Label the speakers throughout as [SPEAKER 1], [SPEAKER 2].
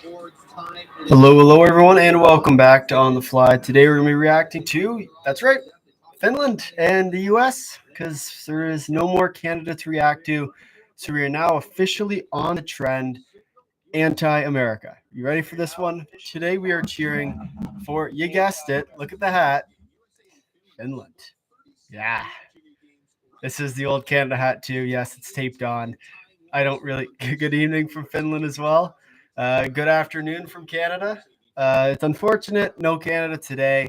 [SPEAKER 1] Hello, everyone, and welcome back to On the Fly. Today, we're going to be reacting to, that's right, Finland and the US, because there is no more Canada to react to. So, we are now officially on the trend anti-America. You ready for this one? Today, we are cheering for, you guessed it, look at the hat, Finland. Yeah. This is the old Canada hat, too. Yes, it's taped on. I don't really. Good evening from Finland as well. Good afternoon from Canada. It's unfortunate, no Canada today.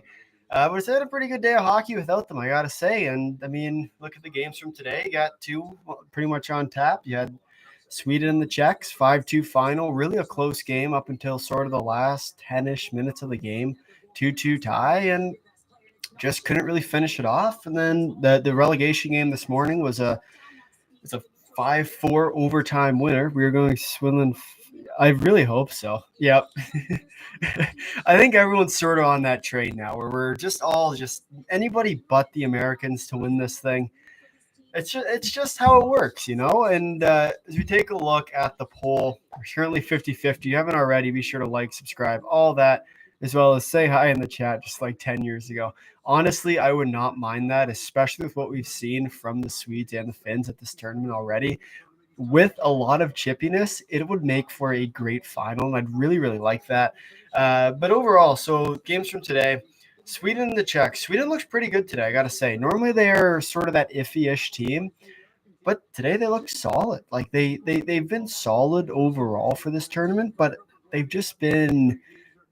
[SPEAKER 1] But it's had a pretty good day of hockey without them, I got to say. And, I mean, look at the games from today. You got two pretty much on tap. You had Sweden and the Czechs, 5-2 final. Really a close game up until sort of the last 10-ish minutes of the game. 2-2 tie, and just couldn't really finish it off. And then the relegation game this morning was a 5-4 overtime winner. We are going to Finland. I really hope so. Yep. I think everyone's sort of on that train now where we're just all anybody but the Americans to win this thing. It's just how it works, you know? And as we take a look at the poll, we're currently 50-50. If you haven't already, be sure to like, subscribe, all that, as well as say hi in the chat just like 10 years ago. Honestly, I would not mind that, especially with what we've seen from the Swedes and the Finns at this tournament already. With a lot of chippiness, it would make for a great final, and I'd really, really like that. But overall, so games from today, Sweden and the Czechs. Sweden looks pretty good today, I got to say. Normally, they're sort of that iffy-ish team, but today they look solid. Like, they've been solid overall for this tournament, but they've just been,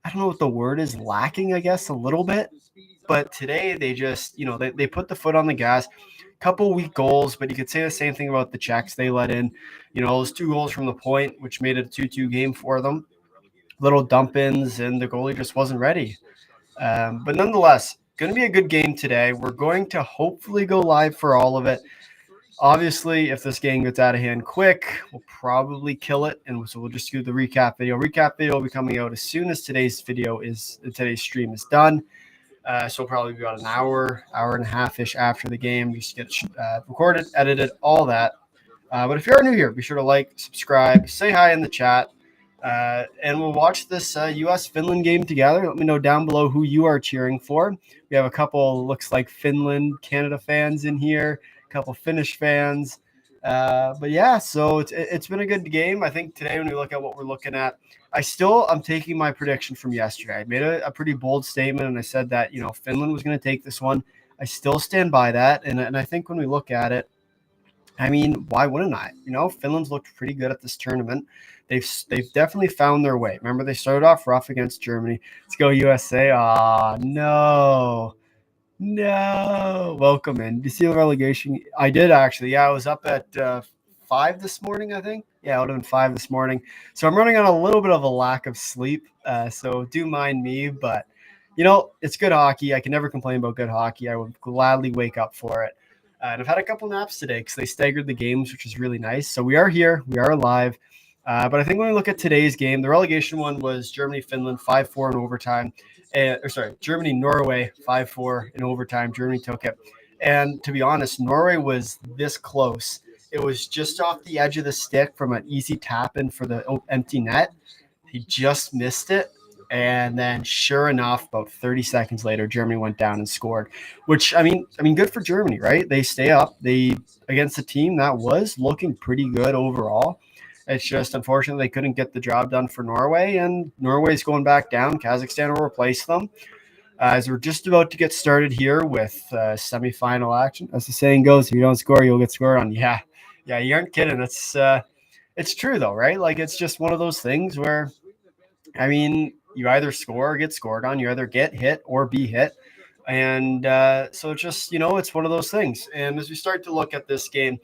[SPEAKER 1] I don't know what the word is, lacking, I guess, a little bit. But today they just, they put the foot on the gas. Couple weak goals, but you could say the same thing about the Czechs. They let in, those 2 goals from the point, which made it a 2-2 game for them. Little dump-ins, and the goalie just wasn't ready. But nonetheless, going to be a good game today. We're going to hopefully go live for all of it. Obviously, if this game gets out of hand quick, we'll probably kill it, and so we'll just do the recap video. Recap video will be coming out as soon as today's stream is done. So probably about an hour and a half-ish after the game. Just get recorded, edited, all that. But if you are new here, be sure to like, subscribe, say hi in the chat, and we'll watch this U.S.-Finland game together. Let me know down below who you are cheering for. We have a couple, looks like Finland-Canada fans in here, a couple Finnish fans. But yeah, so it's been a good game. I think today when we look at what we're looking at, I'm taking my prediction from yesterday. I made a pretty bold statement, and I said that, Finland was going to take this one. I still stand by that. And I think when we look at it, I mean, why wouldn't I? Finland's looked pretty good at this tournament. They've definitely found their way. Remember, they started off rough against Germany. Let's go USA. No. Welcome in. Did you see the relegation? I did, actually. Yeah, I was up at 5 this morning, I think. Yeah, it would have been 5 this morning. So I'm running on a little bit of a lack of sleep. So do mind me. But, it's good hockey. I can never complain about good hockey. I would gladly wake up for it. And I've had a couple naps today because they staggered the games, which is really nice. So we are here. We are alive. But I think when we look at today's game, the relegation one was Germany-Finland 5-4 in overtime. Germany-Norway 5-4 in overtime. Germany took it. And to be honest, Norway was this close. It was just off the edge of the stick from an easy tap-in for the empty net. He just missed it. And then sure enough, about 30 seconds later, Germany went down and scored, which, I mean, good for Germany, right? They stay up. Against a team that was looking pretty good overall. It's just unfortunately they couldn't get the job done for Norway, and Norway's going back down. Kazakhstan will replace them. As we're just about to get started here with semifinal action. As the saying goes, if you don't score, you'll get scored on. Yeah, you aren't kidding. It's true, though, right? Like, it's just one of those things where, I mean, you either score or get scored on. You either get hit or be hit. And so it's just, it's one of those things. And as we start to look at this game,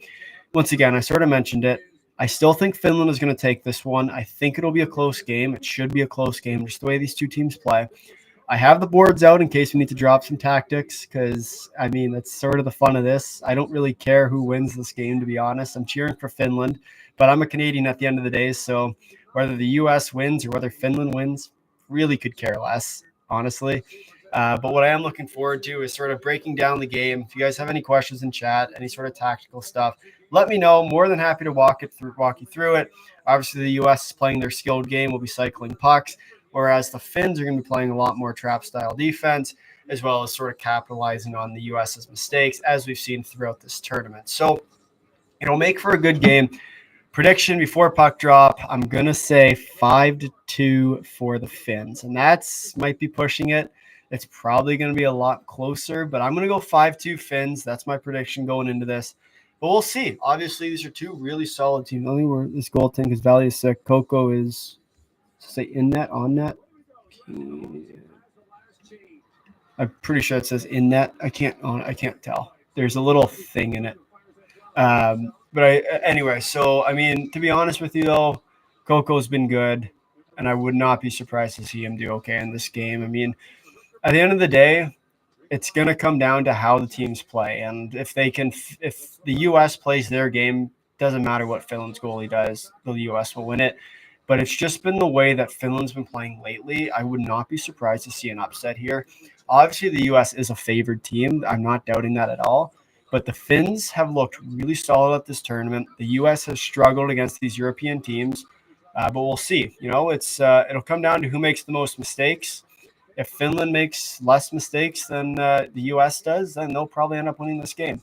[SPEAKER 1] once again, I sort of mentioned it. I still think Finland is going to take this one. I think it'll be a close game. It should be a close game, just the way these two teams play. I have the boards out in case we need to drop some tactics because, I mean, that's sort of the fun of this. I don't really care who wins this game, to be honest. I'm cheering for Finland, but I'm a Canadian at the end of the day, so whether the U.S. wins or whether Finland wins, really could care less, honestly. But what I am looking forward to is sort of breaking down the game. If you guys have any questions in chat, any sort of tactical stuff, let me know. More than happy to walk you through it. Obviously, the U.S. is playing their skilled game, will be cycling pucks, whereas the Finns are going to be playing a lot more trap-style defense, as well as sort of capitalizing on the U.S.'s mistakes, as we've seen throughout this tournament. So it'll make for a good game. Prediction before puck drop, I'm going to say 5-2 for the Finns, and that's might be pushing it. It's probably going to be a lot closer, but I'm going to go 5-2 Finns. That's my prediction going into this. But we'll see. Obviously, these are two really solid teams. Only where this goaltending because Valley is sick. Coco is, say, in net, on net. I'm pretty sure it says in net. I can't tell. There's a little thing in it. Anyway, so I mean, to be honest with you though, Coco's been good, and I would not be surprised to see him do okay in this game. I mean, at the end of the day, it's going to come down to how the teams play, and if the U.S. plays their game, doesn't matter what Finland's goalie does, the U.S. will win it. But it's just been the way that Finland's been playing lately. I would not be surprised to see an upset here. Obviously, the U.S. is a favored team. I'm not doubting that at all. But the Finns have looked really solid at this tournament. The U.S. has struggled against these European teams, but we'll see. You know, it'll come down to who makes the most mistakes. If Finland makes less mistakes than the U.S. does, then they'll probably end up winning this game.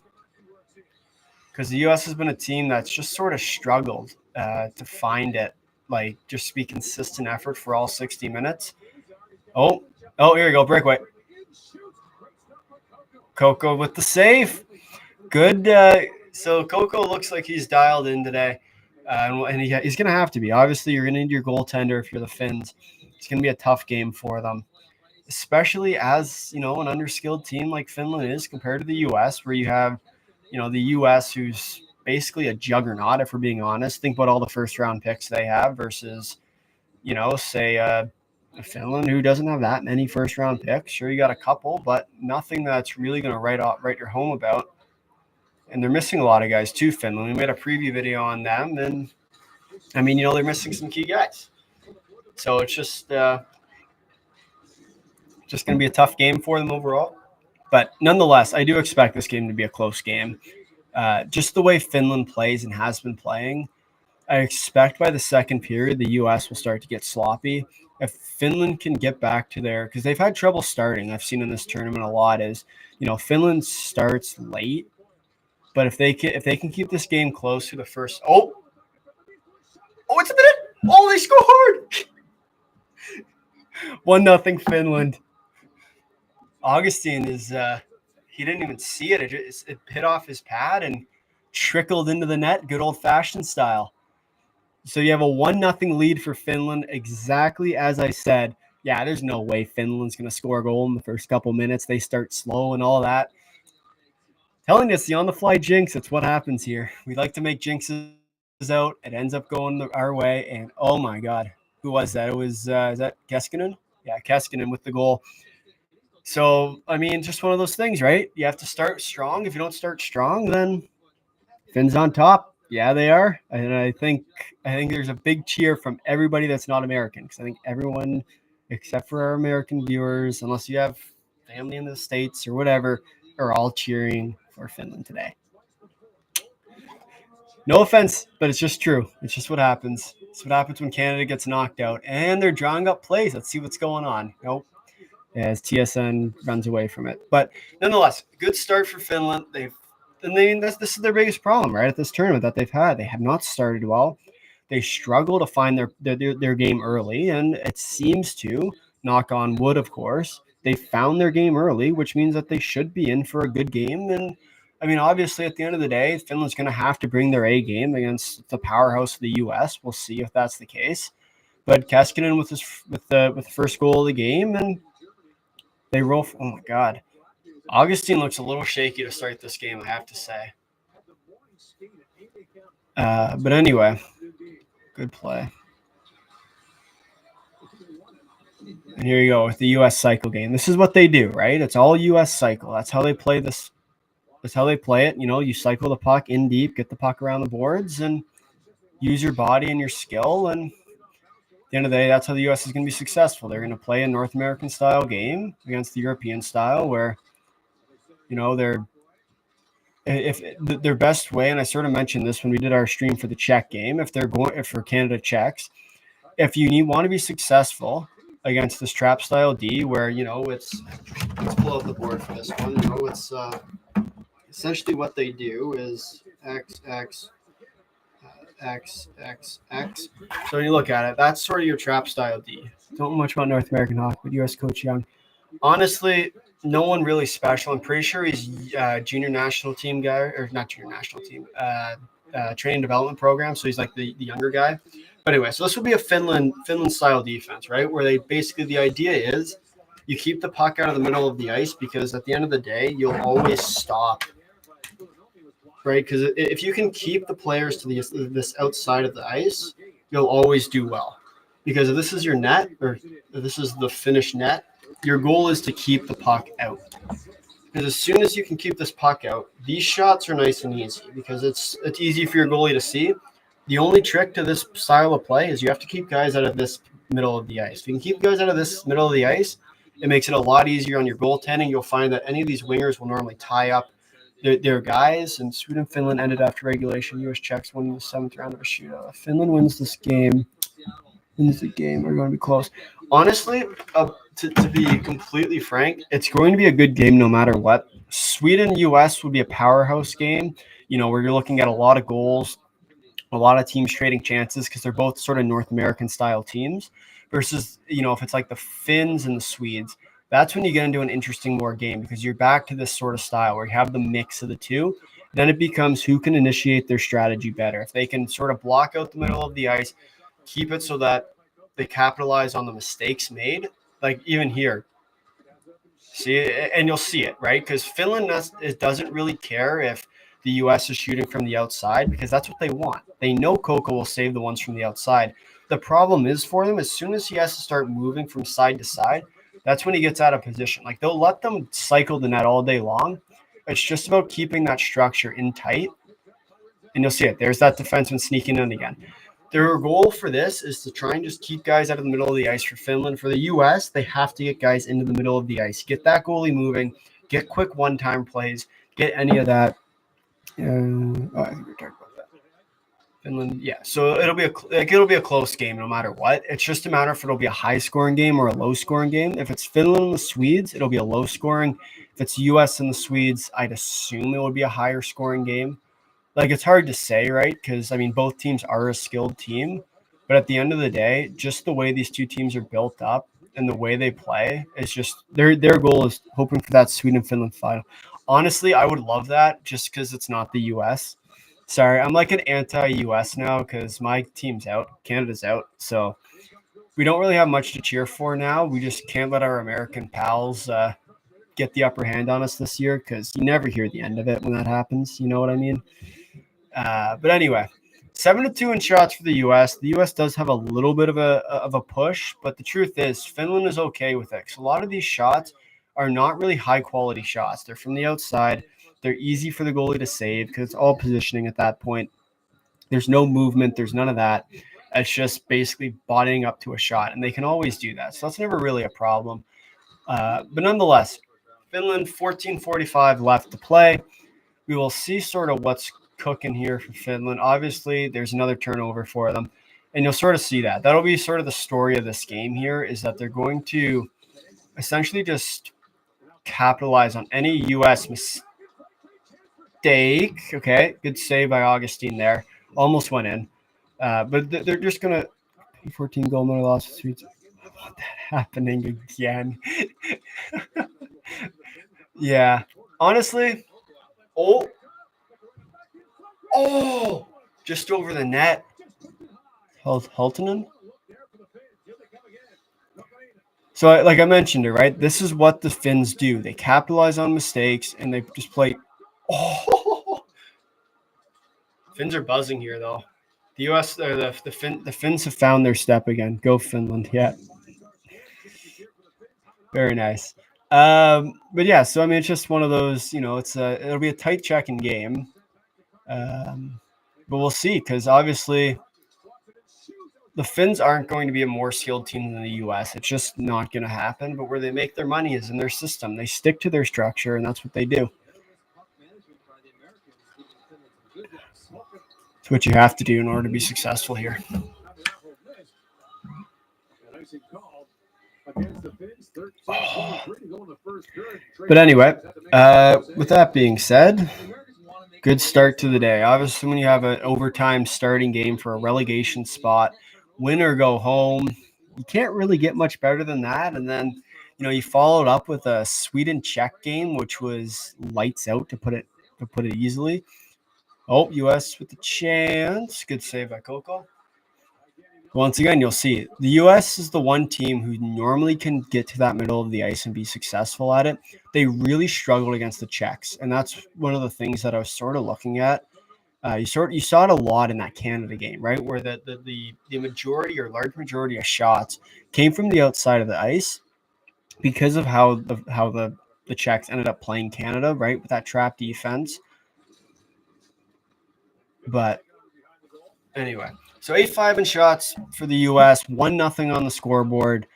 [SPEAKER 1] Because the U.S. has been a team that's just sort of struggled to find it, like just be consistent effort for all 60 minutes. Oh, here we go, breakaway. Coco with the save. Good. So Coco looks like he's dialed in today, and he's going to have to be. Obviously, you're going to need your goaltender if you're the Finns. It's going to be a tough game for them, especially as, you know, an underskilled team like Finland is compared to the U.S., where you have, you know, the U.S. who's basically a juggernaut, if we're being honest. Think about all the first-round picks they have versus, you know, say Finland, who doesn't have that many first-round picks. Sure, you got a couple, but nothing that's really going to write your home about. And they're missing a lot of guys too, Finland. We made a preview video on them, and I mean, you know, they're missing some key guys. So it's just going to be a tough game for them overall. But nonetheless, I do expect this game to be a close game. Just the way Finland plays and has been playing, I expect by the second period, the U.S. will start to get sloppy. If Finland can get back to because they've had trouble starting, I've seen in this tournament a lot, is, you know, Finland starts late. But if they can keep this game close to the first, it's a minute. Oh, they scored. 1-0 Finland. Augustine is he didn't even see it. It hit off his pad and trickled into the net, good old fashioned style. So you have a 1-0 lead for Finland, exactly as I said. Yeah, there's no way Finland's going to score a goal in the first couple minutes. They start slow and all that. Telling you, it's the on-the-fly jinx. It's what happens here. We like to make jinxes out. It ends up going our way. And, oh, my God. Who was that? It was, is that Keskinen? Yeah, Keskinen with the goal. So, I mean, just one of those things, right? You have to start strong. If you don't start strong, then Finns on top. Yeah, they are. And I think there's a big cheer from everybody that's not American, because I think everyone, except for our American viewers, unless you have family in the States or whatever, are all cheering for Finland today. No offense, but it's just true. It's just what happens. It's what happens when Canada gets knocked out. And they're drawing up plays. Let's see what's going on. Nope. As TSN runs away from it. But nonetheless, good start for Finland. This is their biggest problem, right, at this tournament that they've had. They have not started well. They struggle to find their game early, and it seems to, knock on wood, of course, they found their game early, which means that they should be in for a good game. And I mean, obviously, at the end of the day, Finland's going to have to bring their A game against the powerhouse of the U.S. We'll see if that's the case. But Keskinen with the first goal of the game, and they roll. Oh my God, Augustine looks a little shaky to start this game, I have to say. But anyway, good play. And here you go with the U.S. cycle game. This is what they do, right? It's all U.S. cycle. That's how they play this. That's how they play it. You know, you cycle the puck in deep, get the puck around the boards, and use your body and your skill. And at the end of the day, that's how the U.S. is going to be successful. They're going to play a North American style game against the European style, where, you know, they're if their best way, and I sort of mentioned this when we did our stream for the Czech game, if for Canada Czechs, if you want to be successful against this trap style D, where let's pull out the board for this one. It's essentially what they do is X X X X X. So when you look at it, that's sort of your trap style D. Don't know much about North American hockey, but U.S. Coach Young. Honestly, no one really special. I'm pretty sure he's junior national team guy, or not junior national team, training development program. So he's like the younger guy. But anyway, so this would be a Finland style defense, right? Where the idea is you keep the puck out of the middle of the ice because at the end of the day, you'll always stop, right? Because if you can keep the players to this outside of the ice, you'll always do well. Because if this is your net, or if this is the Finnish net, your goal is to keep the puck out. Because as soon as you can keep this puck out, these shots are nice and easy because it's easy for your goalie to see. The only trick to this style of play is you have to keep guys out of this middle of the ice. If you can keep guys out of this middle of the ice, it makes it a lot easier on your goaltending. You'll find that any of these wingers will normally tie up their guys. And Sweden, Finland ended after regulation. U.S. Czechs won the 7th round of a shootout. If Finland wins this game, we're going to be close. Honestly, to be completely frank, it's going to be a good game no matter what. Sweden-U.S. would be a powerhouse game, where you're looking at a lot of goals, a lot of teams trading chances because they're both sort of North American style teams versus, if it's like the Finns and the Swedes, that's when you get into an interesting more game because you're back to this sort of style where you have the mix of the two. Then it becomes who can initiate their strategy better. If they can sort of block out the middle of the ice, keep it so that they capitalize on the mistakes made. Like even here, see, and you'll see it, right? Because Finland doesn't really care if the U.S. is shooting from the outside because that's what they want. They know Coco will save the ones from the outside. The problem is for them, as soon as he has to start moving from side to side, that's when he gets out of position. Like they'll let them cycle the net all day long. It's just about keeping that structure in tight. And you'll see it. There's that defenseman sneaking in again. Their goal for this is to try and just keep guys out of the middle of the ice for Finland. For the U.S., they have to get guys into the middle of the ice, get that goalie moving, get quick one-time plays, get any of that. I think we talked about that. Finland, yeah. So it'll be a close game no matter what. It's just a matter if it'll be a high-scoring game or a low-scoring game. If it's Finland and the Swedes, it'll be a low-scoring. If it's U.S. and the Swedes, I'd assume it would be a higher-scoring game. Like, it's hard to say, right? Because, both teams are a skilled team. But at the end of the day, just the way these two teams are built up and the way they play, it's just their goal is hoping for that Sweden-Finland final. Honestly, I would love that just because it's not the U.S. Sorry, I'm like an anti-U.S. now because my team's out. Canada's out. So we don't really have much to cheer for now. We just can't let our American pals get the upper hand on us this year because you never hear the end of it when that happens. You know what I mean? But anyway, 7-2 in shots for the U.S. The U.S. does have a little bit of a push, but the truth is Finland is okay with it. So a lot of these shots are not really high-quality shots. They're from the outside. They're easy for the goalie to save because it's all positioning at that point. There's no movement. There's none of that. It's just basically bodying up to a shot, and they can always do that. So that's never really a problem. But nonetheless, Finland, 14:45 left to play. We will see sort of what's cooking here for Finland. Obviously, there's another turnover for them, and you'll sort of see that. That'll be sort of the story of this game here is that they're going to essentially just capitalize on any U.S. mistake. Okay, good save by Augustine there. Almost went in. But they're just going to 14 goal more loss. What that happening again? Yeah. Honestly, Oh, just over the net. Hultinen? So, like I mentioned it, right? This is what the Finns do. They capitalize on mistakes, and they just play. Oh, Finns are buzzing here, though. The U.S. or the Finns have found their step again. Go Finland! Yeah, very nice. But yeah, so it's just one of those. It'll be a tight checking game. But we'll see because obviously the Finns aren't going to be a more skilled team than the U.S. It's just not going to happen. But where they make their money is in their system. They stick to their structure, and that's what they do. what you have to do in order to be successful here. But anyway, with that being said, good start to the day. Obviously, when you have an overtime starting game for a relegation spot, win or go home, you can't really get much better than that. And then, you followed up with a Sweden-Czech game, which was lights out to put it easily. Oh, U.S. with the chance. Good save by Coco. Once again, you'll see the U.S. is the one team who normally can get to that middle of the ice and be successful at it. They really struggled against the Czechs, and that's one of the things that I was sort of looking at. You saw it a lot in that Canada game, right, where the majority or large majority of shots came from the outside of the ice because of how the Czechs ended up playing Canada, right, with that trap defense. But anyway. So 8-5 in shots for the U.S., 1-0 on the scoreboard.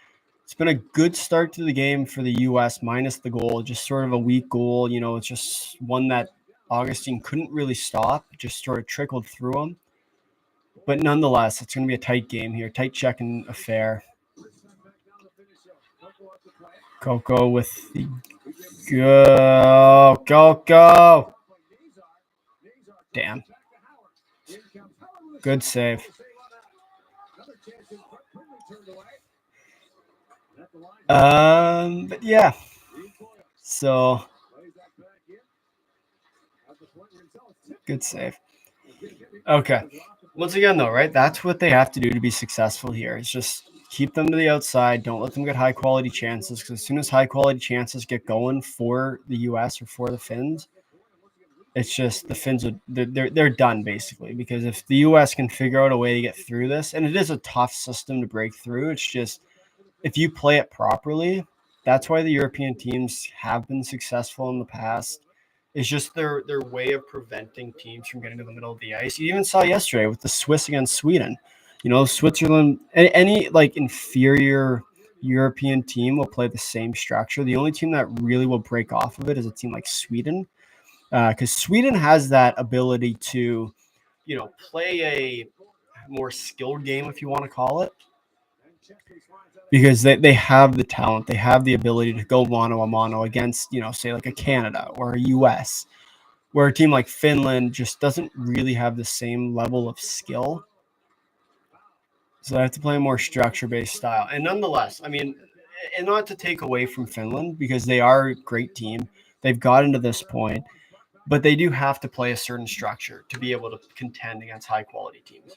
[SPEAKER 1] It's been a good start to the game for the U.S. minus the goal, just sort of a weak goal. It's just one that Augustine couldn't really stop, just sort of trickled through him. But nonetheless, it's going to be a tight game here, tight checking affair. Coco with the go. Damn. Good save. But yeah. So good save. Okay. Once again, though, right? That's what they have to do to be successful here. It's just keep them to the outside. Don't let them get high quality chances, because as soon as high quality chances get going for the U.S. or for the Finns, it's just the Finns they're done basically. Because if the U.S. can figure out a way to get through this, and it is a tough system to break through, it's just if you play it properly, that's why the European teams have been successful in the past. It's just their way of preventing teams from getting to the middle of the ice. You even saw yesterday with the Swiss against Sweden. Switzerland, any like inferior European team will play the same structure. The only team that really will break off of it is a team like Sweden, because Sweden has that ability to, play a more skilled game, if you want to call it, because they have the talent, they have the ability to go mano a mano against, say like a Canada or a US, where a team like Finland just doesn't really have the same level of skill. So they have to play a more structure-based style. And nonetheless, and not to take away from Finland, because they are a great team. They've gotten to this point, but they do have to play a certain structure to be able to contend against high-quality teams.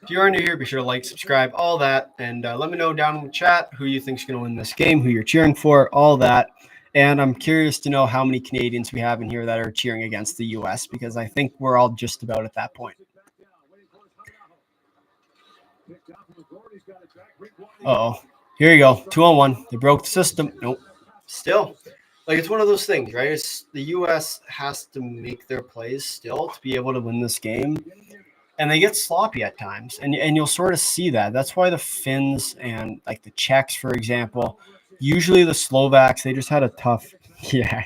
[SPEAKER 1] If you are new here, be sure to like, subscribe, all that, and let me know down in the chat who you think is going to win this game, who you're cheering for, all that. And I'm curious to know how many Canadians we have in here that are cheering against the U.S., because I think we're all just about at that point. Uh-oh. Here you go. 2-on-1. They broke the system. Nope. Still. Like, it's one of those things, right? It's the U.S. has to make their plays still to be able to win this game. And they get sloppy at times. And you'll sort of see that. That's why the Finns and, like, the Czechs, for example, usually the Slovaks, they just had a tough – yeah.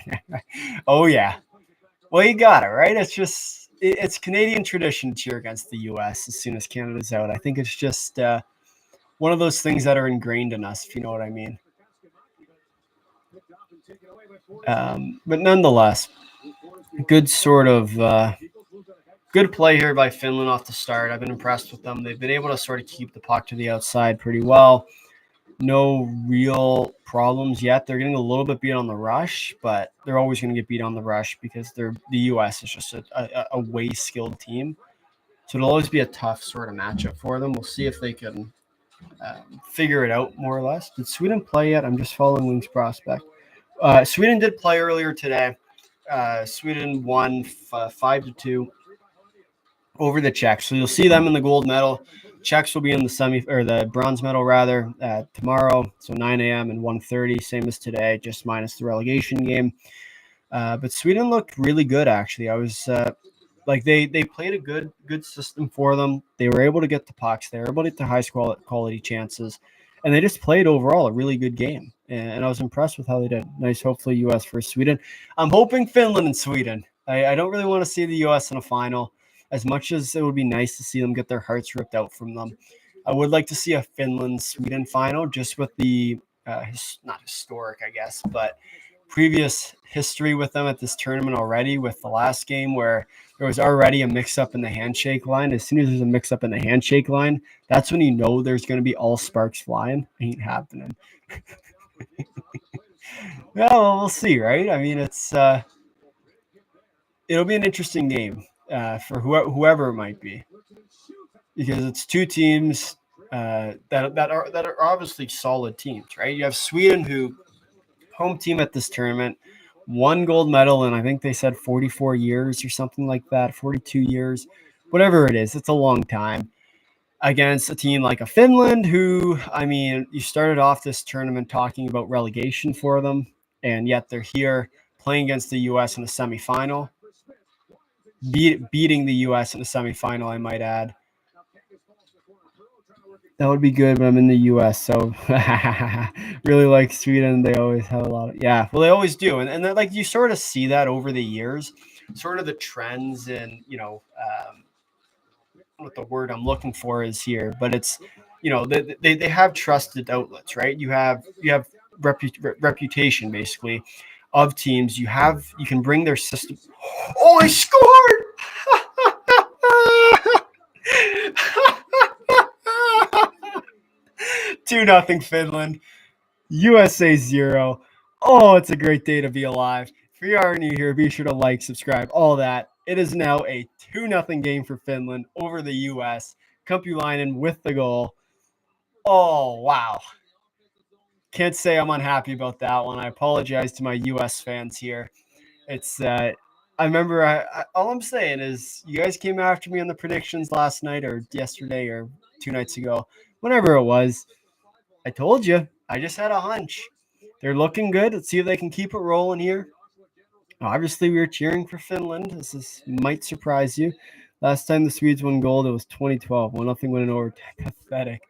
[SPEAKER 1] Oh, yeah. Well, you got it, right? It's just – it's Canadian tradition to cheer against the U.S. as soon as Canada's out. I think it's just one of those things that are ingrained in us, if you know what I mean. But nonetheless, good sort of good play here by Finland off the start. I've been impressed with them. They've been able to sort of keep the puck to the outside pretty well. No real problems yet. They're getting a little bit beat on the rush, but they're always going to get beat on the rush because the U.S. is just a way skilled team. So it'll always be a tough sort of matchup for them. We'll see if they can figure it out more or less. Did Sweden play yet? I'm just following Wings prospect. Sweden did play earlier today. Sweden won 5-2 over the Czechs. So you'll see them in the gold medal. Czechs will be in the bronze medal rather tomorrow. So 9 a.m. and 1:30, same as today, just minus the relegation game. But Sweden looked really good, actually. I was they played a good system for them. They were able to get the pucks. They were able to get the high quality chances. and they just played overall a really good game. And I was impressed with how they did. Nice, hopefully U.S. versus Sweden. I'm hoping Finland and Sweden. I don't really want to see the U.S. in a final, as much as it would be nice to see them get their hearts ripped out from them. I would like to see a Finland-Sweden final, just with the not historic, I guess, but previous history with them at this tournament already, with the last game where there was already a mix-up in the handshake line. As soon as there's a mix-up in the handshake line, that's when you know there's going to be all sparks flying. Ain't happening. Yeah, well, we'll see, right? I mean, it'll be an interesting game for whoever it might be, because it's two teams that are obviously solid teams, right? You have Sweden, who home team at this tournament, won gold medal in, I think they said 44 years or something like that, 42 years, whatever it is. It's a long time, against a team like a Finland, who, I mean, you started off this tournament talking about relegation for them, and yet they're here playing against the U.S. in the semifinal, beating the U.S. in the semifinal, I might add. That would be good, but I'm in the U.S., so really like Sweden. They always have a lot of, yeah, well, they always do. And then, like, you sort of see that over the years, sort of the trends and, what the word I'm looking for is here, but it's, they have trusted outlets, right? You have reputation, basically, of teams. You can bring their system. Oh, I scored! 2-0 Finland. USA 0. Oh, it's a great day to be alive. If you are new here, be sure to like, subscribe, all that. It is now a 2-0 game for Finland over the US. Kumpulainen with the goal. Oh, wow. Can't say I'm unhappy about that one. I apologize to my US fans here. It's I remember all I'm saying is you guys came after me on the predictions last night or yesterday or 2 nights ago, whenever it was. I told you. I just had a hunch. They're looking good. Let's see if they can keep it rolling here. Obviously, we were cheering for Finland. This might surprise you. Last time the Swedes won gold, it was 2012. 1-0 winning over. Pathetic.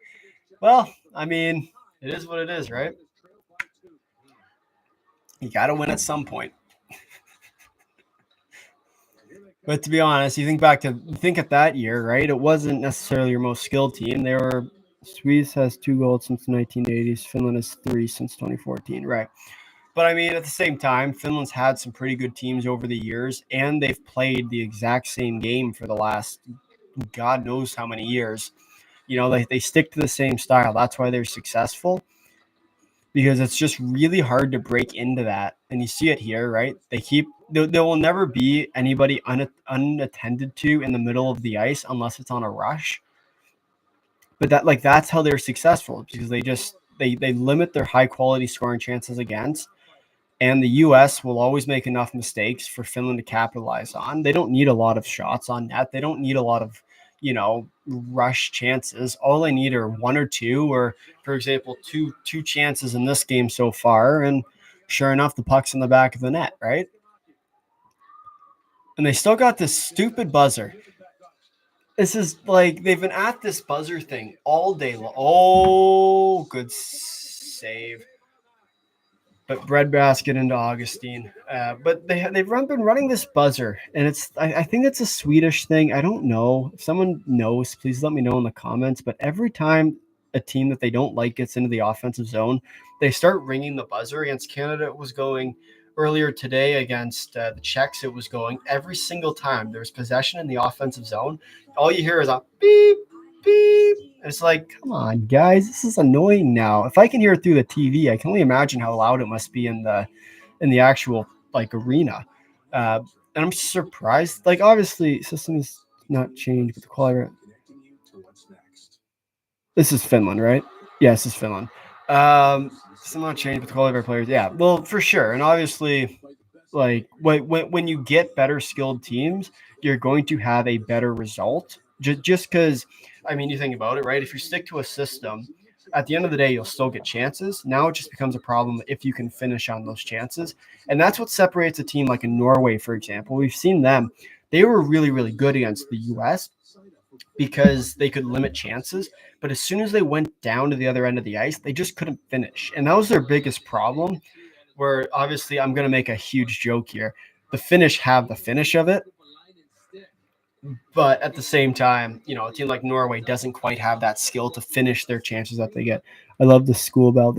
[SPEAKER 1] Well, I mean, it is what it is, right? You got to win at some point. But to be honest, you think at that year, right? It wasn't necessarily your most skilled team. Swedes has 2 goals since the 1980s. Finland has 3 since 2014, right? But I mean, at the same time, Finland's had some pretty good teams over the years, and they've played the exact same game for the last God knows how many years. They stick to the same style. That's why they're successful, because it's just really hard to break into that. And you see it here, right? There will never be anybody unattended to in the middle of the ice unless it's on a rush. But that's how they're successful, because they limit their high quality scoring chances against. And the U.S. will always make enough mistakes for Finland to capitalize on. They don't need a lot of shots on net. They don't need a lot of, rush chances. All they need are 1 or 2, or, for example, two chances in this game so far. And sure enough, the puck's in the back of the net, right? And they still got this stupid buzzer. This is like they've been at this buzzer thing all day long. Oh, good save. But breadbasket into Augustine. But they've been running this buzzer, and I think it's a Swedish thing. I don't know. If someone knows, please let me know in the comments. But every time a team that they don't like gets into the offensive zone, they start ringing the buzzer. Against Canada, it was going earlier today. Against the Czechs, it was going every single time there's possession in the offensive zone. All you hear is a beep, beep. It's like, come on, guys, this is annoying now. If I can hear it through the TV, I can only imagine how loud it must be in the actual arena. And I'm surprised. Obviously, system is not changed, but the quality. This is Finland, right? Yes, this is Finland. Some not changed, but the quality of our players. Yeah, well, for sure. And obviously, when you get better skilled teams, you're going to have a better result. Just because, I mean, you think about it, right? If you stick to a system, at the end of the day, you'll still get chances. Now it just becomes a problem if you can finish on those chances. And that's what separates a team like in Norway, for example. We've seen them. They were really, really good against the U.S., because they could limit chances. But as soon as they went down to the other end of the ice, they just couldn't finish. And that was their biggest problem, where obviously I'm going to make a huge joke here. The Finnish have the finish of it. But at the same time, a team like Norway doesn't quite have that skill to finish their chances that they get. I love the school bell.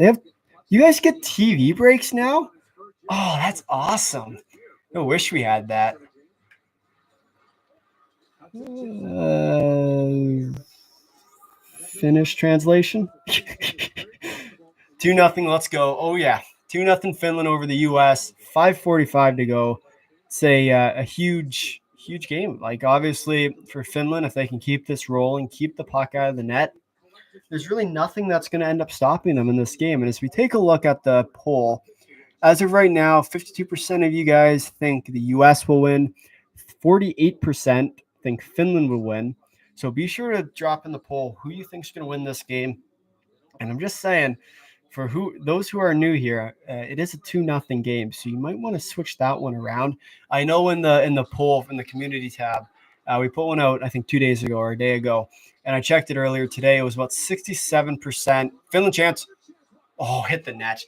[SPEAKER 1] You guys get TV breaks now? Oh, that's awesome. I wish we had that. Finnish translation. 2-0. Let's go. Oh yeah, 2-0 Finland over the U.S. 5:45 to go. It's a huge game. Like, obviously for Finland, if they can keep this rolling, keep the puck out of the net, there's really nothing that's going to end up stopping them in this game. And as we take a look at the poll, as of right now, 52% of you guys think the U.S. will win. 48% think Finland will win. So be sure to drop in the poll who you think is going to win this game. And I'm just saying, for those who are new here, it is a 2-0 game, so you might want to switch that one around. I know in the poll in the community tab, we put one out I think 2 days ago or a day ago, and I checked it earlier today. It was about 67% Finland chance. Oh, hit the net.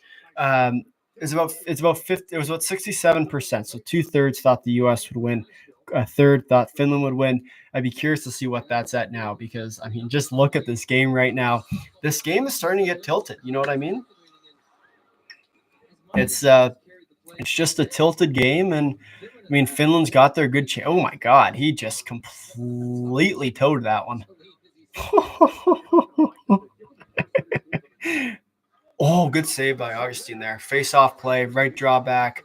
[SPEAKER 1] It's about 50. It was about 67%. So 2/3 thought the U.S. would win. A third thought Finland would win. I'd be curious to see what that's at now, because I mean, just look at this game right now. This game is starting to get tilted. You know what I mean? It's just a tilted game, and I mean, Finland's got their good chance. Oh my God, he just completely towed that one. Oh, good save by Augustine there. Face-off play, right drawback.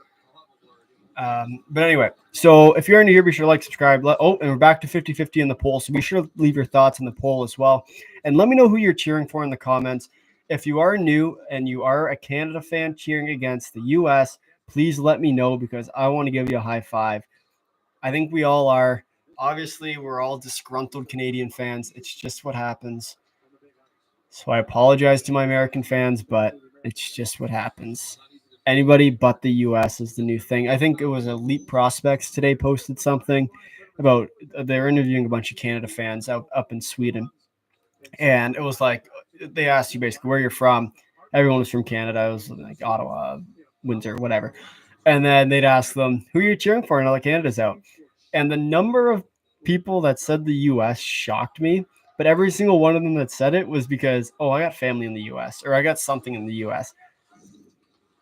[SPEAKER 1] But anyway, so if you're new here, be sure to like, subscribe. And we're back to 50-50 in the poll, so be sure to leave your thoughts in the poll as well. And let me know who you're cheering for in the comments. If you are new and you are a Canada fan cheering against the U.S., please let me know, because I want to give you a high five. I think we all are. Obviously, we're all disgruntled Canadian fans. It's just what happens. So I apologize to my American fans, but it's just what happens. Anybody but the U.S. is the new thing. I think it was Elite Prospects today posted something about they're interviewing a bunch of Canada fans up in Sweden. And it was like, they asked you basically where you're from. Everyone was from Canada. It was like Ottawa, Windsor, whatever. And then they'd ask them, who are you cheering for? And all, like, Canada's out. And the number of people that said the U.S. shocked me. But every single one of them that said it was because, oh, I got family in the U.S. or I got something in the U.S.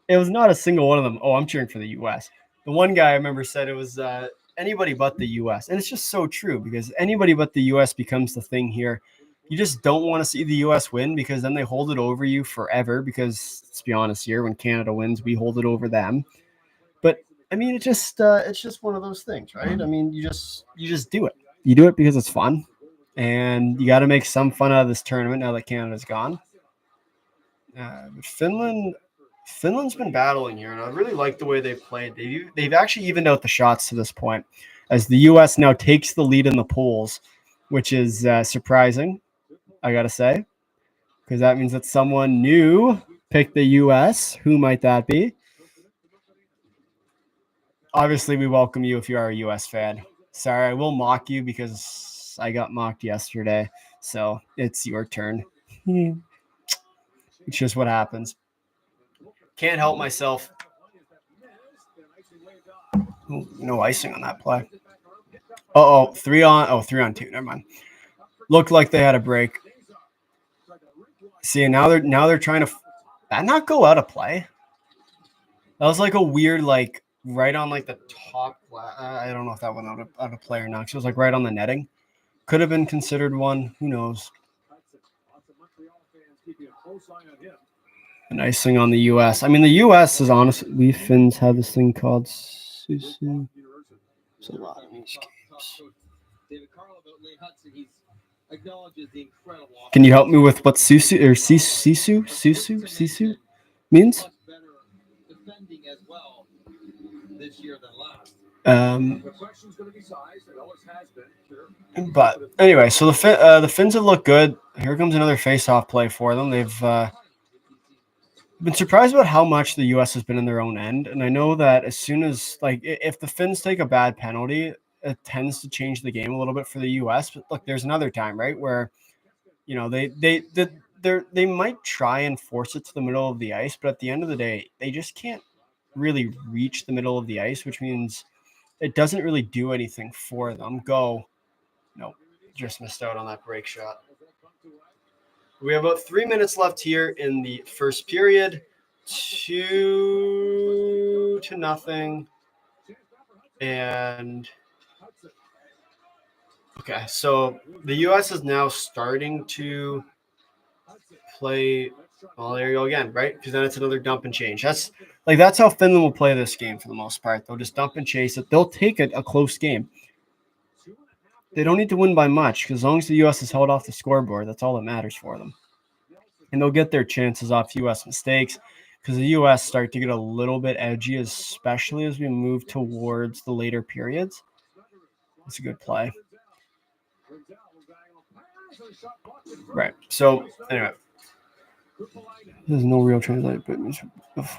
[SPEAKER 1] It was not a single one of them, oh, I'm cheering for the U.S. The one guy I remember said it was anybody but the U.S. And it's just so true, because anybody but the U.S. becomes the thing here. You just don't want to see the U.S. win, because then they hold it over you forever, because let's be honest here, when Canada wins, we hold it over them. But I mean, it's just one of those things, right? I mean, you just do it. You do it because it's fun, and you got to make some fun out of this tournament now that Canada's gone. But Finland's been battling here, and I really like the way they've played. They've actually evened out the shots to this point, as the U.S. now takes the lead in the polls, which is surprising, I got to say, because that means that someone new picked the U.S. Who might that be? Obviously, we welcome you if you are a U.S. fan. Sorry, I will mock you because I got mocked yesterday, so it's your turn. It's just what happens. Can't help myself. Ooh, no icing on that play. 3 on 2. Never mind. Looked like they had a break. See, now they're trying to that not go out of play. That was like a weird, like, right on like the top. I don't know if that went out of play or not. Because it was like right on the netting. Could have been considered one. Who knows? An icing on the U.S. I mean, the U.S. is honestly, we Finns have this thing called Susu. It's a lot of these games. Can you help me with what Susu or Sisu means? But anyway, so the Finns have looked good. Here comes another face-off play for them. They've been surprised about how much the U.S. has been in their own end. And I know that as soon as, like, if the Finns take a bad penalty, it tends to change the game a little bit for the U.S. But look, there's another time, right, where they might try and force it to the middle of the ice, but at the end of the day, they just can't really reach the middle of the ice, which means it doesn't really do anything for them. No, just missed out on that break shot. We have about 3 minutes left here in the first period. 2-0. And okay, so the U.S. is now starting to play. Well, there you go again, right? Because then it's another dump and change. That's how Finland will play this game for the most part. They'll just dump and chase it. They'll take a close game. They don't need to win by much because as long as the U.S. is held off the scoreboard, that's all that matters for them. And they'll get their chances off U.S. mistakes because the U.S. start to get a little bit edgy, especially as we move towards the later periods. That's a good play. Right. So, anyway. There's no real translate, but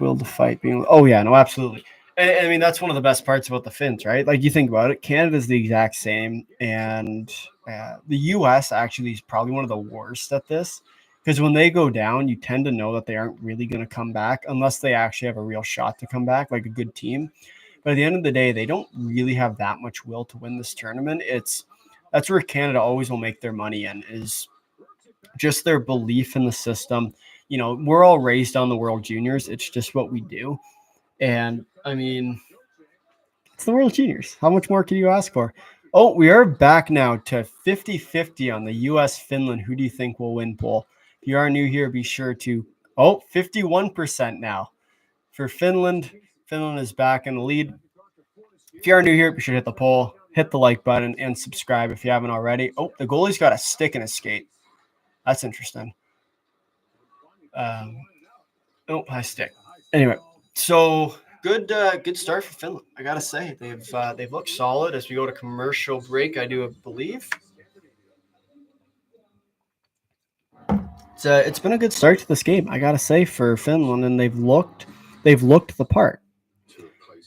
[SPEAKER 1] will the fight being. Oh, yeah, no, absolutely. I mean, that's one of the best parts about the Finns, right? Like, you think about it, Canada's the exact same, and the U.S. actually is probably one of the worst at this because when they go down, you tend to know that they aren't really going to come back unless they actually have a real shot to come back, like a good team. But at the end of the day, they don't really have that much will to win this tournament. That's where Canada always will make their money in, is just their belief in the system. We're all raised on the World Juniors. It's just what we do. And, I mean, it's the World Juniors. How much more can you ask for? Oh, we are back now to 50-50 on the U.S.-Finland. Who do you think will win poll? If you are new here, be sure to – 51% now for Finland. Finland is back in the lead. If you are new here, be sure to hit the poll, hit the like button, and subscribe if you haven't already. Oh, the goalie's got a stick in his skate. That's interesting. High stick. Anyway, so good start for Finland. I gotta say they've looked solid as we go to commercial break. I do believe it's been a good start to this game. I gotta say for Finland, and they've looked the part.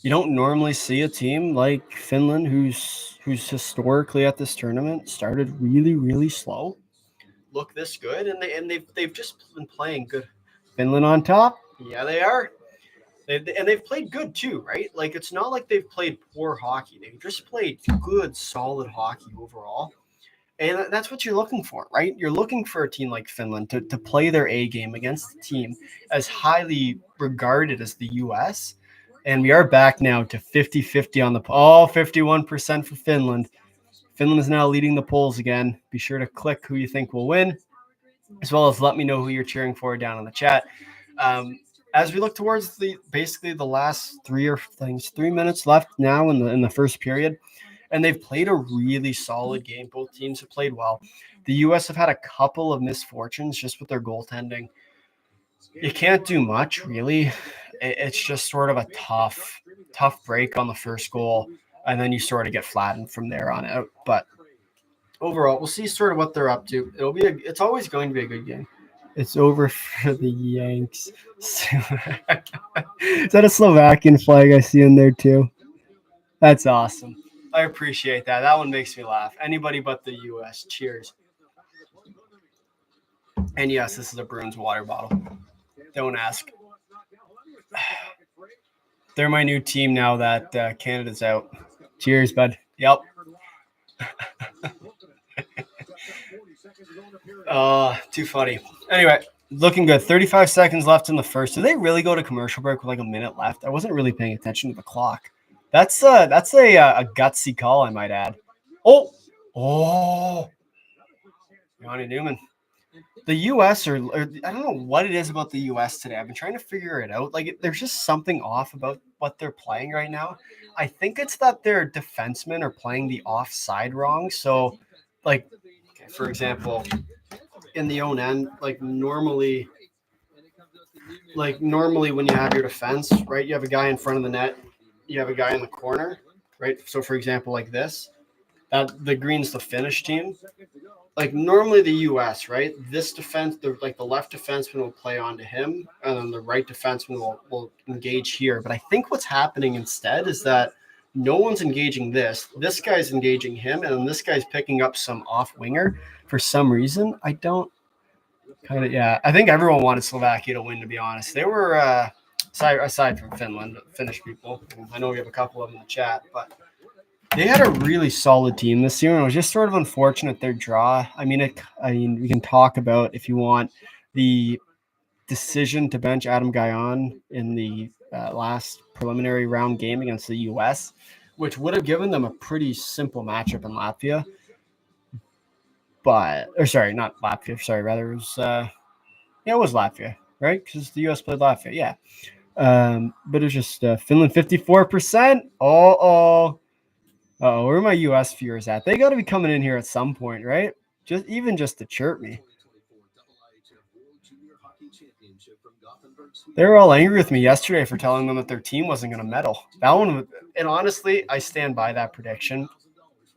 [SPEAKER 1] You don't normally see a team like Finland, who's historically at this tournament started really, really slow, look this good, and they've just been playing good. Finland on top, yeah, they are. They've played good too, right? Like, it's not like they've played poor hockey. They've just played good, solid hockey overall. And that's what you're looking for, right? You're looking for a team like Finland to play their A game against a team as highly regarded as the U.S. And we are back now to 50-50 on the 51% for Finland. Finland is now leading the polls again. Be sure to click who you think will win, as well as let me know who you're cheering for down in the chat. As we look towards the last 3 minutes left now in the first period, and they've played a really solid game. Both teams have played well. The U.S. have had a couple of misfortunes just with their goaltending. You can't do much, really. It's just sort of a tough break on the first goal, and then you sort of get flattened from there on out. But overall, we'll see sort of what they're up to. It's always going to be a good game. It's over for the Yanks. Is that a Slovakian flag I see in there too? That's awesome. I appreciate that. That one makes me laugh. Anybody but the U.S. Cheers. And yes, this is a Bruins water bottle. Don't ask. They're my new team now that Canada's out. Cheers, bud. Yep. Too funny. Anyway, looking good. 35 seconds left in the first. Did they really go to commercial break with like a minute left? I wasn't really paying attention to the clock. That's a gutsy call, I might add. Johnny Newman. The U.S. or I don't know what it is about the U.S. today. I've been trying to figure it out. Like, there's just something off about what they're playing right now. I think it's that their defensemen are playing the offside wrong. So, like, for example, in the own end, normally when you have your defense, right, you have a guy in front of the net, you have a guy in the corner, right? So, for example, like this, that the green's the Finnish team. Like, normally the U.S., right, this defense, the left defenseman will play onto him, and then the right defenseman will engage here. But I think what's happening instead is that no one's engaging this. This guy's engaging him, and then this guy's picking up some off winger for some reason. I don't kind of, yeah. I think everyone wanted Slovakia to win, to be honest. They were, aside from Finland, Finnish people. I know we have a couple of them in the chat, but they had a really solid team this year, and it was just sort of unfortunate their draw. I mean, we can talk about, if you want, the decision to bench Adam Guyon in the last preliminary round game against the U.S., which would have given them a pretty simple matchup in Latvia. But, or sorry, not Latvia. Sorry, rather it was, it was Latvia, right? Because the U.S. played Latvia, yeah. But it was just Finland 54%. Where are my U.S. viewers at? They got to be coming in here at some point, right? Just to chirp me. They were all angry with me yesterday for telling them that their team wasn't going to medal. That one, and honestly, I stand by that prediction.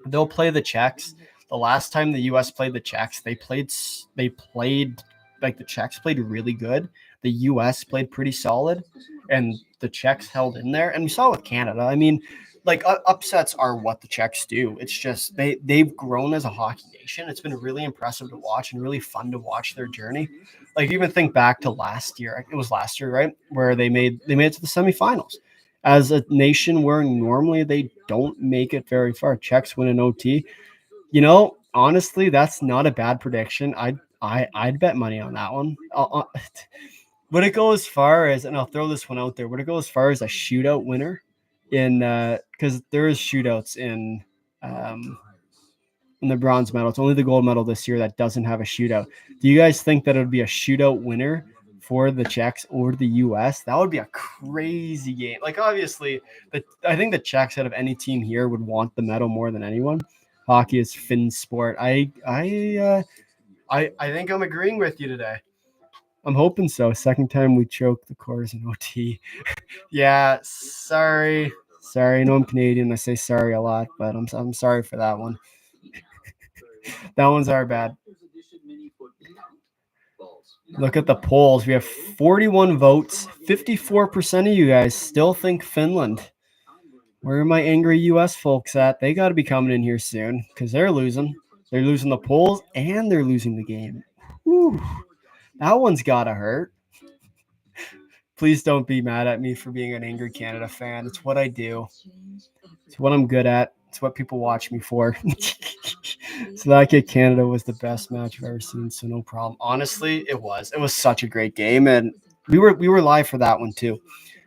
[SPEAKER 1] They'll play the Czechs. The last time the U.S. played the Czechs, they played like the Czechs played really good. The U.S. played pretty solid, and the Czechs held in there. And we saw with Canada. I mean, like upsets are what the Czechs do. It's just they've grown as a hockey nation. It's been really impressive to watch and really fun to watch their journey. Like even think back to last year. It was last year, right, where they made it to the semifinals. As a nation where normally they don't make it very far. Czechs win an OT. You know, honestly, that's not a bad prediction. I'd bet money on that one. Would it go as far as, and I'll throw this one out there, would it go as far as a shootout winner? Because there is shootouts in the bronze medal. It's only the gold medal this year that doesn't have a shootout. Do you guys think that it would be a shootout winner for the Czechs or the U.S.? That would be a crazy game. Like obviously, I think the Czechs out of any team here would want the medal more than anyone. Hockey is Finn sport. I think I'm agreeing with you today. I'm hoping so. Second time we choked the cores in OT. Yeah, sorry. I know I'm Canadian. I say sorry a lot, but I'm sorry for that one. That one's our bad. Look at the polls. We have 41 votes. 54% of you guys still think Finland. Where are my angry U.S. folks at? They got to be coming in here soon because they're losing. They're losing the polls and they're losing the game. Whew. That one's got to hurt. Please don't be mad at me for being an angry Canada fan. It's what I do. It's what I'm good at. It's what people watch me for. Slovakia Canada was the best match I've ever seen, so no problem. Honestly, it was. It was such a great game, and we were live for that one too,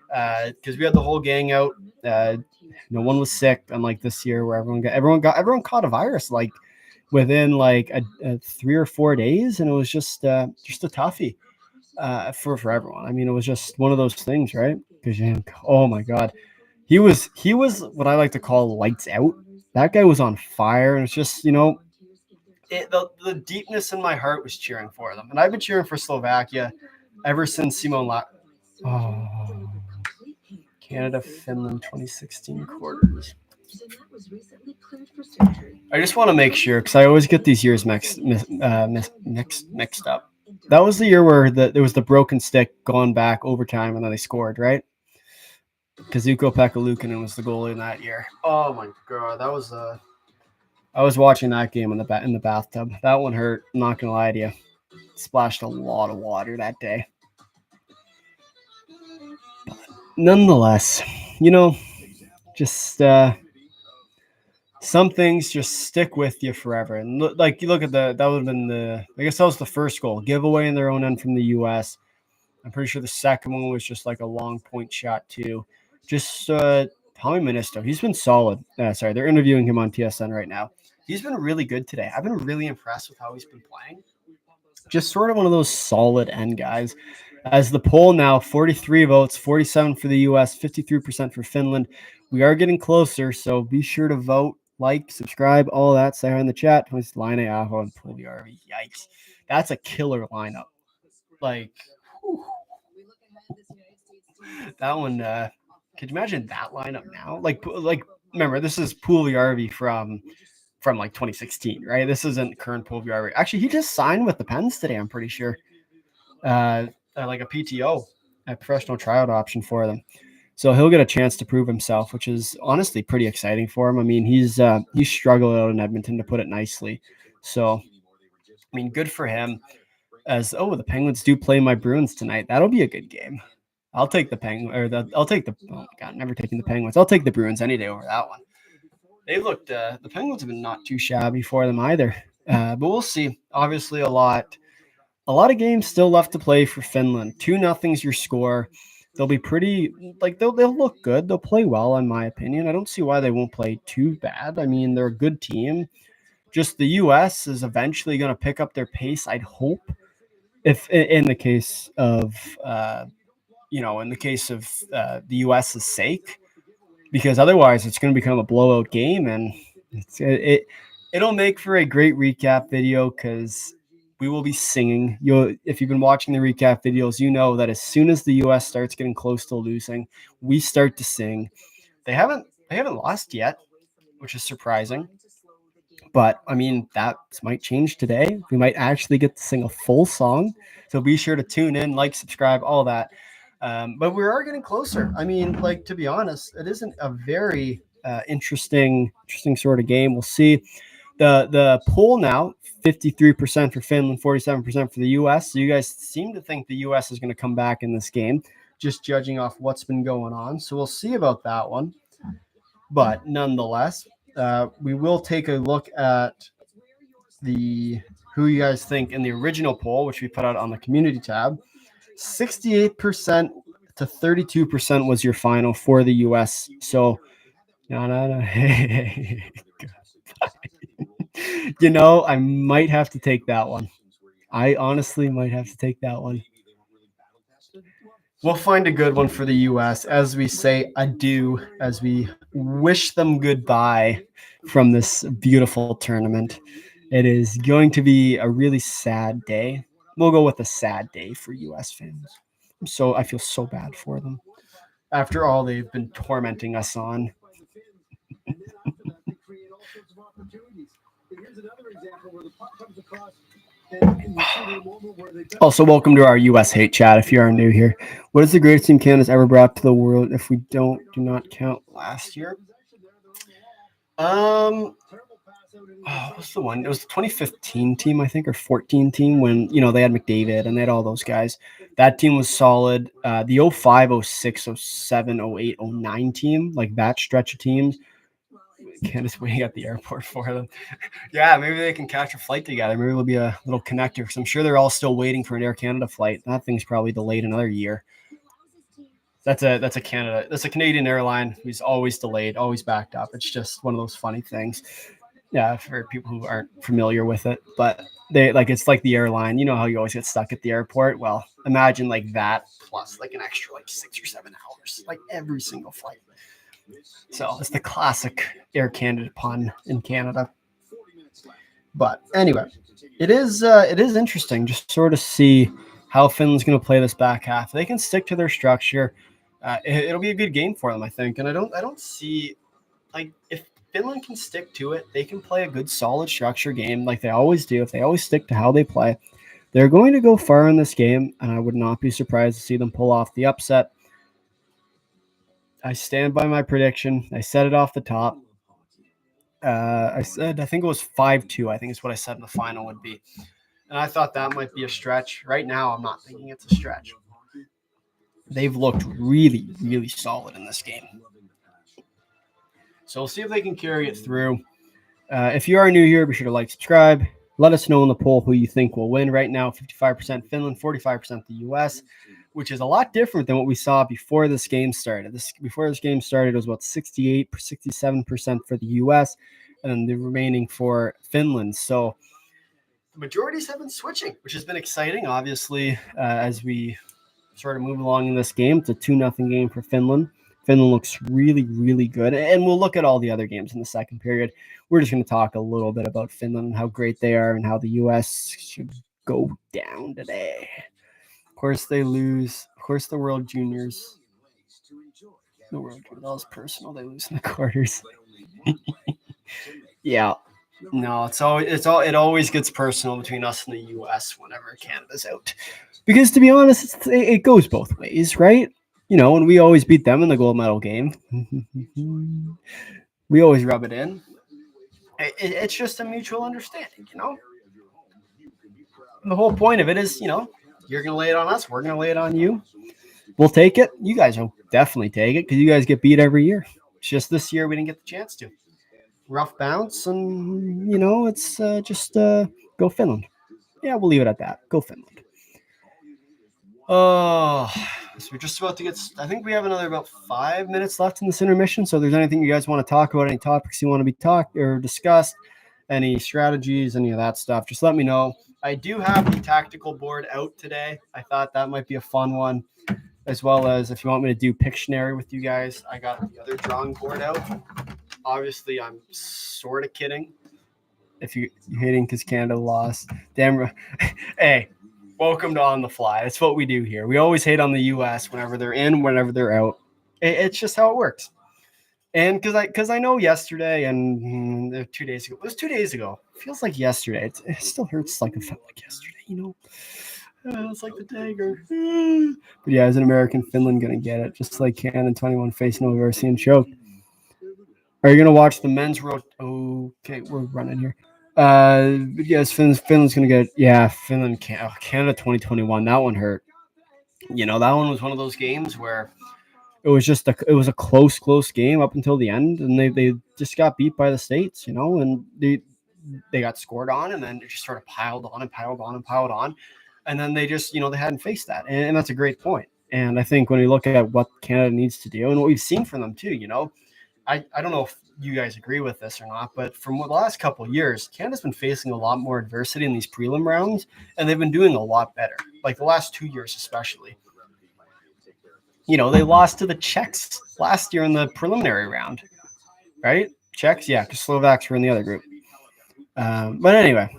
[SPEAKER 1] because we had the whole gang out. No one was sick, unlike this year where everyone caught a virus like within like a 3 or 4 days, and it was just a toughie for everyone. I mean, it was just one of those things, right? Because oh my god, he was what I like to call lights out. That guy was on fire, and it's just the deepness in my heart was cheering for them, and I've been cheering for Slovakia ever since Simon Canada, Finland 2016 quarters. I just want to make sure because I always get these years mixed up. That was the year where there was the broken stick going back overtime and then they scored, right? Kazuko Pekka-Luukkonen was the goalie in that year. Oh my god, that was I was watching that game in the bathtub. That one hurt. I'm not gonna lie to you. Splashed a lot of water that day. Nonetheless, just some things just stick with you forever. And you look at that would have been I guess that was the first goal, giveaway in their own end from the U.S. I'm pretty sure the second one was just like a long point shot too. Just Tommy Ministo, he's been solid. Sorry, they're interviewing him on TSN right now. He's been really good today. I've been really impressed with how he's been playing. Just sort of one of those solid end guys. As the poll now, 43 votes, 47 for the U.S., 53% for Finland. We are getting closer, so be sure to vote, like, subscribe, all that. Say hi in the chat. It's Laine, Aho, and Puljujärvi. Yikes. That's a killer lineup. Like, whew. That one, could you imagine that lineup now? Like remember, this is Puljujärvi from like 2016, right? This isn't current Puljujärvi. Actually, he just signed with the Pens today, I'm pretty sure. Like a PTO, a professional tryout option for them. So he'll get a chance to prove himself, which is honestly pretty exciting for him. I mean, he's struggled out in Edmonton, to put it nicely. So, I mean, good for him. The Penguins do play my Bruins tonight. That'll be a good game. I'll take the never taking the Penguins. I'll take the Bruins any day over that one. They looked, the Penguins have been not too shabby for them either. But we'll see. Obviously, a lot of games still left to play for Finland. 2-0's your score. They'll be pretty, they'll look good. They'll play well, in my opinion. I don't see why they won't play too bad. I mean, they're a good team. Just the U.S. is eventually going to pick up their pace, I'd hope. If in the case of, the U.S.'s sake, because otherwise it's going to become a blowout game, and it'll make for a great recap video because we will be singing. If you've been watching the recap videos, you know that as soon as the U.S. starts getting close to losing, we start to sing. They haven't lost yet, which is surprising. But I mean, that might change today. We might actually get to sing a full song. So be sure to tune in, like, subscribe, all that. But we are getting closer. I mean, to be honest, it isn't a very interesting sort of game. We'll see. The poll now, 53% for Finland, 47% for the U.S. So you guys seem to think the U.S. is going to come back in this game, just judging off what's been going on. So we'll see about that one. But nonetheless, we will take a look at who you guys think in the original poll, which we put out on the community tab. 68% to 32% was your final for the U.S. So, no. I might have to take that one. I honestly might have to take that one. We'll find a good one for the U.S. as we say adieu, as we wish them goodbye from this beautiful tournament. It is going to be a really sad day. We'll go with a sad day for U.S. fans. I feel so bad for them after all they've been tormenting us on. Also, welcome to our US hate chat if you are new here. What is the greatest team Canada's ever brought to the world if we do not count last year? What's the one? It was the 2015 team, I think, or 14 team when, they had McDavid and they had all those guys. That team was solid. The 05, 06, 07, 08, 09 team, that stretch of teams, Canada's waiting at the airport for them. Yeah, maybe they can catch a flight together. Maybe it'll be a little connector because I'm sure they're all still waiting for an Air Canada flight. That thing's probably delayed another year. That's a Canadian airline who's always delayed, always backed up. It's just one of those funny things. Yeah, for people who aren't familiar with it, but it's like the airline. You know how you always get stuck at the airport? Well, imagine that plus an extra 6 or 7 hours, every single flight. So it's the classic Air Canada pun in Canada. But anyway, it is interesting just sort of see how Finland's going to play this back half. They can stick to their structure. It'll be a good game for them, I think. And I don't see if Finland can stick to it, they can play a good solid structure game like they always do. If they always stick to how they play, they're going to go far in this game, and I would not be surprised to see them pull off the upset. I stand by my prediction. I said it off the top. I think it was 5-2. I think is what I said in the final would be. And I thought that might be a stretch. Right now, I'm not thinking it's a stretch. They've looked really, really solid in this game. So we'll see if they can carry it through. If you are new here, be sure to like, subscribe. Let us know in the poll who you think will win. Right now, 55% Finland, 45% the U.S., which is a lot different than what we saw before this game started. Before this game started, it was about 68, 67% for the U.S., and then the remaining for Finland. So the majorities have been switching, which has been exciting, obviously, as we sort of move along in this game. It's a 2-0 game for Finland. Finland looks really, really good. And we'll look at all the other games in the second period. We're just going to talk a little bit about Finland and how great they are and how the U.S. should go down today. Of course, they lose. Of course, the World Juniors. The World Juniors. That was personal. They lose in the quarters. Yeah. No, it always gets personal between us and the U.S. whenever Canada's out. Because to be honest, it goes both ways, right? and we always beat them in the gold medal game. We always rub it in. It's just a mutual understanding. The whole point of it is, you're going to lay it on us. We're going to lay it on you. We'll take it. You guys will definitely take it because you guys get beat every year. It's just this year we didn't get the chance to. Rough bounce, and, it's just go Finland. Yeah, we'll leave it at that. Go Finland. Oh, so we're just about to get. I think we have another about 5 minutes left in this intermission. So if there's anything you guys want to talk about, any topics you want to be talked or discussed, any strategies, any of that stuff, just let me know. I do have the tactical board out today. I thought that might be a fun one, as well as if you want me to do Pictionary with you guys, I got the other drawing board out. Obviously, I'm sort of kidding. If you're hating because Canada lost, damn. Hey. Welcome to On the Fly. That's what we do here. We always hate on the U.S. whenever they're in, whenever they're out. It's just how it works. And because I know yesterday and 2 days ago, it was 2 days ago. It feels like yesterday. It still hurts like it felt like yesterday, It's like the dagger. But yeah, as an American, Finland going to get it, just like Canada 21 facing Overseas and choke. Are you going to watch the men's road? Okay, we're running here. Yes, Finland's gonna get Finland, Canada 2021. That one hurt. That one was one of those games where it was just a close game up until the end, and they just got beat by the States, and they got scored on, and then it just sort of piled on, and then they just they hadn't faced that, and that's a great point. And I think when we look at what Canada needs to do and what we've seen from them too, I don't know if you guys agree with this or not, but from the last couple of years, Canada's been facing a lot more adversity in these prelim rounds, and they've been doing a lot better. Like the last 2 years, especially. They lost to the Czechs last year in the preliminary round, right? Czechs, yeah, because Slovaks were in the other group. But anyway,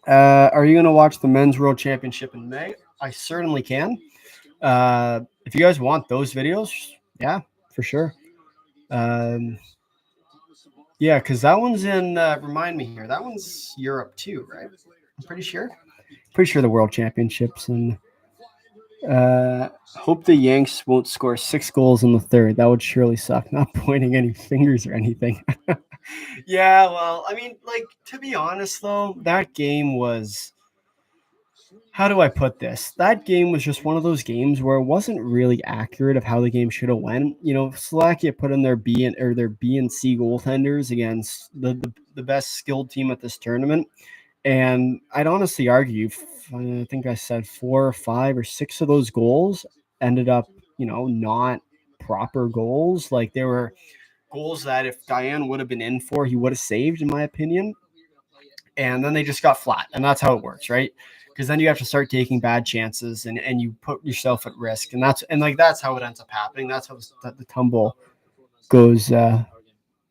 [SPEAKER 1] are you going to watch the Men's World Championship in May? I certainly can. If you guys want those videos, yeah, for sure. Yeah, because that one's in, remind me here, that one's Europe too, right? I'm pretty sure. The World Championships. And hope the Yanks won't score 6 goals in the third. That would surely suck. Not pointing any fingers or anything. Yeah, well, I mean, to be honest, though, that game was... How do I put this? That game was just one of those games where it wasn't really accurate of how the game should have went. Slovakia put in their B and C goaltenders against the best skilled team at this tournament, and I'd honestly argue, I think I said 4 or 5 or 6 of those goals ended up, not proper goals. Like they were goals that if Diane would have been in for, he would have saved, in my opinion. And then they just got flat, and that's how it works, right? Because then you have to start taking bad chances and you put yourself at risk. And that's how it ends up happening. That's how the tumble goes,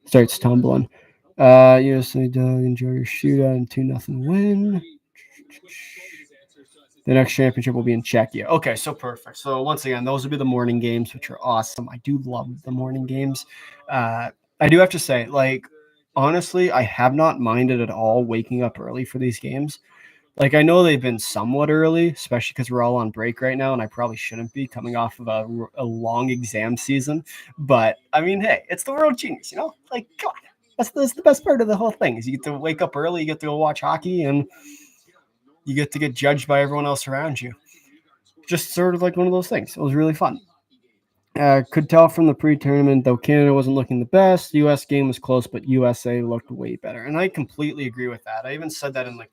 [SPEAKER 1] starts tumbling. Yes, I enjoy your shootout and 2-0 win. The next championship will be in Czechia. Okay, so perfect. So once again, those will be the morning games, which are awesome. I do love the morning games. I do have to say, honestly, I have not minded at all waking up early for these games. I know they've been somewhat early, especially because we're all on break right now, and I probably shouldn't be coming off of a long exam season. But, I mean, hey, it's the World Juniors, come on. That's the best part of the whole thing is you get to wake up early, you get to go watch hockey, and you get to get judged by everyone else around you. Just sort of like one of those things. It was really fun. Could tell from the pre-tournament, though Canada wasn't looking the best. U.S. game was close, but USA looked way better. And I completely agree with that. I even said that in the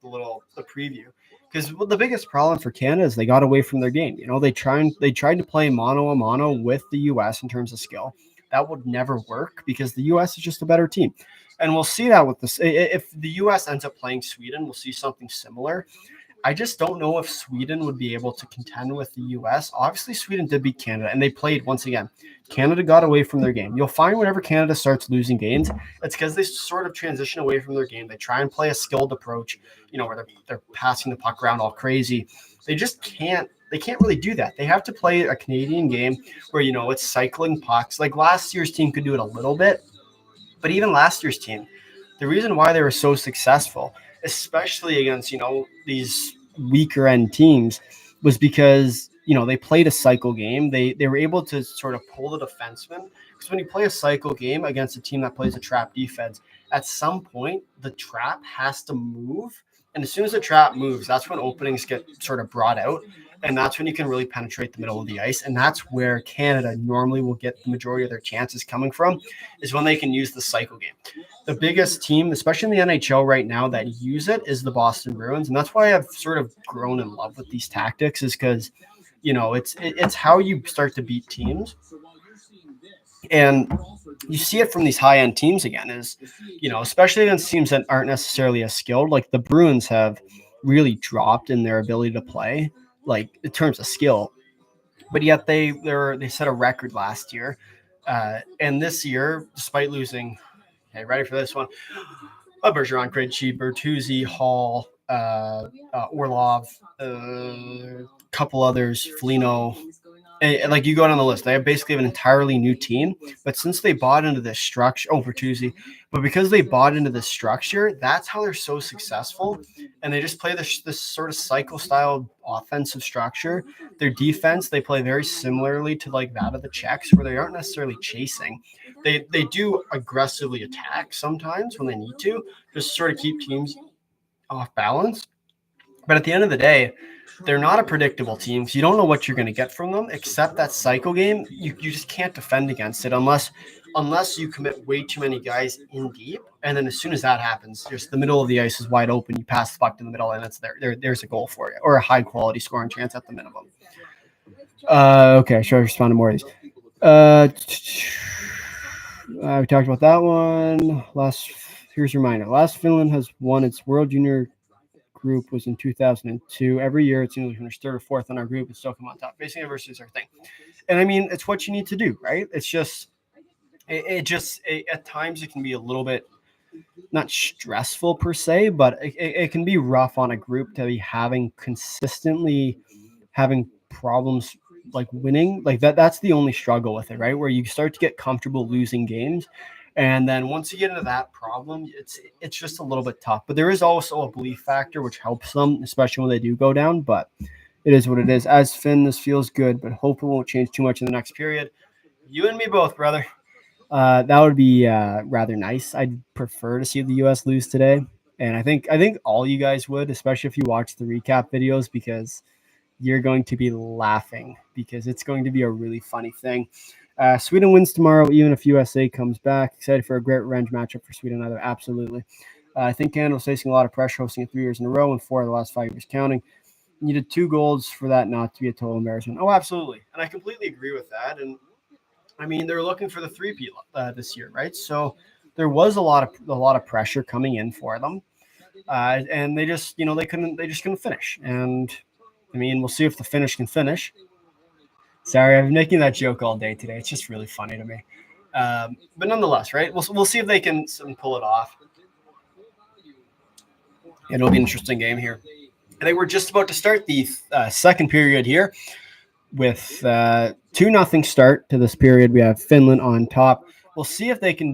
[SPEAKER 1] preview. Because the biggest problem for Canada is they got away from their game. They tried to play mano-a-mano with the U.S. in terms of skill. That would never work because the U.S. is just a better team. And we'll see that with this. If the U.S. ends up playing Sweden, we'll see something similar. I just don't know if Sweden would be able to contend with the U.S. Obviously, Sweden did beat Canada, and they played once again. Canada got away from their game. You'll find whenever Canada starts losing games, it's because they sort of transition away from their game. They try and play a skilled approach, where they're passing the puck around all crazy. They just can't. They can't really do that. They have to play a Canadian game where, it's cycling pucks. Like last year's team could do it a little bit, but even last year's team, the reason why they were so successful, especially against, these weaker end teams, was because, they played a cycle game. They were able to sort of pull the defenseman, because when you play a cycle game against a team that plays a trap defense, at some point the trap has to move. And as soon as the trap moves, that's when openings get sort of brought out. And that's when you can really penetrate the middle of the ice. And that's where Canada normally will get the majority of their chances coming from, is when they can use the cycle game. The biggest team, especially in the NHL right now, that use it is the Boston Bruins. And that's why I've sort of grown in love with these tactics, is because, it's how you start to beat teams. And you see it from these high-end teams again, is, especially against teams that aren't necessarily as skilled. Like the Bruins have really dropped in their ability to play, like in terms of skill, but yet they set a record last year. And this year, despite losing, okay, ready for this one, Bergeron, Krejci, Bertuzzi, Hall, Orlov, a couple others, Foligno. And like you go down the list, they basically have an entirely new team. But since they bought into this structure, Bertuzzi, but because they bought into this structure, that's how they're so successful. And they just play this sort of cycle style offensive structure. Their defense, they play very similarly to like that of the Czechs, where they aren't necessarily chasing. They do aggressively attack sometimes when they need to, just sort of keep teams off balance. But at the end of the day, they're not a predictable team, because you don't know what you're going to get from them, except that cycle game. You just can't defend against it unless you commit way too many guys in deep. And then as soon as that happens, just the middle of the ice is wide open. You pass the puck to the middle, and it's there's a goal for you, or a high quality scoring chance at the minimum. Okay, sure. I respond to more of these. We talked about that one. Here's a reminder. Last Finland has won its World Junior group was in 2002. Every year it seems like when we're third or fourth on our group, it's still come on top. Facing adversity is our thing. And I mean, it's what you need to do, right? It's just, at times it can be a little bit not stressful per se, but it can be rough on a group to be consistently having problems like winning. Like that's the only struggle with it, right? Where you start to get comfortable losing games. And then once you get into that problem, it's just a little bit tough. But there is also a belief factor, which helps them, especially when they do go down. But it is what it is. As Finn, this feels good, but hope it won't change too much in the next period. You and me both, brother. That would be rather nice. I'd prefer to see the U.S. lose today. And I think all you guys would, especially if you watch the recap videos, because you're going to be laughing, because it's going to be a really funny thing. Sweden wins tomorrow, even if USA comes back. Excited for a great revenge matchup for Sweden. Either absolutely. I think Canada was facing a lot of pressure, hosting it 3 years in a row and 4 of the last 5 years counting. Needed 2 goals for that not to be a total embarrassment. Oh, absolutely, and I completely agree with that. And I mean, they're looking for the 3-peat this year, right? So there was a lot of pressure coming in for them, and they just couldn't finish. And I mean, we'll see if the Finnish can finish. Sorry, I've been making that joke all day today. It's just really funny to me. But nonetheless, right? We'll see if they can pull it off. It'll be an interesting game here. I think we're just about to start the second period here with 2-0 start to this period. We have Finland on top. We'll see if they can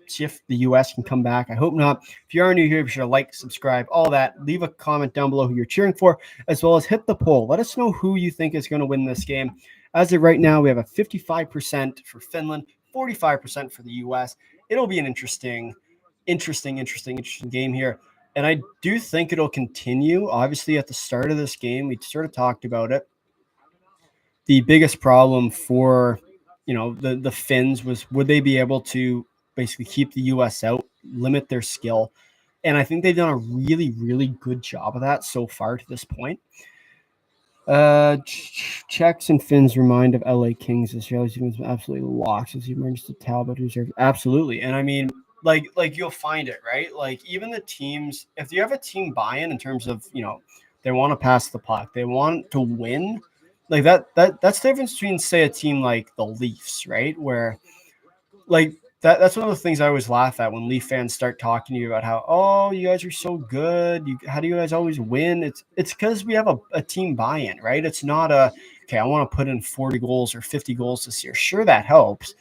[SPEAKER 1] see if the U.S. can come back. I hope not. If you are new here, be sure to like, subscribe, all that. Leave a comment down below who you're cheering for, as well as hit the poll. Let us know who you think is going to win this game. As of right now, we have a 55% for Finland, 45% for the U.S. It'll be an interesting game here. And I do think it'll continue. Obviously, at the start of this game, we sort of talked about it. The biggest problem for, the Finns was, would they be able to basically keep the U.S. out, limit their skill? And I think they've done a really, really good job of that so far to this point. Czechs and Finns remind of LA Kings this year. He was absolutely locked as he emerged to Talbot, who's absolutely. And I mean, like you'll find it, right? Like even the teams, if you have a team buy-in in terms of, they want to pass the puck, they want to win, like that's the difference between, say, a team like the Leafs, right? Where like that's one of the things I always laugh at when Leaf fans start talking to you about how, oh, you guys are so good. How do you guys always win? It's because we have a team buy-in, right? It's not okay, I want to put in 40 goals or 50 goals this year. Sure, that helps.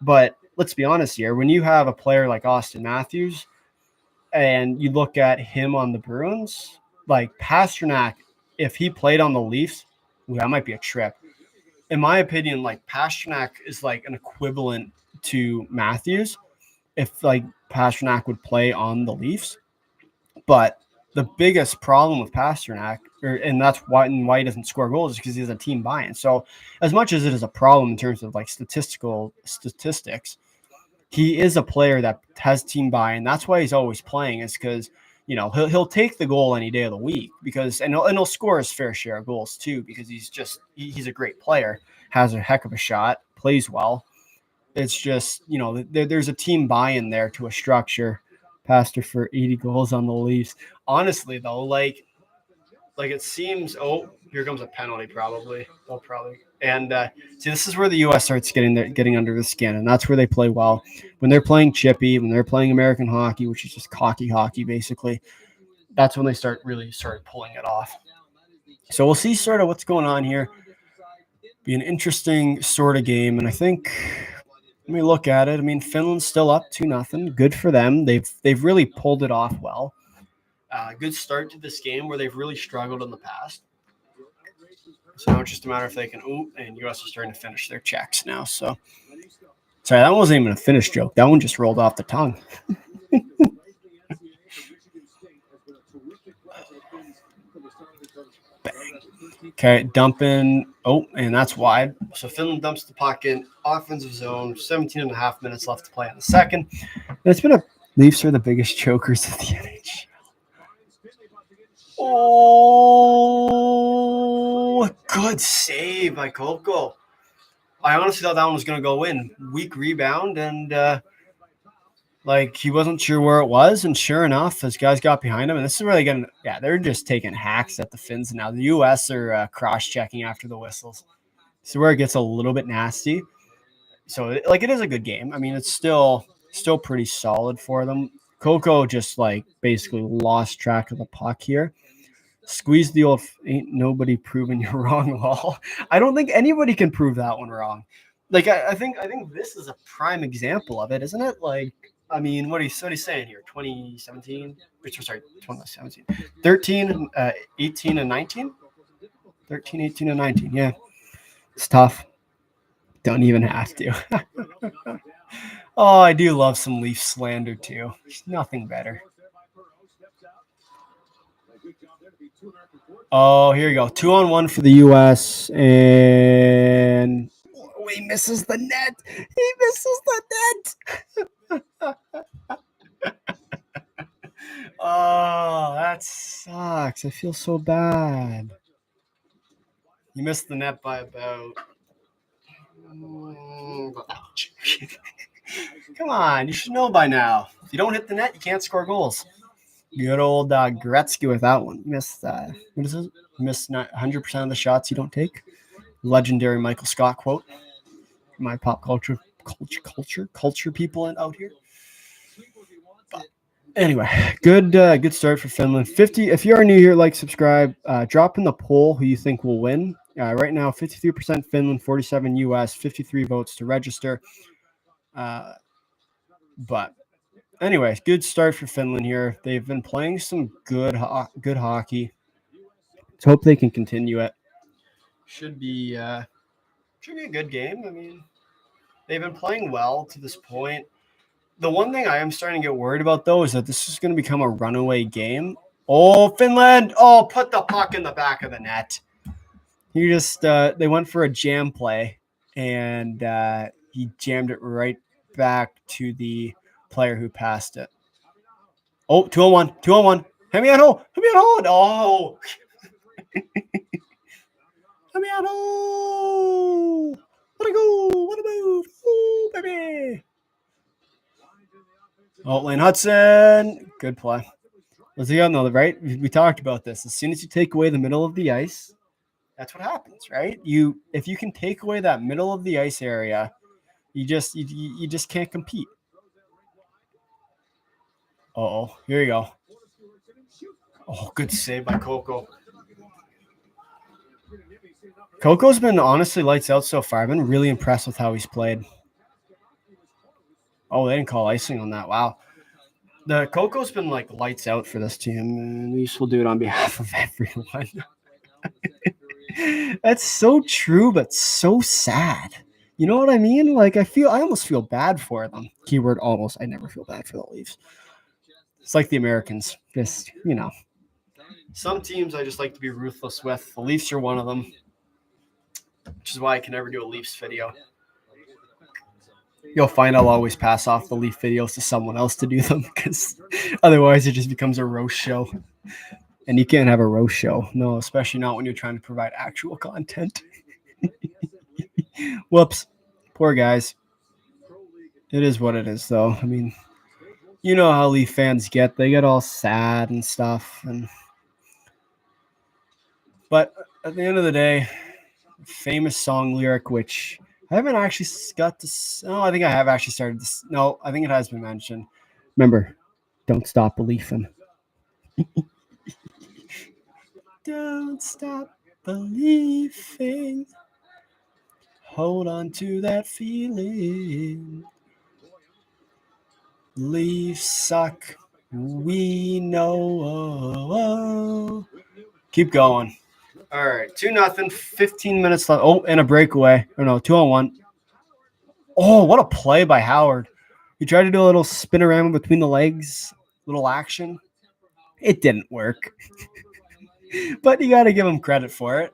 [SPEAKER 1] But let's be honest here. When you have a player like Austin Matthews and you look at him on the Bruins, like Pasternak, if he played on the Leafs, that might be a trip. In my opinion, like Pasternak is like an equivalent to Matthews if like Pasternak would play on the Leafs. But the biggest problem with Pasternak, and that's why he doesn't score goals, is because he has a team buy-in. So as much as it is a problem in terms of like statistics, he is a player that has team buy-in. That's why he's always playing, is because he'll take the goal any day of the week because he'll score his fair share of goals too because he's a great player, has a heck of a shot, plays well. It's just there's a team buy-in there to a structure. Pastor for 80 goals on the Leafs. Honestly though, like it seems. Oh, here comes a penalty probably. They'll probably. And see, this is where the U.S. starts getting under the skin, and that's where they play well. When they're playing chippy, when they're playing American hockey, which is just cocky hockey, basically, that's when they start pulling it off. So we'll see sort of what's going on here. Be an interesting sort of game, and I think when we look at it, I mean, Finland's still up 2-0. Good for them. They've really pulled it off well. Good start to this game where they've really struggled in the past. So now it's just a matter if they can. And U.S. is starting to finish their checks now. So, sorry, that wasn't even a finished joke. That one just rolled off the tongue. Bang. Okay, dumping. Oh, and that's wide. So Finland dumps the puck in offensive zone. 17 and a half minutes left to play in the second. And it's been Leafs are the biggest chokers of the NHL. Oh, good save by Coco. I honestly thought that one was going to go in. Weak rebound, and he wasn't sure where it was. And sure enough, as guys got behind him, and this is where they're just taking hacks at the Finns now. The U.S. are cross-checking after the whistles. This is where it gets a little bit nasty. So, it is a good game. I mean, it's still pretty solid for them. Coco just, basically lost track of the puck here. Squeeze the old ain't nobody proving you wrong wall. I don't think anybody can prove that one wrong. I think this is a prime example of it, isn't it? I mean, what he's saying here, 2017, 2017, 13, 18, and 19? 13, 18, and 19, yeah. It's tough. Don't even have to. Oh, I do love some Leaf slander, too. There's nothing better. Oh, here you go. 2-on-1 for the U.S. And he misses the net. He misses the net. Oh, that sucks. I feel so bad. You missed the net by about. Come on, you should know by now. If you don't hit the net, you can't score goals. Good old Gretzky with that one. Missed what is it? Missed 100% of the shots you don't take. Legendary Michael Scott quote. My pop culture people out here. But anyway, good start for Finland. 50. If you are new here, subscribe. Drop in the poll who you think will win. Right now, 53% Finland, 47 US, 53 votes to register. But anyways, good start for Finland here. They've been playing some good hockey. Let's hope they can continue it. Should be a good game. I mean, they've been playing well to this point. The one thing I am starting to get worried about, though, is that this is going to become a runaway game. Oh, Finland! Oh, put the puck in the back of the net. He just they went for a jam play, and he jammed it right back to the player who passed it. Oh, 2-on-1. 2-on-1. Hit me at home. Oh. Hit me at home. What a goal. What a move. Oh, baby. Oh, Lane Hudson. Good play. Let's see, know, right? We talked about this. As soon as you take away the middle of the ice, that's what happens, right? If you can take away that middle of the ice area, you just can't compete. Uh-oh, here you go. Oh, good save by Coco. Coco's been honestly lights out so far. I've been really impressed with how he's played. Oh, they didn't call icing on that. Wow. The Coco's been lights out for this team, and we will do it on behalf of everyone. That's so true, but so sad. You know what I mean? Like I almost feel bad for them. Keyword almost. I never feel bad for the Leafs. It's like the Americans. Just, some teams I just like to be ruthless with. The Leafs are one of them, which is why I can never do a Leafs video. You'll find I'll always pass off the Leaf videos to someone else to do them because otherwise it just becomes a roast show. And you can't have a roast show. No, especially not when you're trying to provide actual content. Whoops. Poor guys. It is what it is, though. I mean, you know how Leaf fans get. They get all sad and stuff. But at the end of the day, famous song lyric, which I haven't actually got to. No, I think I have actually started this. No, I think it has been mentioned. Remember, don't stop believing. Don't stop believing. Hold on to that feeling. Leafs suck. We know. Keep going. All right, 2-0, 15 minutes left. Oh, and a breakaway. Oh, no, 2-on-1. Oh, what a play by Howard. He tried to do a little spin around between the legs, little action. It didn't work. But you got to give him credit for it.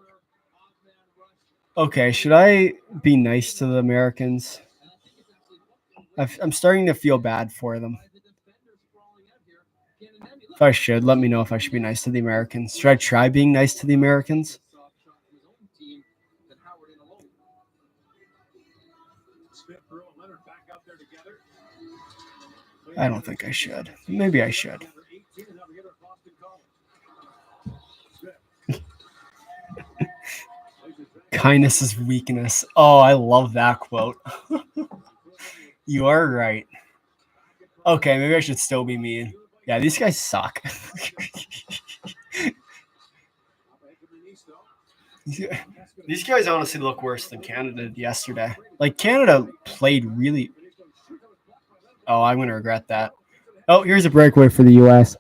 [SPEAKER 1] Okay, should I be nice to the Americans? I'm starting to feel bad for them. If I should, let me know if I should be nice to the Americans. Should I try being nice to the Americans? I don't think I should. Maybe I should. Kindness is weakness. Oh, I love that quote. You are right. Okay, maybe I should still be mean. Yeah, these guys suck. These guys honestly look worse than Canada did yesterday. Like, Canada played really... Oh, I'm going to regret that. Oh, here's a breakaway for the U.S.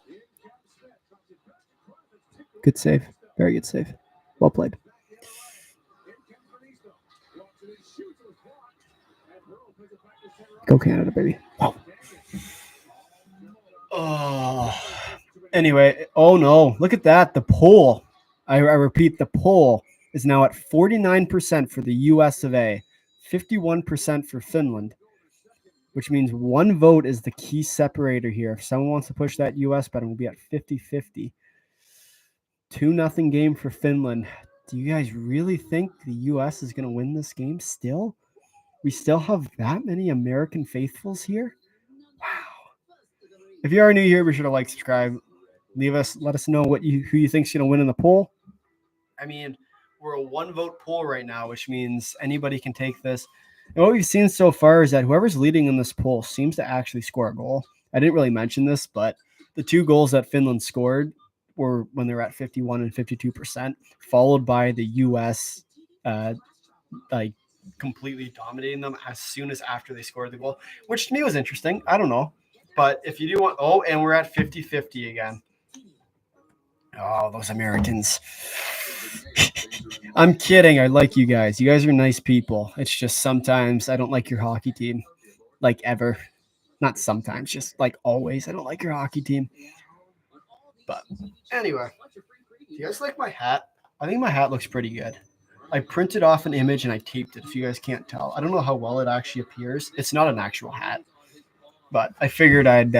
[SPEAKER 1] Good save. Very good save. Well played. Go Canada, baby. Wow. Oh. Anyway, oh no. Look at that. The poll. I repeat, the poll is now at 49% for the US of A, 51% for Finland, which means one vote is the key separator here. If someone wants to push that US bet, we'll be at 50-50. 2-0 game for Finland. Do you guys really think the US is going to win this game still? We still have that many American faithfuls here? Wow. If you are new here, be sure to like, subscribe. Let us know who you think's going to win in the poll. I mean, we're a one-vote poll right now, which means anybody can take this. And what we've seen so far is that whoever's leading in this poll seems to actually score a goal. I didn't really mention this, but the two goals that Finland scored were when they were at 51 and 52%, followed by the U.S. Completely dominating them as soon as after they scored the goal, which to me was interesting. I don't know. But if you do want... Oh, and we're at 50-50 again. Oh, those Americans. I'm kidding. I like you guys. You guys are nice people. It's just sometimes I don't like your hockey team. Like ever. Not sometimes, just like always. I don't like your hockey team. But anyway, do you guys like my hat? I think my hat looks pretty good. I printed off an image and I taped it, if you guys can't tell. I don't know how well it actually appears. It's not an actual hat. But I figured I'd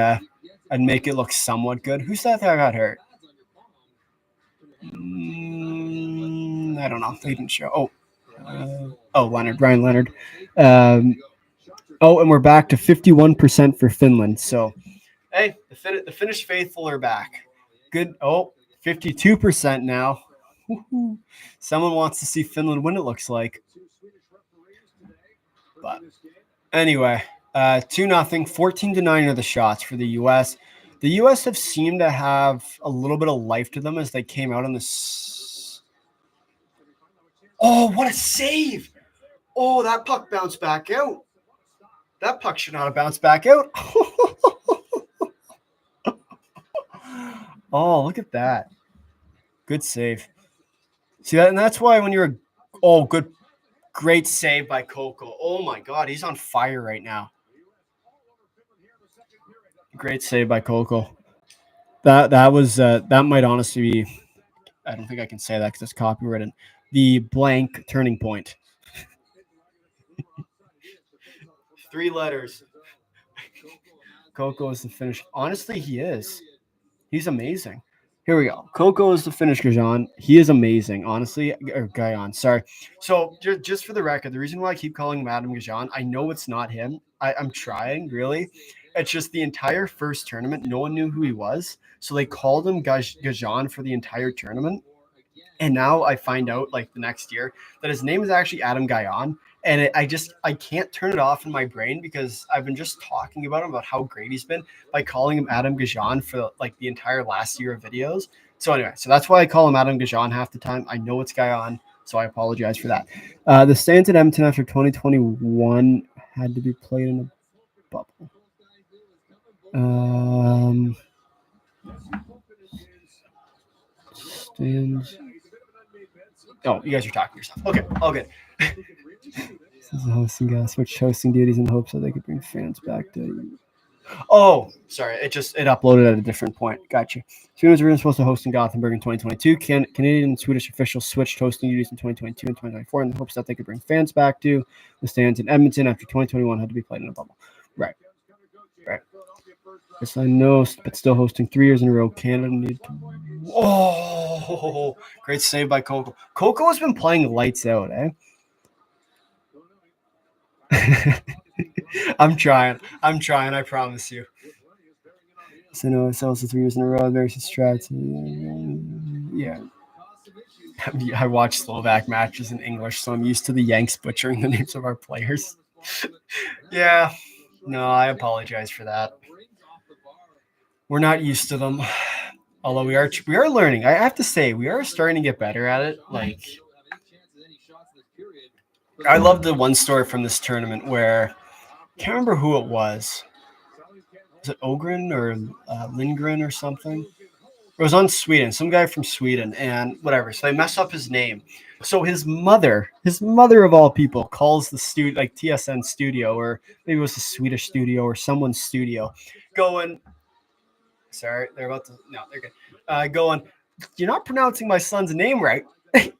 [SPEAKER 1] make it look somewhat good. Who said that got hurt? I don't know. They didn't show. Leonard, Ryan Leonard. And we're back to 51% for Finland. So, hey, the Finnish faithful are back. Good. 52% now. Someone wants to see Finland win, it looks like. But anyway, 2-0, 14-9 are the shots for the U.S. The U.S. have seemed to have a little bit of life to them as they came out on this. Oh, what a save! Oh, that puck bounced back out. That puck should not have bounced back out. Oh, look at that. Good save. See that, and that's why when you're great save by Coco. Oh my God, he's on fire right now. Great save by Coco. That was that might honestly be. I don't think I can say that because it's copywritten. The blank turning point. 3 letters. Coco is the finish. Honestly, he is. He's amazing. Here we go. Coco is the Finnish Gajan. He is amazing, honestly. Or Gajan, sorry. So just for the record, the reason why I keep calling him Adam Gajan, I know it's not him. I'm trying, really. It's just the entire first tournament, no one knew who he was. So they called him Gajan for the entire tournament. And now I find out, like the next year, that his name is actually Adam Gajan. And I can't turn it off in my brain because I've been just talking about him, about how great he's been by calling him Adam Gajan for like the entire last year of videos. So anyway, so that's why I call him Adam Gajan half the time. I know it's Gajan, so I apologize for that. The stands at Edmonton after 2021 had to be played in a bubble. Stands. Oh, you guys are talking to yourself. Okay, all good. This is the hosting guy. Switch hosting duties in the hopes that they could bring fans back to. Oh, sorry. It uploaded at a different point. Gotcha. Sweden was originally supposed to host in Gothenburg in 2022. Canadian and Swedish officials switched hosting duties in 2022 and 2024 in the hopes that they could bring fans back to the stands in Edmonton after 2021 had to be played in a bubble. Right. Yes, I know, but still hosting 3 years in a row. Canada needed to. Oh, great save by Coco. Coco has been playing lights out, eh? I'm trying. I promise you. So no, it's also 3 years in a row. There's strats. Yeah. I watch Slovak matches in English, so I'm used to the Yanks butchering the names of our players. Yeah. No, I apologize for that. We're not used to them. Although we are learning. I have to say, we are starting to get better at it. Like, I love the one story from this tournament where I can't remember who it was. Was it Ogren or Lindgren or something? It was on Sweden, some guy from Sweden, and whatever. So they mess up his name. So his mother of all people, calls the studio, like TSN studio, or maybe it was the Swedish studio or someone's studio, going. Sorry, they're about to. No, they're good. Going. You're not pronouncing my son's name right,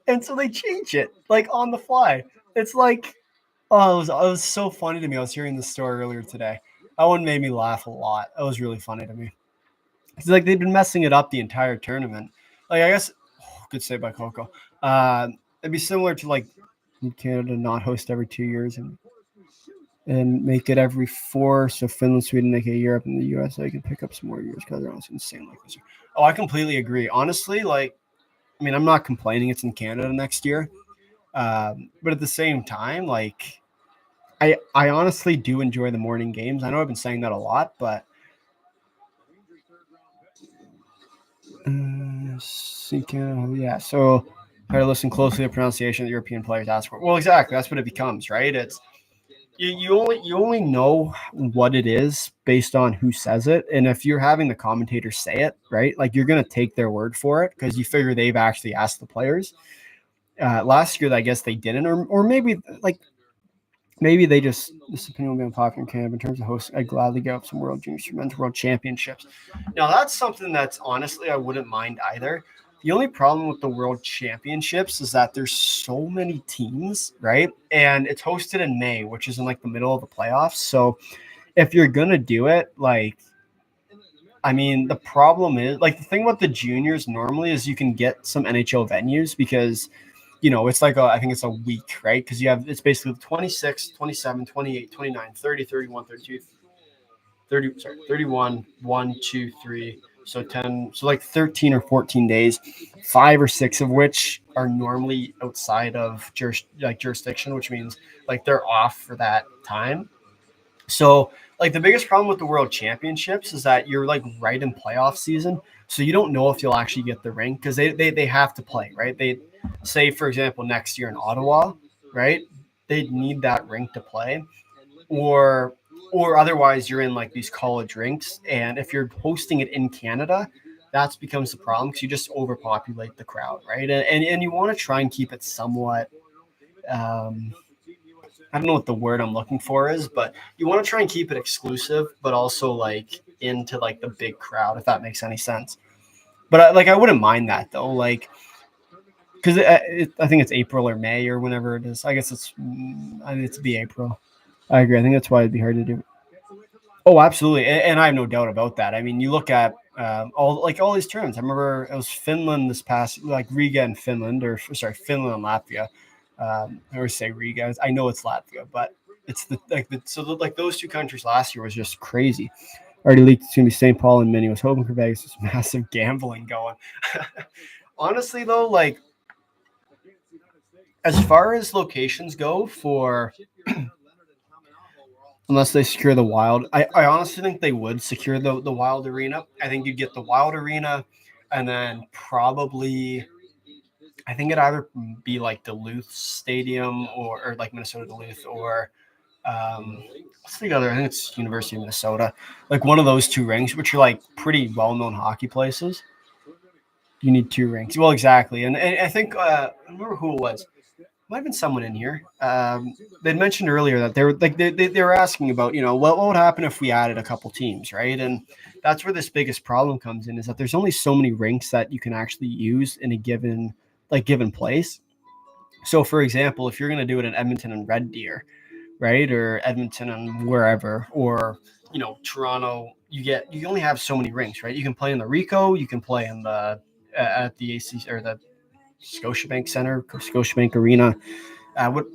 [SPEAKER 1] and so they change it like on the fly. It's like, oh, it was so funny to me. I was hearing this story earlier today. That one made me laugh a lot. It was really funny to me. It's like they've been messing it up the entire tournament. Like, I guess, good save by Coco. It'd be similar to like Canada not host every 2 years and make it every 4. So Finland, Sweden, make it Europe, and the US. So you can pick up some more years because they're honestly insane like this. Oh, I completely agree. Honestly, like, I mean, I'm not complaining. It's in Canada next year, but at the same time, like, I honestly do enjoy the morning games. I know I've been saying that a lot, but. Yeah, so try to listen closely to pronunciation that European players ask for. Well, exactly. That's what it becomes, right? It's you only know what it is based on who says it, and if you're having the commentators say it, right, like you're gonna take their word for it because you figure they've actually asked the players. Last year, I guess they didn't, or maybe like. Maybe they just, this opinion will be unpopular in Canada in terms of hosting. I'd gladly give up some World Juniors for Men's World Championships. Now, that's something that's honestly I wouldn't mind either. The only problem with the World Championships is that there's so many teams, right? And it's hosted in May, which is in like the middle of the playoffs. So if you're going to do it, like, I mean, the problem is, like, the thing about the juniors normally is you can get some NHL venues because – it's like I think it's a week, right? Because it's basically 26, 27, 28, 29, 30, 31, 32, 31, 1, 2, 3. So 10, so like 13 or 14 days, 5 or 6 of which are normally outside of jurisdiction, which means like they're off for that time. So like the biggest problem with the World Championships is that you're like right in playoff season. So you don't know if you'll actually get the ring because they have to play, right? They say, for example, next year in Ottawa, right? They'd need that rink to play, or otherwise you're in like these college rinks. And if you're hosting it in Canada, that becomes the problem because you just overpopulate the crowd, right? And you want to try and keep it somewhat. I don't know what the word I'm looking for is, but you want to try and keep it exclusive, but also like into like the big crowd, if that makes any sense. But I wouldn't mind that though, like because I think it's April or May or whenever it is. I guess I think it's be April. I agree. I think that's why it'd be hard to do. Oh, absolutely, and I have no doubt about that. I mean, you look at all these tournaments. I remember it was Finland this past, like Riga and Finland, or sorry, Finland and Latvia. I always say Riga. I know it's Latvia, but it's like those two countries last year was just crazy. Already leaked it's gonna be St. Paul and Minnie. Was hoping for Vegas. This massive gambling going. Honestly, though, like as far as locations go for. Unless they secure the Wild. I honestly think they would secure the Wild Arena. I think you'd get the Wild Arena and then probably I think it'd either be like Duluth Stadium or like Minnesota Duluth or what's the other? I think it's University of Minnesota. Like one of those two rinks, which are like pretty well-known hockey places. You need two rinks. Well, exactly. And I think I remember who it was. Might have been someone in here. They'd mentioned earlier that they were like they were asking about, what would happen if we added a couple teams, right? And that's where this biggest problem comes in, is that there's only so many rinks that you can actually use in a given place. So for example, if you're going to do it in Edmonton and Red Deer, right, or Edmonton and wherever, or Toronto, you only have so many rinks, right? You can play in the Rico, you can play in the at the AC or the Scotiabank Center, Scotiabank Arena,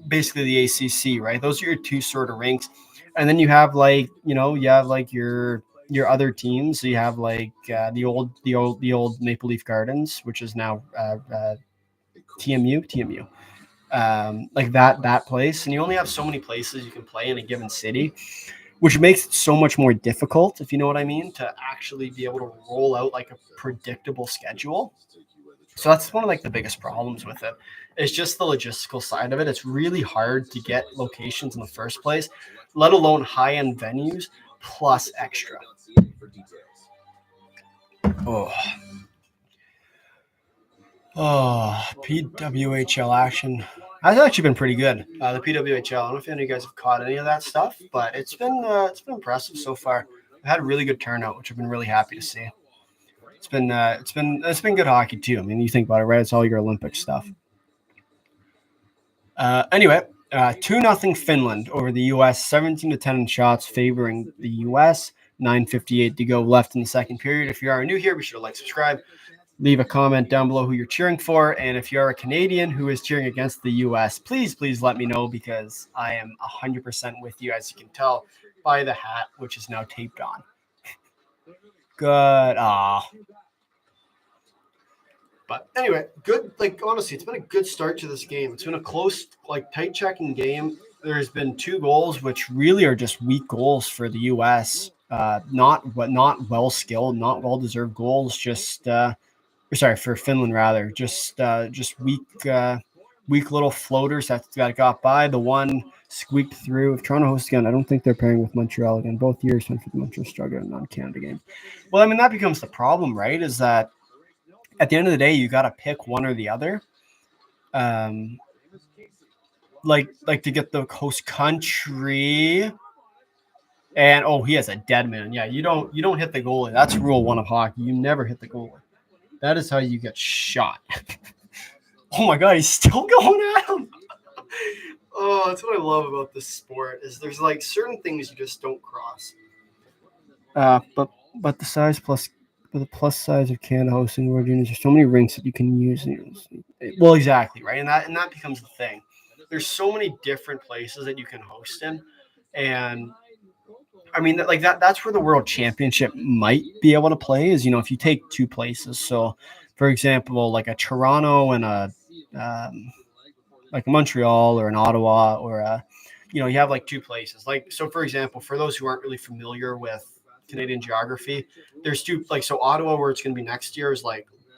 [SPEAKER 1] basically the ACC, right? Those are your two sort of rinks, and then you have your other teams. So you have like the old Maple Leaf Gardens, which is now TMU, like that place, and you only have so many places you can play in a given city, which makes it so much more difficult, if you know what I mean, to actually be able to roll out like a predictable schedule. So that's one of like the biggest problems with it. It's just the logistical side of it. It's really hard to get locations in the first place, let alone high-end venues plus extra. PWHL action. That's actually been pretty good. The PWHL. I don't know if any of you guys have caught any of that stuff, but it's been impressive so far. I've had a really good turnout, which I've been really happy to see. It's been good hockey too. I mean, you think about it, right? It's all your Olympic stuff. Anyway, 2-0 Finland over the U.S. 17-10 in shots favoring the U.S. 9:58 to go left in the second period. If you are new here, be sure to subscribe. Leave a comment down below who you're cheering for. And if you are a Canadian who is cheering against the U.S., please let me know, because I am 100% with you, as you can tell by the hat, which is now taped on. Good. But anyway, good. Like, honestly, it's been a good start to this game. It's been a close, tight checking game. There's been 2 goals, which really are just weak goals for the U.S. Not well skilled, not well deserved goals. For Finland rather. Just weak little floaters that got by. The one squeaked through. If Toronto hosts again, I don't think they're pairing with Montreal again. Both years went for the Montreal struggle in non-Canada game. Well, I mean, that becomes the problem, right? Is that at the end of the day, you got to pick one or the other. Like to get the host country. And he has a dead man. Yeah, you don't hit the goalie. That's rule 1 of hockey. You never hit the goalie. That is how you get shot. Oh my God, he's still going at him. Oh, that's what I love about this sport, is there's certain things you just don't cross. But the size plus. But the plus size of Canada hosting World Juniors, there's so many rinks that you can use. Well, exactly, right, and that becomes the thing. There's so many different places that you can host in, and I mean, that's where the World Championship might be able to play. Is if you take 2 places. So, for example, like a Toronto and a like Montreal or an Ottawa, or you have 2 places. So, for example, for those who aren't really familiar with Canadian geography, there's 2, so Ottawa, where it's going to be next year, is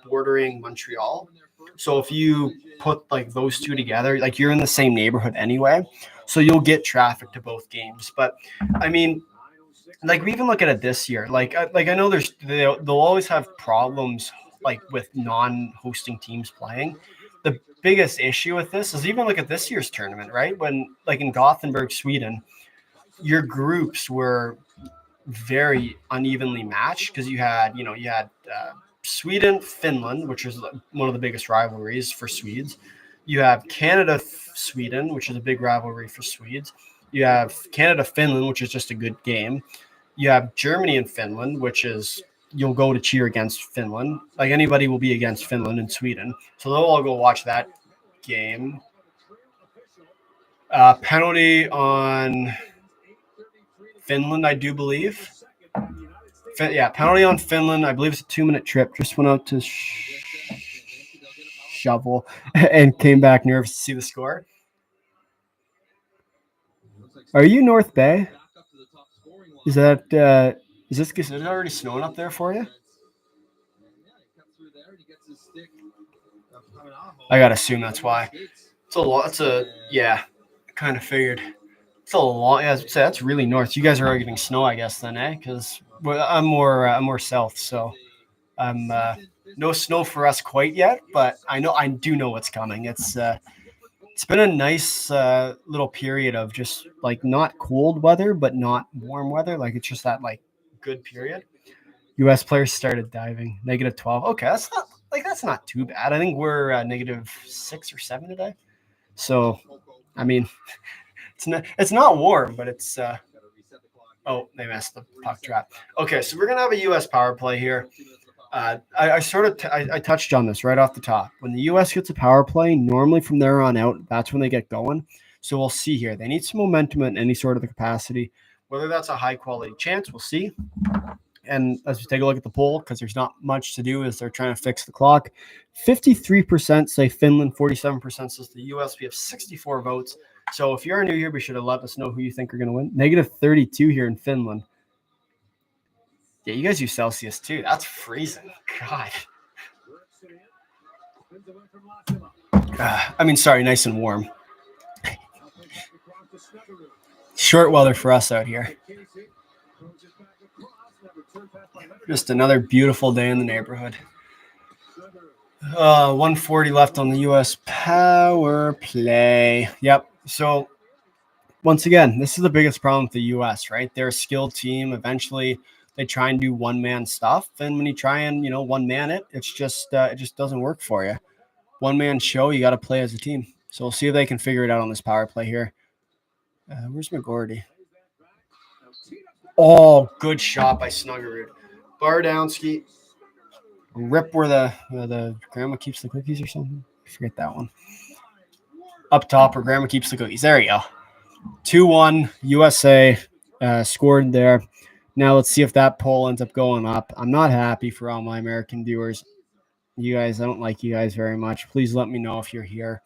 [SPEAKER 1] bordering Montreal. So if you put those 2 together, you're in the same neighborhood anyway, so you'll get traffic to both games. But I mean, like we even look at it this year. Like I know they'll always have problems like with non-hosting teams playing. The biggest issue with this is even look at this year's tournament, right? When like in Gothenburg, Sweden, your groups were very unevenly matched because you had Sweden, Finland, which is one of the biggest rivalries for Swedes. You have Canada, Sweden, which is a big rivalry for Swedes. You have Canada, Finland, which is just a good game. You have Germany and Finland, which is you'll go to cheer against Finland. Like anybody will be against Finland and Sweden. So they'll all go watch that game. Penalty on Finland, I do believe. Penalty on Finland. I believe it's a 2-minute trip. Just went out to shovel and came back nervous to see the score. Are you North Bay? Is it already snowing up there for you? I gotta assume that's why. It's a lot. I kind of figured. It's a lot. Yeah, that's really north. You guys are already getting snow, I guess, then, eh? Because I'm more south, so I'm no snow for us quite yet. But I do know what's coming. It's been a nice little period of just like not cold weather, but not warm weather. Like it's just that like good period. U.S. players started diving -12. Okay, that's not too bad. I think we're -6 or 7 today. So, I mean, it's not warm, but it's. They messed the puck trap. Okay, so we're gonna have a U.S. power play here. I touched on this right off the top. When the U.S. gets a power play, normally from there on out, that's when they get going. So we'll see here. They need some momentum in any sort of the capacity. Whether that's a high quality chance, we'll see. And as we take a look at the poll, because there's not much to do as they're trying to fix the clock, 53% say Finland, 47% says the U.S. We have 64 votes. So if you're new here, be sure to let us know who you think are going to win. -32 here in Finland. Yeah, you guys use Celsius too. That's freezing. God. Nice and warm. Short weather for us out here. Just another beautiful day in the neighborhood. 140 left on the U.S. power play. Yep. So once again, this is the biggest problem with the U.S., right? They're a skilled team. Eventually, they try and do one-man stuff, and when you try and one-man it, it just doesn't work for you. One-man show, you got to play as a team. So we'll see if they can figure it out on this power play here. Where's McGordy? Oh, good shot by Snuggerud. Bardowski. Rip where the grandma keeps the cookies or something. I forget that one. Up top where grandma keeps the cookies. There you go. 2-1 USA scored there. Now let's see if that poll ends up going up. I'm not happy for all my American viewers. You guys, I don't like you guys very much. Please let me know if you're here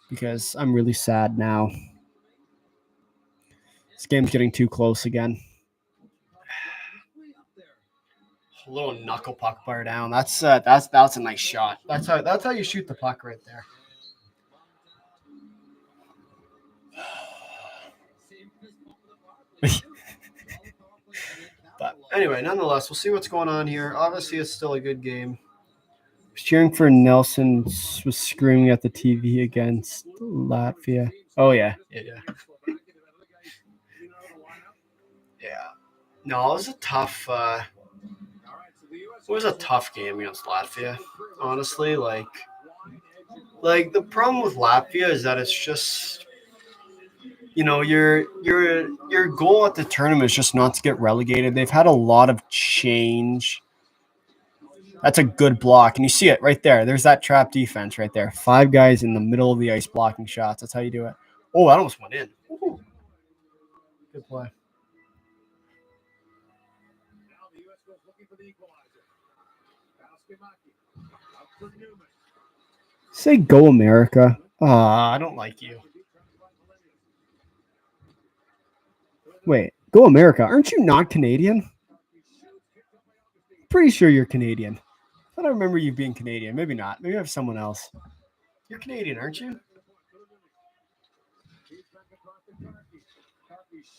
[SPEAKER 1] because I'm really sad now. This game's getting too close again. A little knuckle puck bar down. That's a nice shot. That's how you shoot the puck right there. But anyway, nonetheless, we'll see what's going on here. Obviously, it's still a good game. I was cheering for Nelson. Was screaming at the TV against Latvia. Oh yeah. Yeah. No, it was a tough. It was a tough game against Latvia. Honestly, like the problem with Latvia is that it's just. Your goal at the tournament is just not to get relegated. They've had a lot of change. That's a good block, and you see it right there. There's that trap defense right there. 5 guys in the middle of the ice blocking shots. That's how you do it. Oh, that almost went in. Ooh. Good play. Say go America. I don't like you. Wait, go America. Aren't you not Canadian? Pretty sure you're Canadian. I don't remember you being Canadian. Maybe not. Maybe I have someone else. You're Canadian, aren't you?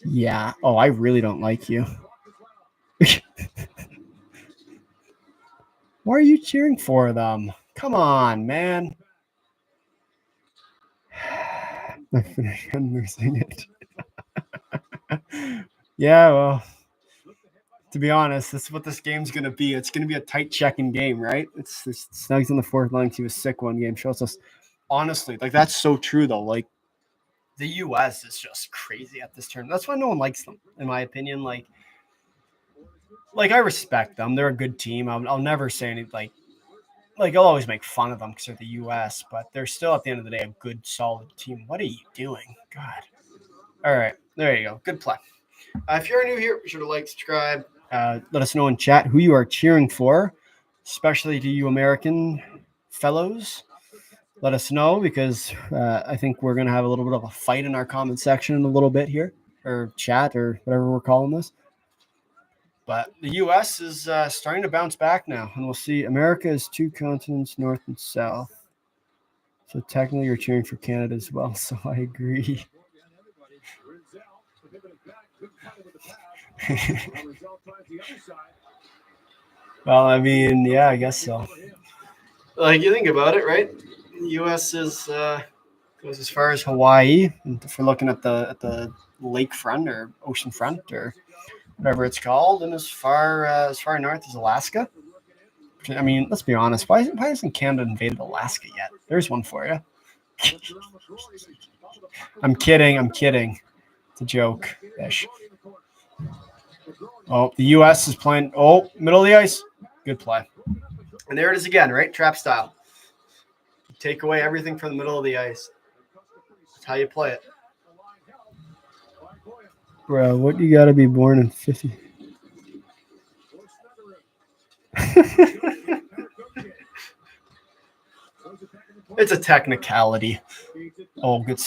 [SPEAKER 1] Yeah. Oh, I really don't like you. Why are you cheering for them? Come on, man. I finished losing it. Yeah, well, to be honest, this is what this game's going to be. It's going to be a tight checking game, right? It's Snugs on the fourth line. He was sick one game. Shows us, honestly, like that's so true, though. Like, the U.S. is just crazy at this tournament. That's why no one likes them, in my opinion. Like I respect them. They're a good team. I'll never say anything like I'll always make fun of them because they're the U.S., but they're still at the end of the day a good, solid team. What are you doing? God. All right, there you go. Good play. If you're new here, be sure to like, subscribe. Let us know in chat who you are cheering for, especially to you American fellows. Let us know because I think we're going to have a little bit of a fight in our comment section in a little bit here, or chat, or whatever we're calling this. But the U.S. is starting to bounce back now, and we'll see. America is 2 continents, north and south. So technically you're cheering for Canada as well, so I agree. Well, I mean, yeah, I guess so. Like, you think about it, right? The U.S. is goes as far as Hawaii, if we're looking at the lakefront or ocean front or whatever it's called, and as far north as Alaska. I mean, let's be honest. Why hasn't Canada invaded Alaska yet? There's one for you. I'm kidding. It's a joke. Ish. Oh, the U.S. is playing. Oh, middle of the ice. Good play. And there it is again, right? Trap style. Take away everything from the middle of the ice. That's how you play it. Bro, what you got to be born in 50? It's a technicality. Oh, good.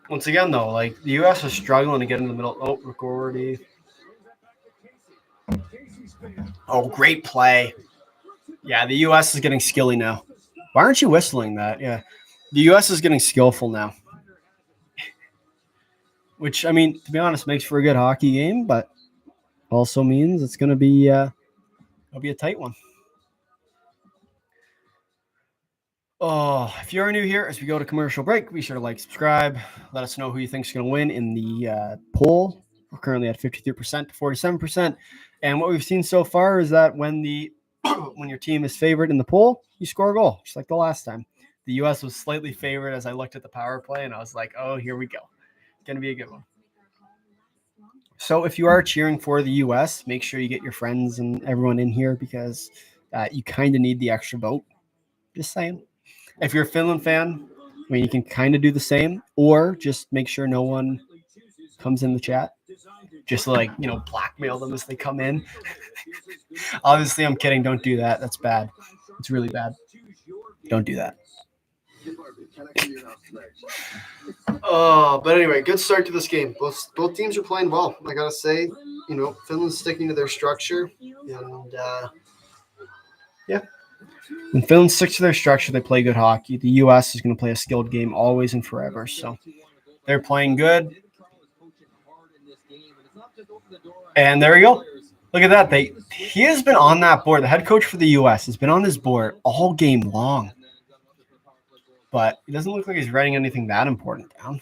[SPEAKER 1] Once again, though, like the U.S. is struggling to get in the middle. Oh, Ricordi. Oh, great play. Yeah, the U.S. is getting skilly now. Why aren't you whistling that? Yeah, the U.S. is getting skillful now. Which, I mean, to be honest, makes for a good hockey game, but also means it's going to be it'll be a tight one. Oh, if you're new here, as we go to commercial break, be sure to like, subscribe. Let us know who you think is going to win in the poll. We're currently at 53% to 47%. And what we've seen so far is that when your team is favored in the poll, you score a goal, just like the last time. The U.S. was slightly favored as I looked at the power play, and I was like, oh, here we go. It's going to be a good one. So if you are cheering for the U.S., make sure you get your friends and everyone in here because you kind of need the extra vote. Just saying. If you're a Finland fan, I mean, you can kind of do the same, or just make sure no one comes in the chat. Just blackmail them as they come in. Obviously, I'm kidding. Don't do that. That's bad. It's really bad. Don't do that. But anyway, good start to this game. Both teams are playing well. I gotta say, Finland's sticking to their structure, and yeah. When Finland sticks to their structure, they play good hockey. The U.S. is going to play a skilled game always and forever. So they're playing good. And there we go. Look at that. He has been on that board. The head coach for the U.S. has been on his board all game long. But it doesn't look like he's writing anything that important down.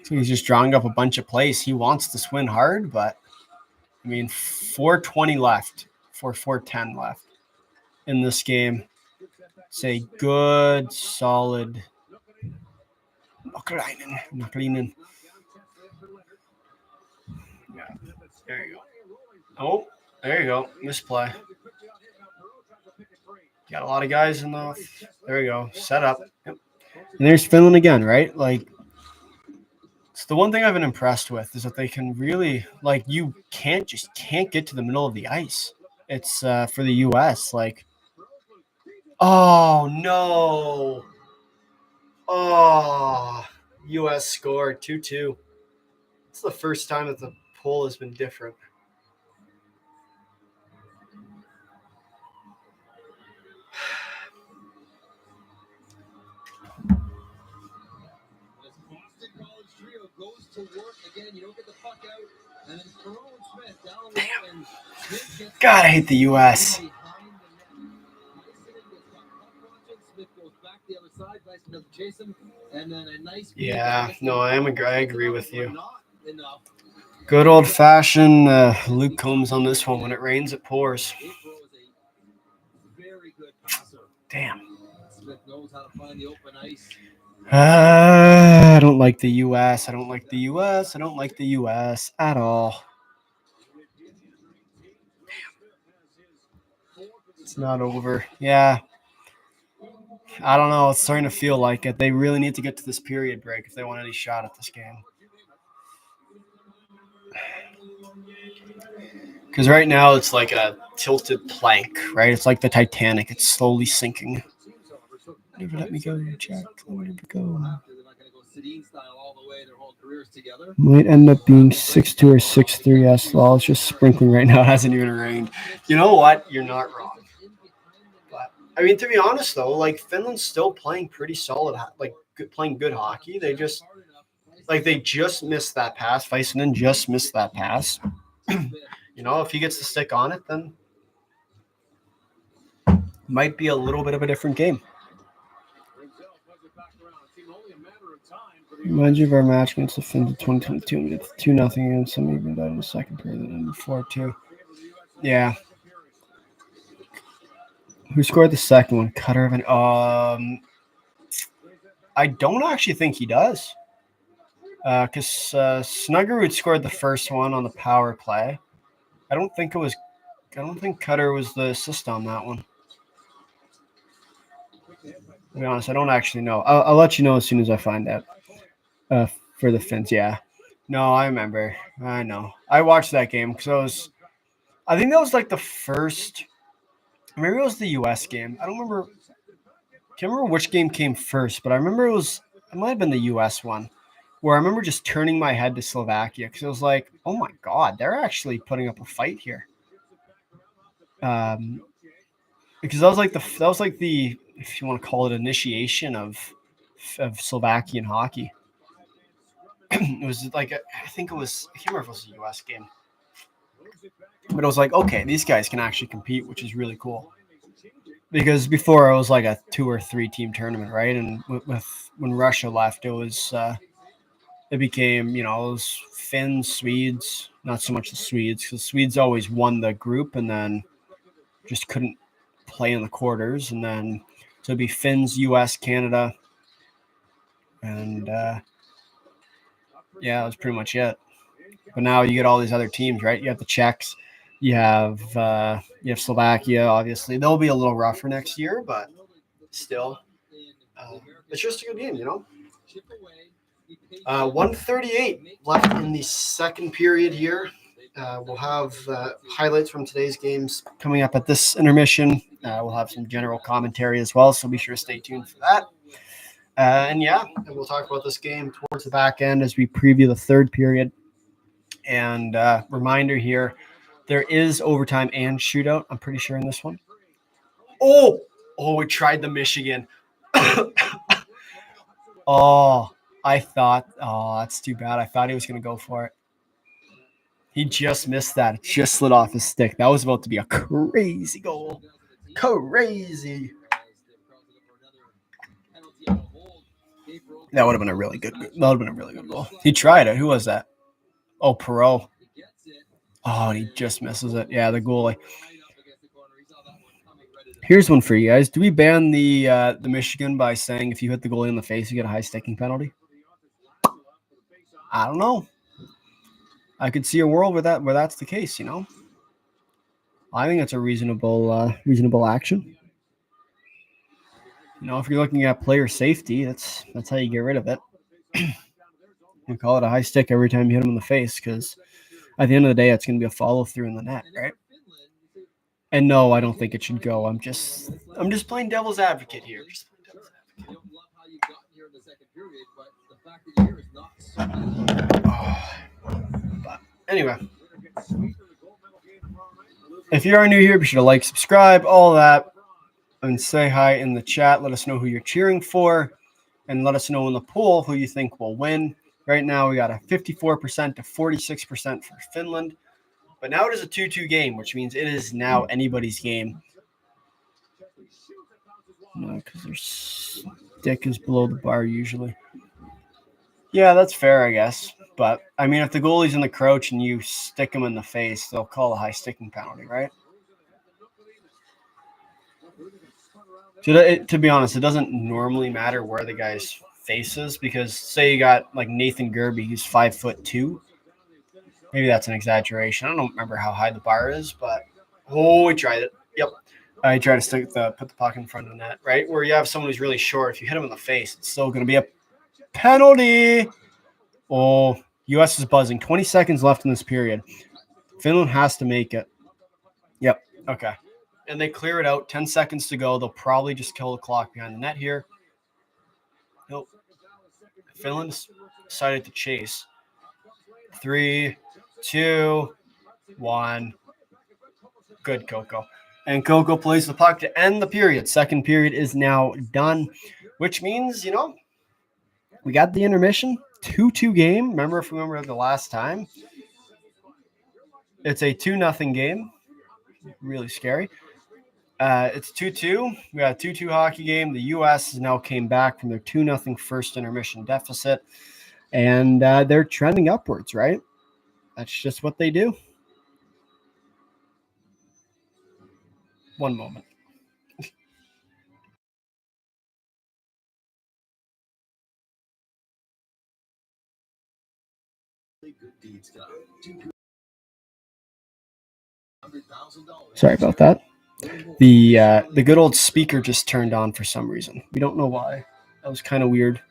[SPEAKER 1] So he's just drawing up a bunch of plays. He wants to swing hard, but I mean, 4:20 left, 4:10 left in this game. It's a good, solid Nakalinen. Yeah, there you go. Oh, there you go. Misplay. Got a lot of guys in the. There you go. Set up. Yep. And there's Finland again, right? Like, it's the one thing I've been impressed with is that they can really, you can't get to the middle of the ice. It's for the U.S. Oh no. Oh, U.S. scored 2-2. It's the first time that the poll has been different. Damn. God, I hate the U.S. Yeah, no, I agree with you. Good old-fashioned Luke Combs on this one. When it rains, it pours. Damn. I don't like the U.S. I don't like the U.S. I don't like the U.S. at all. It's not over. Yeah. I don't know. It's starting to feel like it. They really need to get to this period break if they want any shot at this game. Because right now it's like a tilted plank, right? It's like the Titanic. It's slowly sinking. Never let me go, Jack. Never go. Might end up being 6-2 or 6-3 SLL. It's just sprinkling right now. It hasn't even rained. You know what? You're not wrong. But I mean, to be honest though, like Finland's still playing pretty solid, like playing good hockey. They just missed that pass. Väisänen just missed that pass. You know, if he gets to stick on it, then it might be a little bit of a different game. Reminds you of our match against the Finns in 2022. We did 2-0 against them, even though in the second period and 4-2. Yeah. Who scored the second one? Cutter. I don't actually think he does. Because Snuggerud scored the first one on the power play. I don't think Cutter was the assist on that one. To be honest, I don't actually know. I'll let you know as soon as I find out. For the Finns, yeah. No, I remember. I know. I watched that game because I think that was like the first. Maybe it was the U.S. game. I don't remember. Can't remember which game came first, but I remember it might have been the U.S. one, where I remember just turning my head to Slovakia because it was like, oh my God, they're actually putting up a fight here. Because that was like the if you want to call it initiation of Slovakian hockey. It was like I can't remember if it was a U.S. game, but it was like, okay, these guys can actually compete, which is really cool. Because before it was like a 2 or 3 team tournament, right? And when Russia left, it became, it was Finns, Swedes, not so much the Swedes, because Swedes always won the group and then just couldn't play in the quarters, and then so it'd be Finns, U.S., Canada, and yeah, that was pretty much it. But now you get all these other teams, right? You have the Czechs, you have Slovakia. Obviously, they'll be a little rougher next year, but still, it's just a good game, 1:38 left in the second period here. We'll have highlights from today's games coming up at this intermission. We'll have some general commentary as well, so be sure to stay tuned for that. And we'll talk about this game towards the back end as we preview the third period. And reminder here, there is overtime and shootout, I'm pretty sure, in this one. Oh, we tried the Michigan. That's too bad. I thought he was going to go for it. He just missed that. It just slid off his stick. That was about to be a crazy goal. Crazy. That would have been a really good goal. He tried it. Who was that? Oh, Perot. Oh, and he just misses it. Yeah, the goalie. Here's one for you guys. Do we ban the Michigan by saying if you hit the goalie in the face, you get a high sticking penalty? I don't know. I could see a world where that's the case, I think it's a reasonable action. If you're looking at player safety, that's how you get rid of it. You call it a high stick every time you hit him in the face, because at the end of the day, it's going to be a follow through in the net, right? And no, I don't think it should go. I'm just playing devil's advocate here. But anyway, if you are new here, be sure to like, subscribe, all that, and say hi in the chat. Let us know who you're cheering for, and let us know in the poll who you think will win. Right now, we got a 54% to 46% for Finland. But now it is a 2-2 game, which means it is now anybody's game. No, because their stick is below the bar usually. Yeah, that's fair, I guess. But, I mean, if the goalie's in the crouch and you stick him in the face, they'll call a high sticking penalty, right? To be honest, it doesn't normally matter where the guy's face is because, say, you got, like, Nathan Gerbe, who's 5'2". Maybe that's an exaggeration. I don't remember how high the bar is, but he tried it. Yep. He tried to put the puck in front of the net, right? Where you have someone who's really short. If you hit him in the face, it's still going to be a penalty. Oh, U.S. is buzzing. 20 seconds left in this period. Finland has to make it. Yep. Okay. And they clear it out. 10 seconds to go. They'll probably just kill the clock behind the net here. Nope. Finland decided to chase. 3, 2, 1. Good, Coco. And Coco plays the puck to end the period. Second period is now done, which means, we got the intermission. 2-2 game. Remember the last time? It's a 2-0 game. Really scary. It's 2-2. We got a 2-2 hockey game. The U.S. now came back from their 2-0 first intermission deficit, and they're trending upwards, right? That's just what they do. One moment. Sorry about that. The good old speaker just turned on for some reason. We don't know why. That was kind of weird.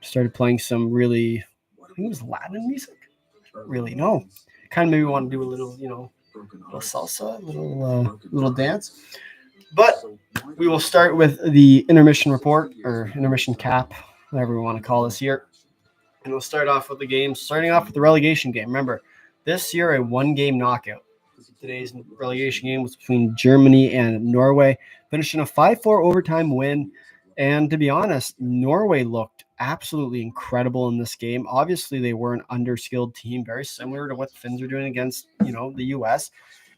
[SPEAKER 1] Started playing some really, I think it was Latin music. Really, no. Kind of maybe want to do a little, little salsa, little dance. But we will start with the intermission report or intermission cap, whatever we want to call this here. And we'll start off with the game, starting off with the relegation game. Remember, this year a one-game knockout. Today's relegation game was between Germany and Norway, finishing a 5-4 overtime win. And to be honest, Norway looked absolutely incredible in this game. Obviously, they were an underskilled team, very similar to what the Finns are doing against, the U.S.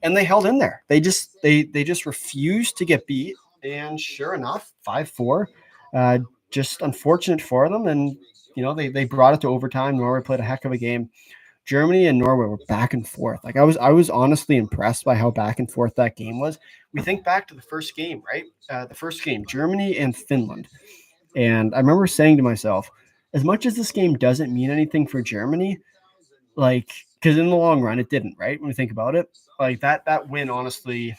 [SPEAKER 1] And they held in there. They just refused to get beat. And sure enough, 5-4. Just unfortunate for them. And they brought it to overtime. Norway played a heck of a game. Germany and Norway were back and forth. Like I was honestly impressed by how back and forth that game was. We think back to the first game, right? The first game, Germany and Finland. And I remember saying to myself, as much as this game doesn't mean anything for Germany, because in the long run, it didn't, right? When we think about it, that win, honestly,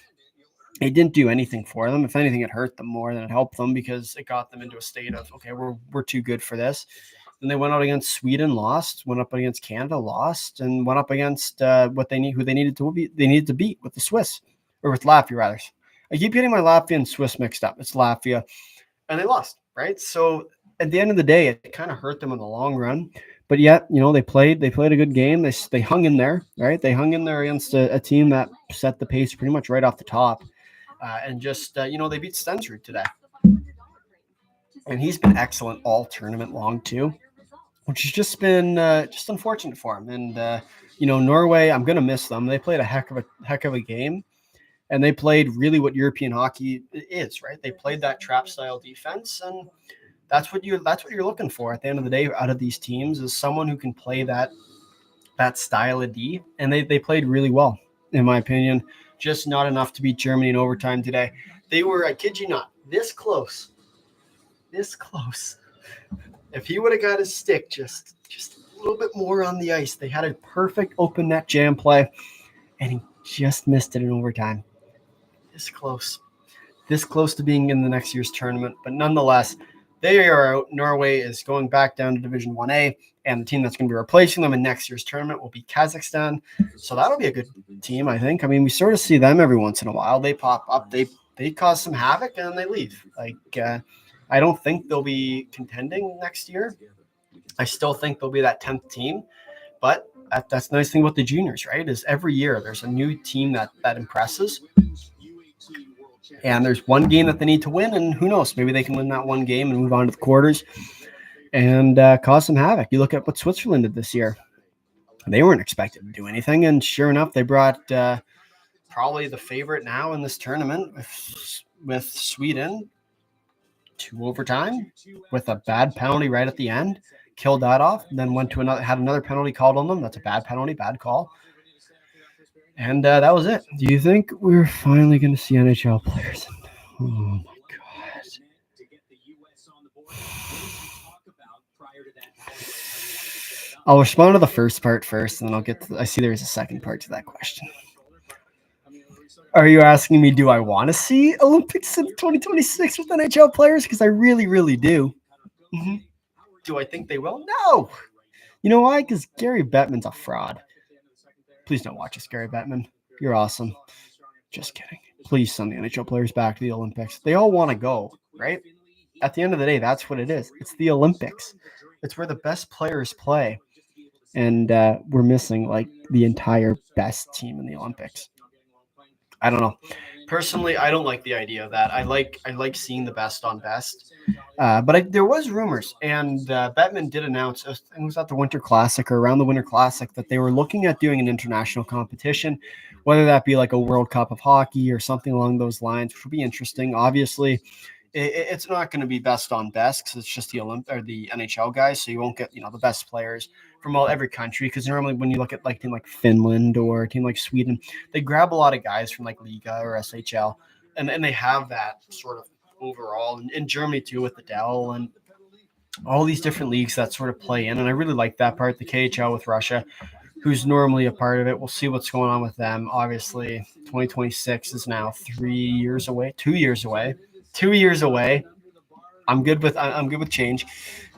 [SPEAKER 1] it didn't do anything for them. If anything, it hurt them more than it helped them because it got them into a state of, okay, we're too good for this. Then they went out against Sweden, lost, went up against Canada, lost, and who they needed to beat with the Swiss, or with Latvia, rather. I keep getting my Latvia and Swiss mixed up. It's Latvia, and they lost, right? So at the end of the day, it kind of hurt them in the long run. But yet, they played a good game. They hung in there, right? They hung in there against a team that set the pace pretty much right off the top. And just, they beat Stensrud today. And he's been excellent all tournament long, too, which has just been just unfortunate for him. And, Norway, I'm going to miss them. They played a heck of a game. And they played really what European hockey is, right? They played that trap-style defense, and that's what you're looking for at the end of the day out of these teams is someone who can play that style of D. And they played really well, in my opinion. Just not enough to beat Germany in overtime today. They were, I kid you not, this close. If he would have got his stick just a little bit more on the ice, they had a perfect open net jam play, and he just missed it in overtime. This close to being in the next year's tournament. But nonetheless, they are out. Norway is going back down to Division 1A, and the team that's going to be replacing them in next year's tournament will be Kazakhstan. So that'll be a good team, I think. I mean, we sort of see them every once in a while. They pop up, they cause some havoc, and then they leave. I don't think they'll be contending next year. I still think they'll be that 10th team. But that's the nice thing about the juniors, right, is every year there's a new team that impresses. And there's one game that they need to win, and who knows, maybe they can win that one game and move on to the quarters. and cause some havoc. You look at what Switzerland did this year. They weren't expected to do anything, and sure enough, they brought probably the favorite now in this tournament with Sweden to overtime with a bad penalty right at the end. Killed that off, then went to had another penalty called on them. That's a bad penalty, bad call. And that was it. Do you think we're finally going to see NHL players? Oh my God. I'll respond to the first part first, and then I'll get to, I see there's a second part to that question. Are you asking me, do I want to see Olympics in 2026 with NHL players? Because I really, really do. Mm-hmm. Do I think they will? No. You know why? Because Gary Bettman's a fraud. Please don't watch us, Gary Bettman. You're awesome. Just kidding. Please send the NHL players back to the Olympics. They all want to go, right? At the end of the day, that's what it is. It's the Olympics. It's where the best players play. And we're missing like the entire best team in the Olympics. I don't know. Personally, I don't like the idea of that. I like seeing the best on best. But there was rumors, and Bettman did announce, I think it was at the Winter Classic or around the Winter Classic, that they were looking at doing an international competition, whether that be like a World Cup of hockey or something along those lines, which would be interesting. Obviously, it's not going to be best on best because it's just the NHL guys, so you won't get the best players from every country, because normally when you look at like a team like Finland or a team like Sweden, they grab a lot of guys from like Liga or SHL, and they have that sort of overall, and in Germany too with the Dell and all these different leagues that sort of play in, and I really like that part. The KHL with Russia, who's normally a part of it. We'll see what's going on with them. Obviously, 2026 is now 2 years away. I'm good with change.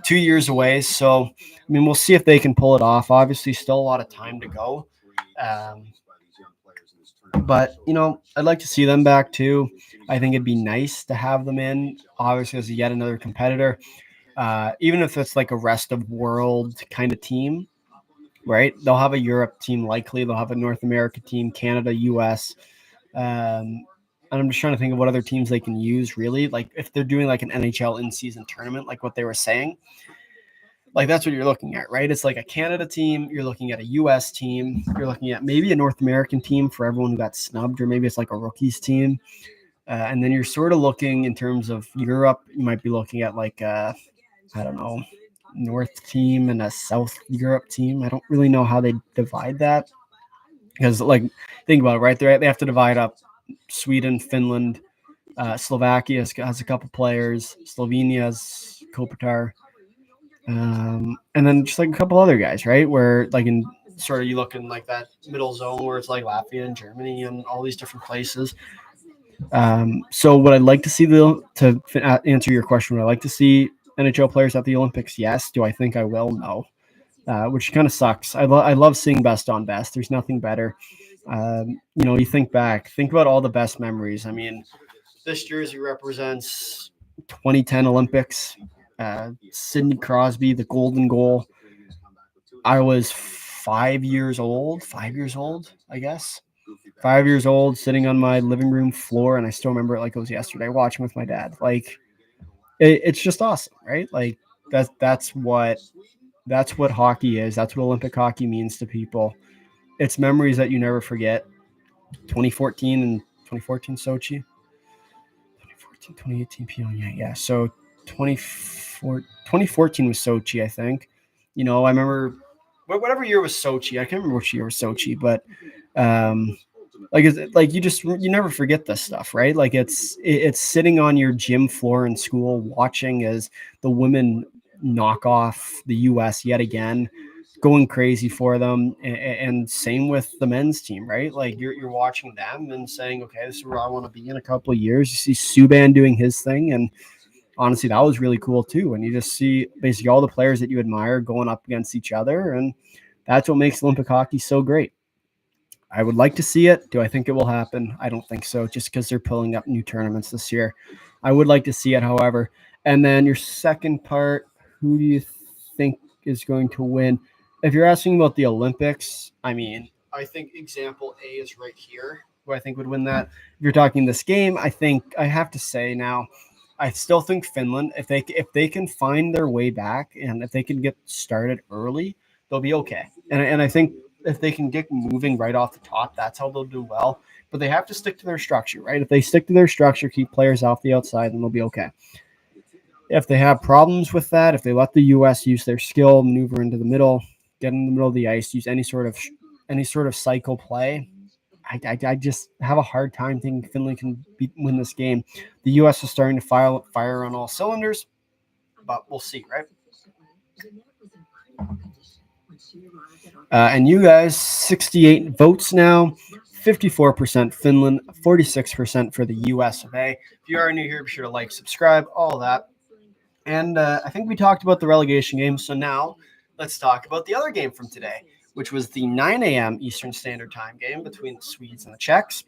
[SPEAKER 1] 2 years away. So, I mean, we'll see if they can pull it off. Obviously, still a lot of time to go. But, I'd like to see them back too. I think it'd be nice to have them in, obviously, as yet another competitor. Even if it's like a rest of world kind of team, right? They'll have a Europe team likely. They'll have a North America team, Canada, US. And I'm just trying to think of what other teams they can use, really. Like if they're doing like an NHL in-season tournament, like what they were saying, like that's what you're looking at, right? It's like a Canada team. You're looking at a US team. You're looking at maybe a North American team for everyone who got snubbed, or maybe it's like a rookies team. And then you're sort of looking in terms of Europe. You might be looking at like, I don't know, North team and a South Europe team. I don't really know how they divide that, because like think about it, right? They have to divide up Sweden, Finland, Slovakia has a couple players, Slovenia has Kopitar, and then just like a couple other guys, right? Where like in sort of you look in like that middle zone where it's like Latvia and Germany and all these different places. So what I'd like to see to answer your question, would I like to see NHL players at the Olympics? Yes. Do I think I will? No. Which kind of sucks. I love seeing best on best. There's nothing better. You think about all the best memories. I mean, this jersey represents 2010 Olympics. Sidney Crosby, the golden goal. I was 5 years old, I guess. 5 years old, sitting on my living room floor, and I still remember it like it was yesterday, watching with my dad. Like, it's just awesome, right? Like that's what hockey is. That's what Olympic hockey means to people. It's memories that you never forget. 2014 Sochi. 2018 Pyongyang. Yeah. So 2014 was Sochi, I think. I remember whatever year was Sochi. I can't remember which year was Sochi, but you never forget this stuff, right? Like it's sitting on your gym floor in school watching as the women knock off the US yet again, going crazy for them, and same with the men's team, right? Like you're watching them and saying, okay, this is where I want to be in a couple of years. You see Subban doing his thing, and honestly, that was really cool too. And you just see basically all the players that you admire going up against each other, and that's what makes Olympic hockey so great. I would like to see it. Do I think it will happen? I don't think so, just because they're pulling up new tournaments this year. I would like to see it, however. And then your second part, who do you think is going to win? If you're asking about the Olympics, I mean, I think example A is right here, who I think would win that. If you're talking this game, I think I have to say now, I still think Finland, if they can find their way back and if they can get started early, they'll be okay. And I think if they can get moving right off the top, that's how they'll do well. But they have to stick to their structure, right? If they stick to their structure, keep players off the outside, then they'll be okay. If they have problems with that, if they let the U.S. use their skill, maneuver into the middle, get in the middle of the ice, use any sort of cycle play, I just have a hard time thinking Finland can win this game. The U.S. is starting to fire on all cylinders, but we'll see, right? And you guys, 68 votes now, 54% Finland, 46% for the US of A. If you are new here, be sure to like, subscribe, all that. And I think we talked about the relegation game, so now let's talk about the other game from today, which was the 9 a.m. Eastern Standard Time game between the Swedes and the Czechs.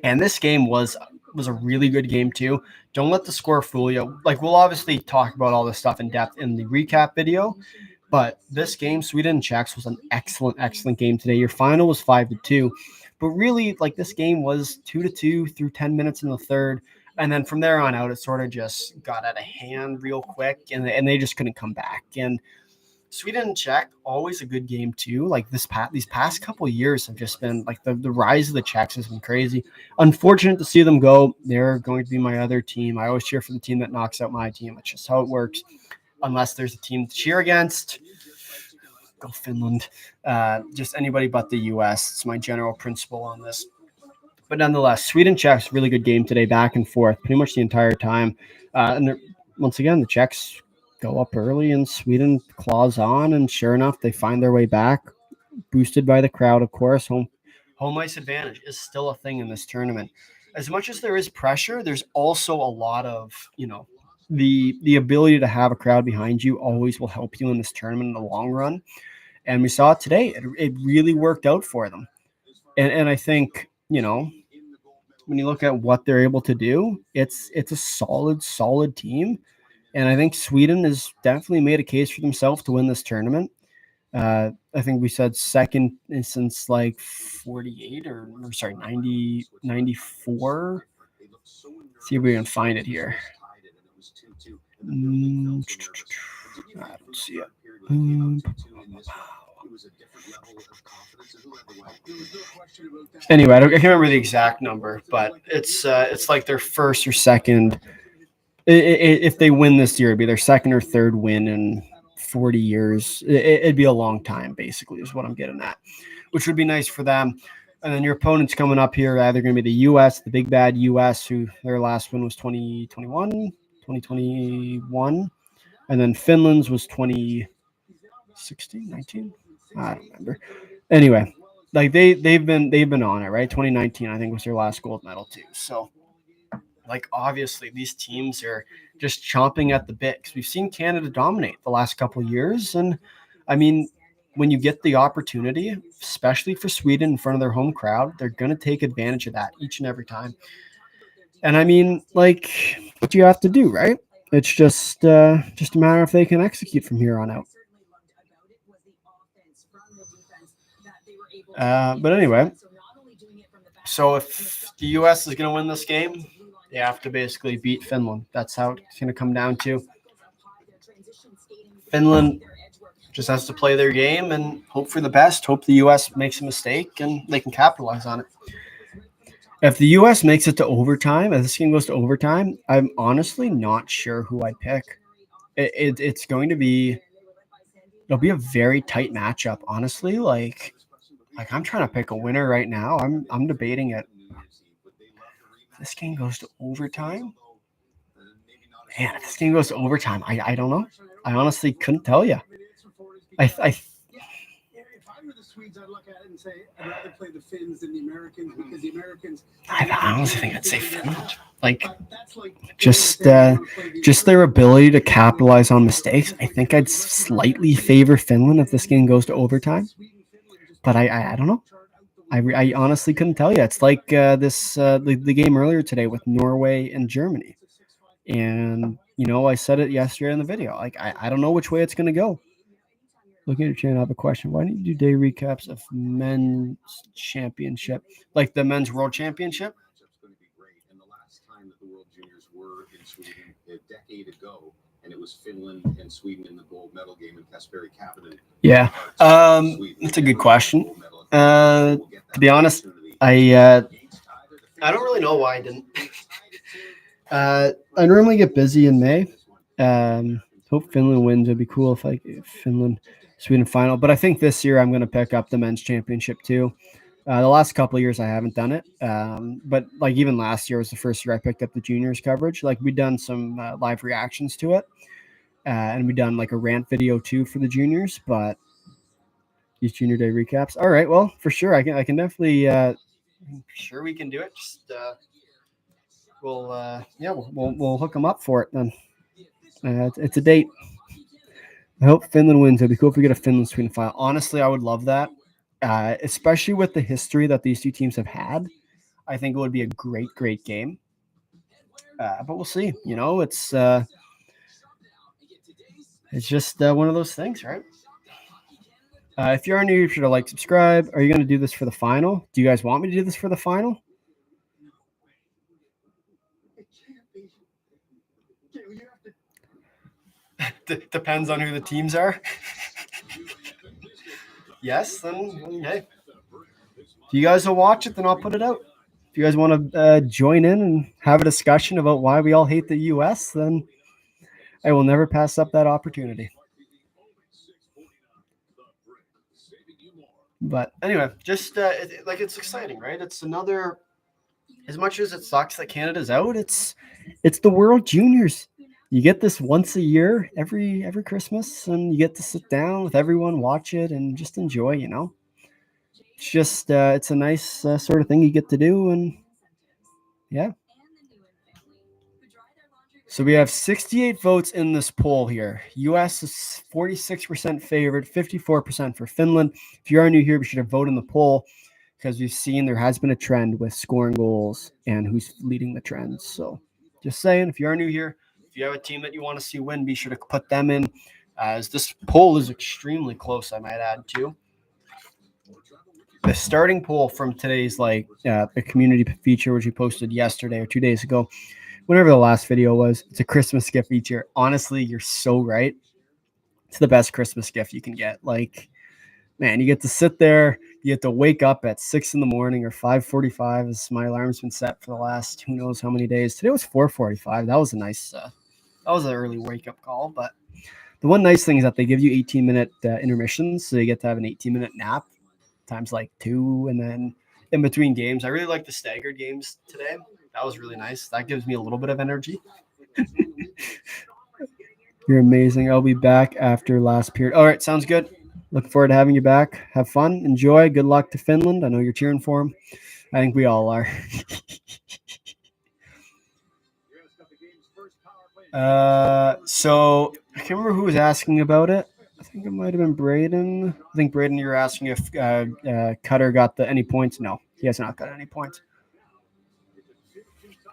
[SPEAKER 1] And this game was a really good game too. Don't let the score fool you. Like, we'll obviously talk about all this stuff in depth in the recap video, but this game, Sweden and Czechs, was an excellent game today. Your final was 5-2, but really, like, this game was 2-2 through 10 minutes in the third. And then from there on out, it sort of just got out of hand real quick, and they just couldn't come back. And Sweden and Czech, always a good game too. Like, these past couple of years have just been like the rise of the Czechs has been crazy. Unfortunate to see them go. They're going to be my other team. I always cheer for the team that knocks out my team. That's just how it works. Unless there's a team to cheer against, go Finland. Just anybody but the U.S. It's my general principle on this. But nonetheless, Sweden Czechs, really good game today, back and forth, pretty much the entire time. And once again, the Czechs go up early and Sweden claws on, and sure enough, they find their way back, boosted by the crowd, of course. Home ice advantage is still a thing in this tournament. As much as there is pressure, there's also a lot of, the ability to have a crowd behind you always will help you in this tournament in the long run. And we saw it today. It really worked out for them. And I think, when you look at what they're able to do, it's a solid team. And I think Sweden has definitely made a case for themselves to win this tournament. I think we said second since like 48 or sorry, 90, 94. See if we can find it here. I don't see it. Anyway, I can't remember the exact number, but it's like their first or second. If they win this year, it'd be their second or third win in 40 years. It'd be a long time, basically, is what I'm getting at, which would be nice for them. And then your opponents coming up here are either going to be the U.S., the big bad U.S., who their last win was 2021, and then Finland's was 2016, 19. I don't remember. Anyway, like they've been on it, right? 2019, I think, was their last gold medal too. So, like, obviously these teams are just chomping at the bit, because we've seen Canada dominate the last couple of years. And I mean, when you get the opportunity, especially for Sweden in front of their home crowd, they're going to take advantage of that each and every time. And I mean, like, what do you have to do, right? It's just a matter if they can execute from here on out. But anyway, so if the U.S. is going to win this game, they have to basically beat Finland. That's how it's going to come down to. Finland just has to play their game and hope for the best, hope the U.S. makes a mistake and they can capitalize on it. If the U.S. makes it to overtime, if this game goes to overtime, I'm honestly not sure who I pick. It's going to be – it'll be a very tight matchup, honestly. Like I'm trying to pick a winner right now. I'm debating it. If this game goes to overtime, man, if this game goes to overtime, I don't know. I honestly couldn't tell you. If I were the Swedes, I'd look at it and say I'd rather play the Finns than the Americans, because the Americans. I honestly think I'd say Finland. Like, just their ability to capitalize on mistakes. I think I'd slightly favor Finland if this game goes to overtime. But I don't know. I honestly couldn't tell you. It's like the game earlier today with Norway and Germany. And, I said it yesterday in the video. Like, I don't know which way it's going to go. Looking at your channel, I have a question. Why don't you do day recaps of men's championship? Like the men's world championship?
[SPEAKER 2] were in Sweden a decade ago, and it was Finland and Sweden in the gold medal game in Kasperi Kapanen.
[SPEAKER 1] Yeah, that's a good question. To be honest, I don't really know why I didn't. I normally get busy in May. Hope Finland wins. It'd be cool if Finland Sweden final. But I think this year I'm going to pick up the men's championship too. The last couple of years I haven't done it, but like even last year was the first year I picked up the juniors coverage. Like we'd done some live reactions to it, and we done like a rant video too for the juniors. But these junior day recaps. All right, well for sure I can definitely. Sure we can do it. Just we'll hook them up for it then. It's a date. I hope Finland wins. It'd be cool if we get a Finland Sweden final. Honestly, I would love that. Especially with the history that these two teams have had. I think it would be a great game. But we'll see. You know, it's just one of those things, right? If you're new, you should like, subscribe. Are you going to do this for the final? Do you guys want me to do this for the final? Depends on who the teams are. Yes, then okay. If you guys will watch it, then I'll put it out. If you guys want to join in and have a discussion about why we all hate the U.S., then I will never pass up that opportunity. But anyway, just it's exciting, right? It's another. As much as it sucks that Canada's out, it's the World Juniors. You get this once a year, every Christmas, and you get to sit down with everyone, watch it, and just enjoy. You know, it's just it's a nice sort of thing you get to do, and yeah. So we have 68 votes in this poll here. U.S. is 46% favored, 54% for Finland. If you are new here, we should have voted in the poll because we've seen there has been a trend with scoring goals and who's leading the trends. So just saying, if you are new here, if you have a team that you want to see win, be sure to put them in, as this poll is extremely close, I might add, too. The starting poll from today's the community feature, which we posted yesterday or 2 days ago, whenever the last video was, it's a Christmas gift each year. Honestly, you're so right. It's the best Christmas gift you can get. Like, man, you get to sit there. You get to wake up at 6 in the morning or 5:45, as my alarm's been set for the last who knows how many days. Today was 4:45. That was a nice, that was an early wake-up call. But the one nice thing is that they give you 18-minute intermissions, so you get to have an 18-minute nap times like 2, and then in between games. I really like the staggered games today. That was really nice. That gives me a little bit of energy. You're amazing. I'll be back after last period. All right, sounds good. Looking forward to having you back. Have fun. Enjoy. Good luck to Finland. I know you're cheering for them. I think we all are. So I can't remember who was asking about it. I think it might have been Braden. I think, Braden, you were asking if Cutter got any points. No, he has not got any points.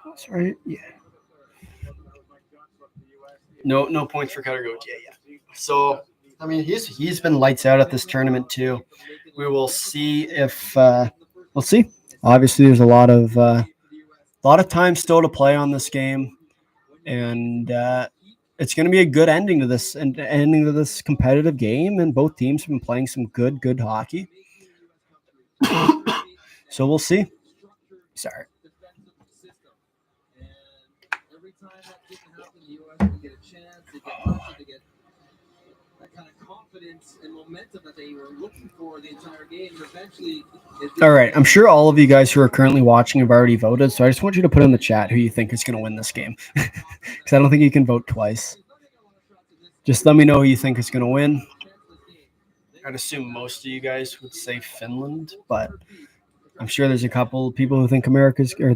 [SPEAKER 1] That's right. Yeah. No points for Cutter Goat. Yeah. So I mean, he's been lights out at this tournament too. We will see if we'll see. Obviously, there's a lot of time still to play on this game, and it's going to be a good ending to this competitive game. And both teams have been playing some good hockey. So we'll see. Sorry. All right. I'm sure all of you guys who are currently watching have already voted, so I just want you to put in the chat who you think is going to win this game, because I don't think you can vote twice. Just let me know who you think is going to win. I'd assume most of you guys would say Finland, but I'm sure there's a couple of people who think the Americans are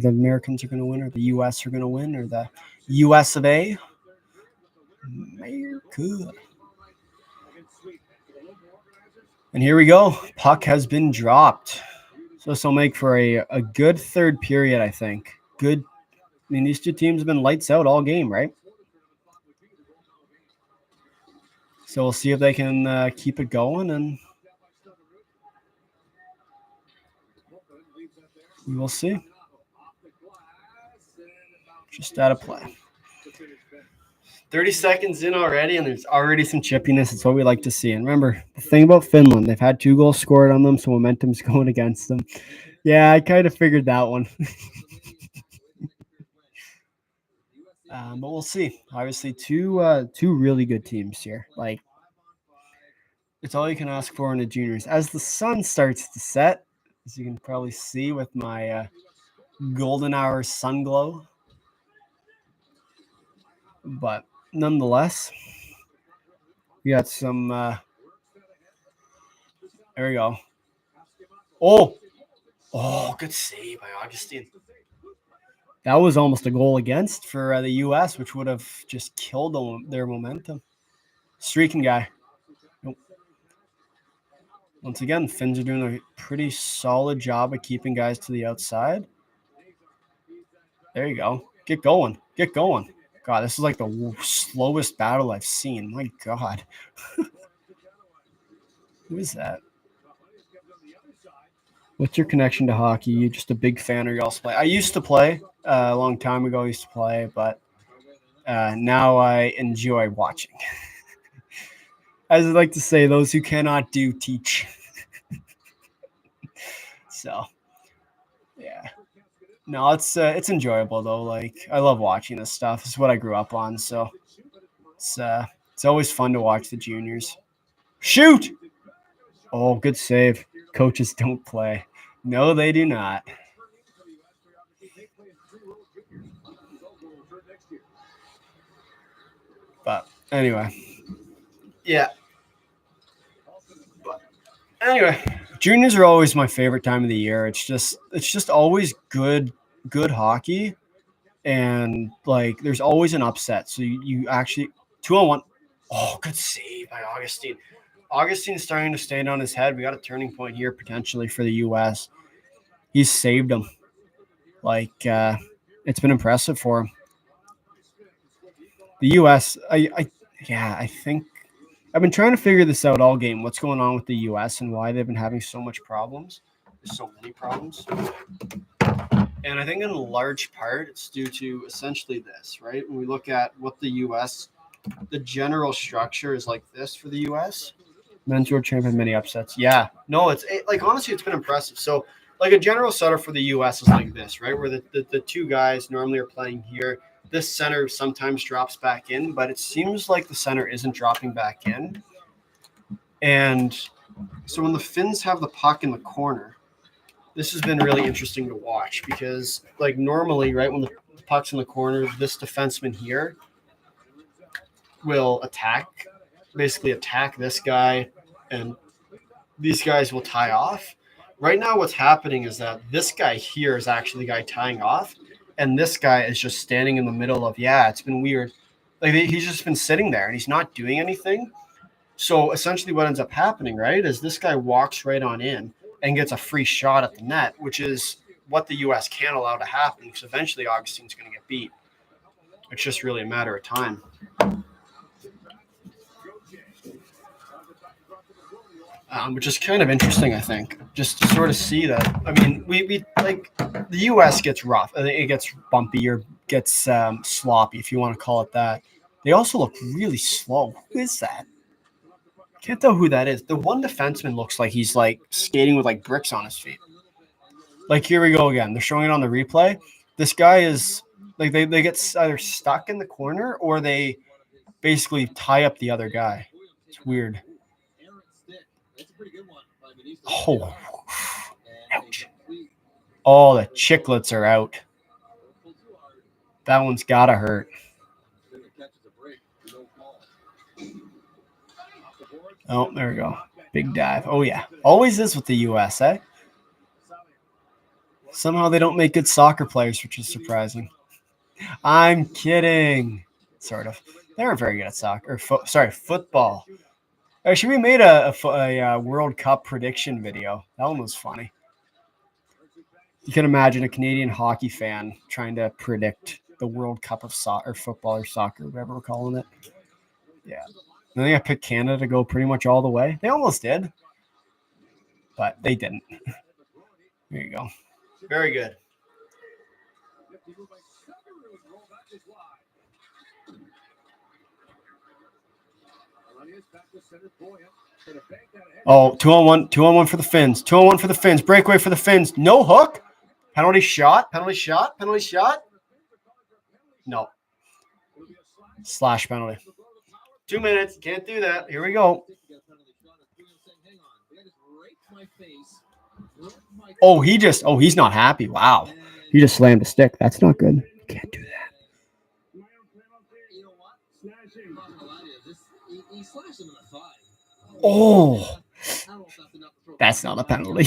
[SPEAKER 1] going to win, or the U.S. are going to win, or the U.S. of A. America. And here we go. Puck has been dropped. So this will make for a good third period, I think. Good. I mean, these two teams have been lights out all game, right? So we'll see if they can keep it going, and we will see. Just out of play. 30 seconds in already, and there's already some chippiness. It's what we like to see. And remember, the thing about Finland, they've had 2 goals scored on them, so momentum's going against them. Yeah, I kind of figured that one. But we'll see. Obviously, two really good teams here. Like, it's all you can ask for in the juniors. As the sun starts to set, as you can probably see with my golden hour sun glow. But nonetheless, we got some. There we go. Oh, good save by Augustine. That was almost a goal against for the U.S., which would have just killed their momentum. Streaking guy. Nope. Once again, Finns are doing a pretty solid job of keeping guys to the outside. There you go. Get going. Get going. God, this is like the slowest battle I've seen. My God. Who is that? What's your connection to hockey? You just a big fan, or you also play? I used to play a long time ago. I used to play, but now I enjoy watching. As I like to say, those who cannot do teach. So, yeah. No, it's enjoyable though. Like, I love watching this stuff. It's what I grew up on, so it's always fun to watch the juniors. Shoot! Oh, good save. Coaches don't play. No, they do not. But anyway, yeah. But anyway, juniors are always my favorite time of the year. It's just always good hockey, and like there's always an upset. So you actually 2-on-1. Oh, good save by Augustine. Augustine's starting to stand on his head. We got a turning point here potentially for the U.S. He's saved him. Like it's been impressive for him. The U.S. I think I've been trying to figure this out all game. What's going on with the U.S. and why they've been having so much problems? So many problems. And I think in large part it's due to essentially this, right? When we look at what the U.S. the general structure is like this for the U.S. Men's World Champion, many upsets. Yeah. No, it's like honestly, it's been impressive. So like a general setup for the U.S. is like this, right? Where the 2 guys normally are playing here. This center sometimes drops back in, but it seems like the center isn't dropping back in. And so when the Finns have the puck in the corner, this has been really interesting to watch because like normally, right, when the puck's in the corner, this defenseman here will basically attack this guy, and these guys will tie off. Right now what's happening is that this guy here is actually the guy tying off, and this guy is just standing in the middle of, it's been weird. Like he's just been sitting there and he's not doing anything. So essentially what ends up happening, right, is this guy walks right on in and gets a free shot at the net, which is what the U.S. can't allow to happen because eventually Augustine's going to get beat. It's just really a matter of time. Which is kind of interesting, I think, just to sort of see that. I mean, we like the U.S. gets rough. I think it gets bumpy or gets sloppy, if you want to call it that. They also look really slow. Who is that? Can't tell who that is. The one defenseman looks like he's like skating with like bricks on his feet. Like here we go again. They're showing it on the replay. This guy is like they get either stuck in the corner or they basically tie up the other guy. It's weird. Oh, ouch. Oh, the chiclets are out. That one's gotta hurt. Oh, there we go. Big dive. Oh, yeah. Always is with the U.S., eh? Somehow they don't make good soccer players, which is surprising. I'm kidding. Sort of. They aren't very good at soccer. Football. Actually, we made a World Cup prediction video. That one was funny. You can imagine a Canadian hockey fan trying to predict the World Cup of soccer, football, or soccer, whatever we're calling it. Yeah. I think I picked Canada to go pretty much all the way. They almost did, but they didn't. There you go. Very good. Oh, 2-on-1. 2-on-1 for the Finns. 2-on-1 for the Finns. Breakaway for the Finns. No hook. Penalty shot. Penalty shot. Penalty shot. No. Slash penalty. 2 minutes. Can't do that. Here we go. Oh, he's not happy. Wow. He just slammed a stick. That's not good. Can't do that. Oh, that's not a penalty.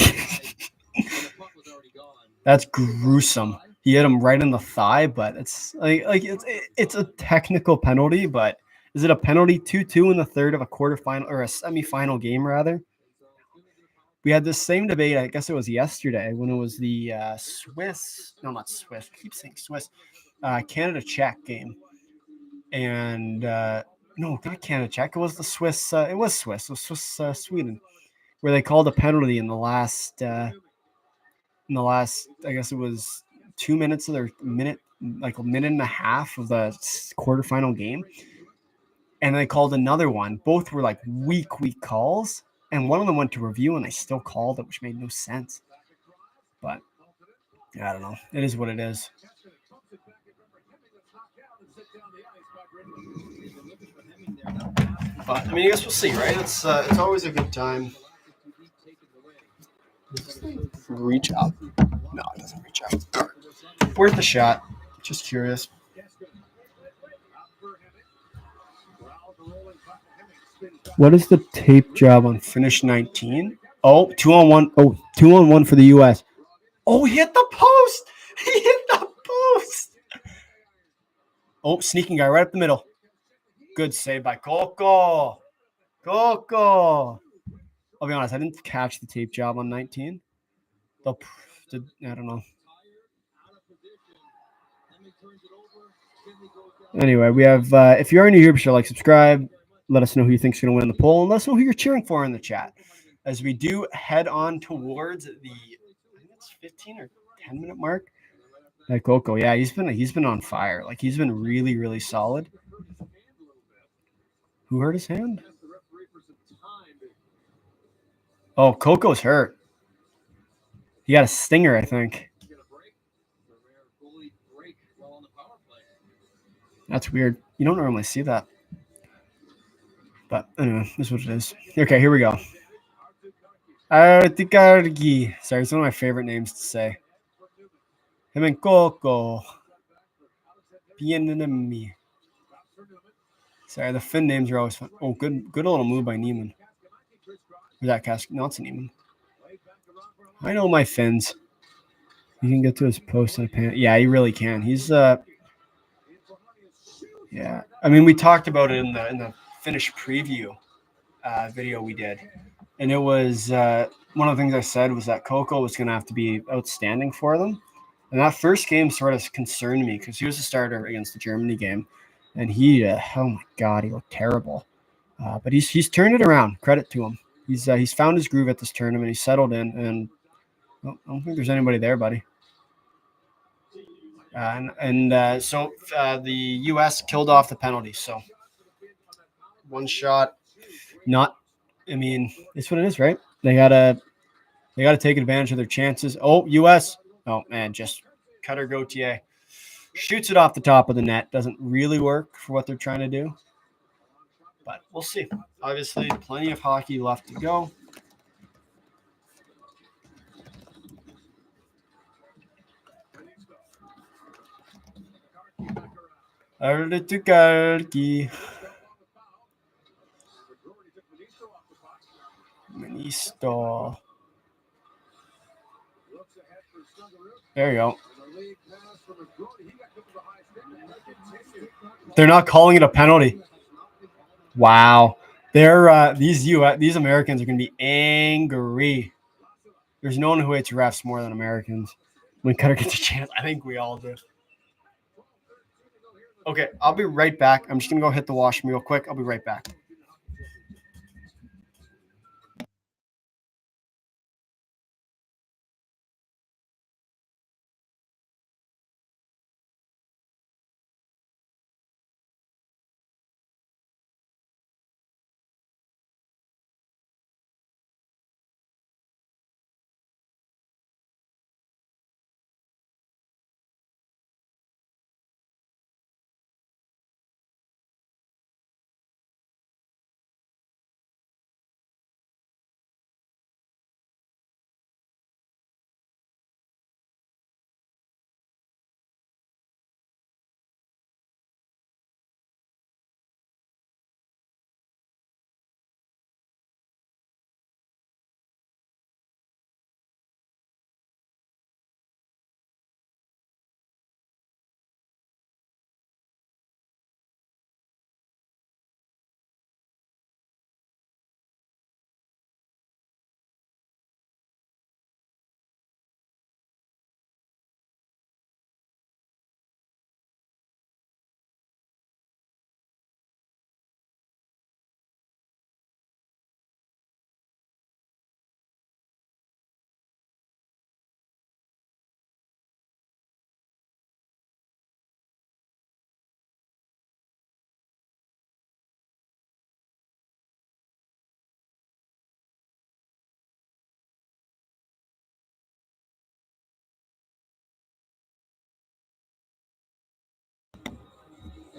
[SPEAKER 1] That's gruesome. He hit him right in the thigh, but it's it's a technical penalty, but is it a penalty 2-2 in the third of a quarterfinal or a semifinal game rather? We had this same debate, I guess it was yesterday when it was the not Swiss, I keep saying Swiss, Canada-Czech game. And no, not Canada-Czech, it was the Swiss, it was Swiss-Sweden, where they called a penalty in the last, I guess it was 2 minutes of their minute, like a minute and a half of the quarterfinal game. And they called another one. Both were like weak calls. And one of them went to review and they still called it, which made no sense. But I don't know. It is what it is. But I mean, I guess we'll see, right? It's always a good time. Reach out. No, it doesn't reach out. Worth a shot. Just curious. What is the tape job on finish 19? Oh, 2-on-1. Oh, 2-on-1 for the U.S. Oh, he hit the post. He hit the post. Oh, sneaking guy right up the middle. Good save by Coco. Coco. I'll be honest, I didn't catch the tape job on 19. I don't know. Anyway, we have, if you are new here, be sure to like, subscribe. Let us know who you think is going to win the poll, and let us know who you're cheering for in the chat. As we do head on towards the, I think it's 15 or 10-minute mark. Coco, yeah, he's been on fire. Like, he's been really, really solid. Who hurt his hand? Oh, Coco's hurt. He got a stinger, I think. That's weird. You don't normally see that. But anyway, this is what it is. Okay, here we go. Artikargi. Sorry, it's one of my favorite names to say. Him and Coco. Pienenemi. Sorry, the Finn names are always fun. Oh, good little move by Neiman. Or that cast? No, it's a Neiman. I know my Finns. He can get to his post in a pan. Yeah, he really can. He's yeah. I mean, we talked about it in the Finnish preview video we did, and it was one of the things I said was that Coco was going to have to be outstanding for them. And that first game sort of concerned me because he was a starter against the Germany game, and he, oh my God, he looked terrible. But he's turned it around. Credit to him. He's found his groove at this tournament. He's settled in, and I don't think there's anybody there, buddy. So the U.S. killed off the penalty. So one shot, not. I mean, it's what it is, right? They gotta take advantage of their chances. Oh, U.S. Oh man, just Cutter Gauthier shoots it off the top of the net. Doesn't really work for what they're trying to do, but we'll see. Obviously, plenty of hockey left to go. Ministo. There you go. They're not calling it a penalty. Wow. They're these Americans are going to be angry. There's no one who hates refs more than Americans. When Cutter gets a chance, I think we all do. Okay, I'll be right back. I'm just going to go hit the washroom real quick. I'll be right back.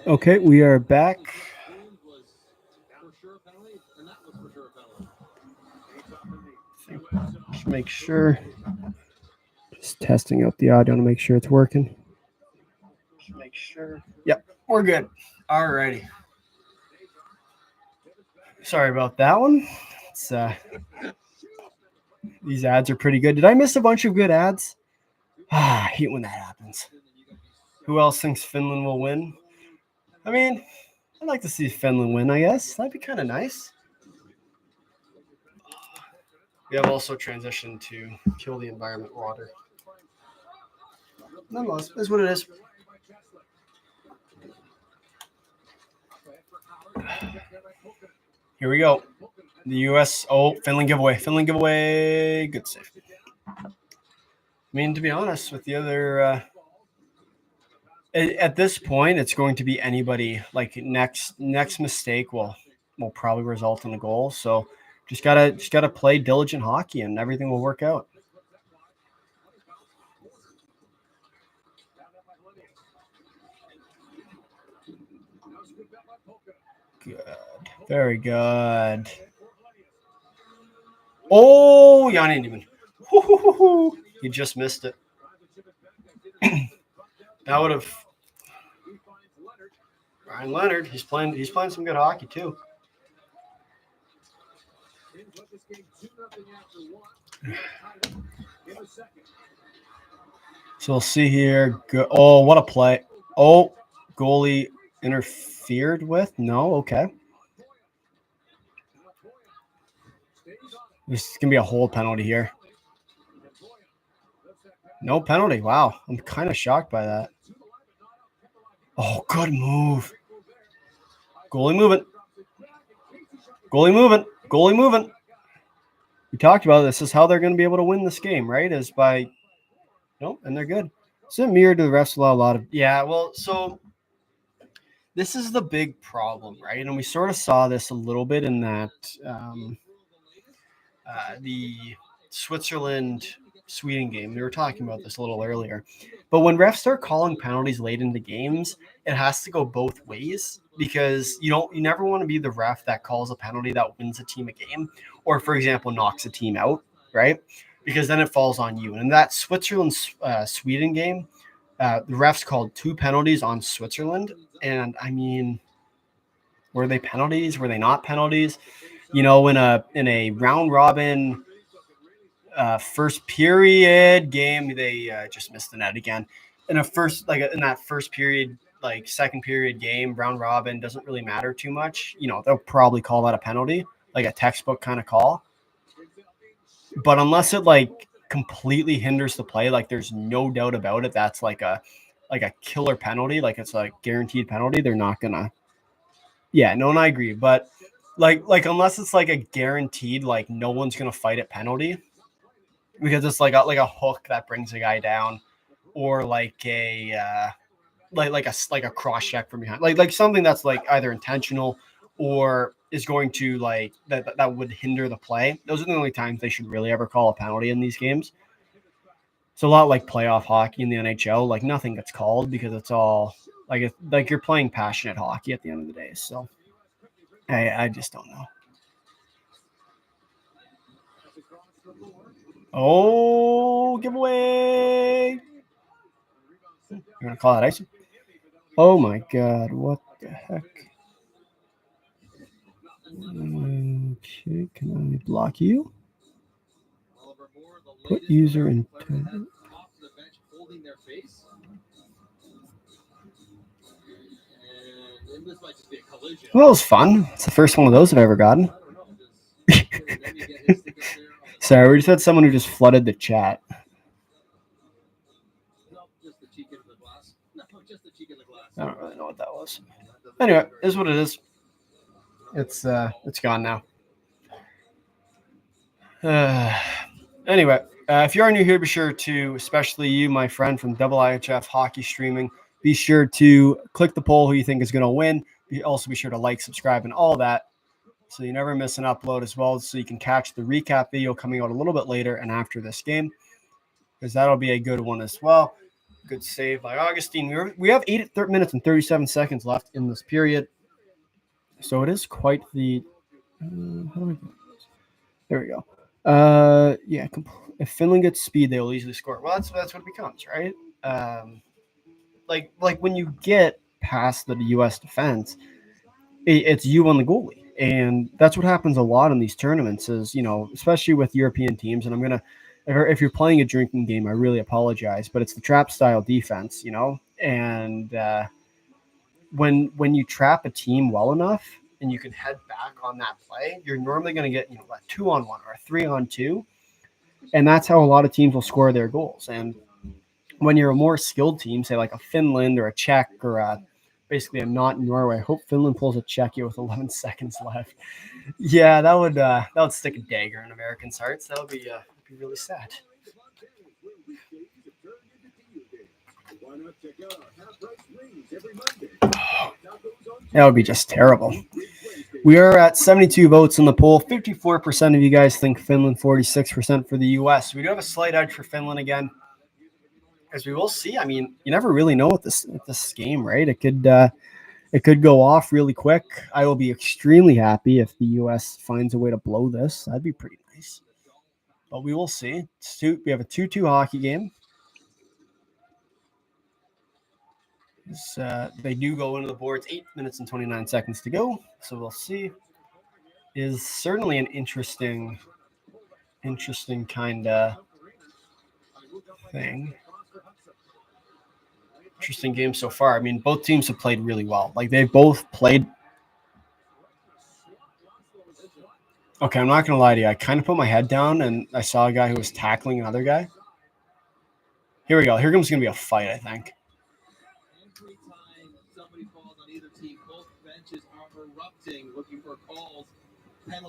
[SPEAKER 1] Okay, we are back. Just make sure. Just testing out the audio to make sure it's working. Just make sure. Yep, we're good. Alrighty. Sorry about that one. It's these ads are pretty good. Did I miss a bunch of good ads? I hate when that happens. Who else thinks Finland will win? I mean, I'd like to see Finland win, I guess. That'd be kind of nice. We have also transitioned to kill the environment water. Nonetheless, that's what it is. Here we go. The U.S. Oh, Finland giveaway. Finland giveaway. Good save. I mean, to be honest, with the other, at this point, it's going to be anybody. Like next mistake will probably result in a goal. So just gotta play diligent hockey, and everything will work out. Good. Very good. Oh, Yanni even. He just missed it. That would have. Ryan Leonard. He's playing some good hockey too. So we'll see here. Oh, what a play. Oh, goalie interfered with? No, okay. This is going to be a hold penalty here. No penalty. Wow. I'm kind of shocked by that. Oh, good move. Goalie moving. Goalie moving. Goalie moving. We talked about this is how they're going to be able to win this game, right? Is by nope, and they're good. So mirrored to the rest of a lot of well, so this is the big problem, right? And we sort of saw this a little bit in that the Switzerland-Sweden game. We were talking about this a little earlier. But when refs start calling penalties late into games, it has to go both ways because you never want to be the ref that calls a penalty that wins a team a game or, for example, knocks a team out, right? Because then it falls on you. And in that Switzerland-Sweden game, the refs called 2 penalties on Switzerland. And, I mean, were they penalties? Were they not penalties? You know, in a round-robin first period game, they just missed the net again. In that first period, like second period game, round robin doesn't really matter too much. You know, they'll probably call that a penalty, like a textbook kind of call. But unless it like completely hinders the play, like there's no doubt about it, that's like a killer penalty, like it's a guaranteed penalty. They're not gonna. Yeah, no, and I agree, but like unless it's like a guaranteed, like no one's gonna fight it penalty. Because it's like a hook that brings a guy down, or like a like a cross check from behind, like something that's like either intentional or is going to like that would hinder the play. Those are the only times they should really ever call a penalty in these games. It's a lot like playoff hockey in the NHL. Like nothing gets called because it's all like you're playing passionate hockey at the end of the day. So I just don't know. Oh, giveaway. You're going to call that icing? Oh, my God. What the heck? Okay, can I block you? Put user in. Well, that was fun. It's the first one of those I've ever gotten. Sorry, we just had someone who just flooded the chat. I don't really know what that was. Anyway, it is what it is. It's gone now. Anyway, if you are new here, be sure to, especially you, my friend from IIHF Hockey Streaming, be sure to click the poll who you think is going to win. Also, be sure to like, subscribe, and all that, so you never miss an upload as well, so you can catch the recap video coming out a little bit later and after this game, because that'll be a good one as well. Good save by Augustine. We have 8 minutes and 37 seconds left in this period. So it is quite the. How do we go? There we go. Yeah. If Finland gets speed, they will easily score. Well, that's what it becomes, right? Like when you get past the U.S. defense, it's you on the goalie, and that's what happens a lot in these tournaments. Is especially with European teams, and I'm gonna. If you're playing a drinking game, I really apologize, but it's the trap style defense, and when you trap a team well enough and you can head back on that play, you're normally going to get a 2-on-1 or a 3-on-2, and that's how a lot of teams will score their goals. And when you're a more skilled team, say like a Finland or a Czech or basically a not Norway, I hope Finland pulls a Czechia with 11 seconds left. Yeah, that would stick a dagger in Americans' hearts. That would be really sad. That would be just terrible. We are at 72 votes in the poll. 54% of you guys think Finland, 46% for the U.S. We do have a slight edge for Finland again, as we will see. I mean, you never really know with this game, right? It could go off really quick. I will be extremely happy if the U.S. finds a way to blow this. That'd be pretty nice. But we will see. We have a 2-2 hockey game. They do go into the boards. 8 minutes and 29 seconds to go. So we'll see. Is certainly an interesting kind of thing. Interesting game so far. I mean, both teams have played really well. Like, they both played. Okay, I'm not going to lie to you. I kind of put my head down, and I saw a guy who was tackling another guy. Here we go. Here comes going to be a fight, I think.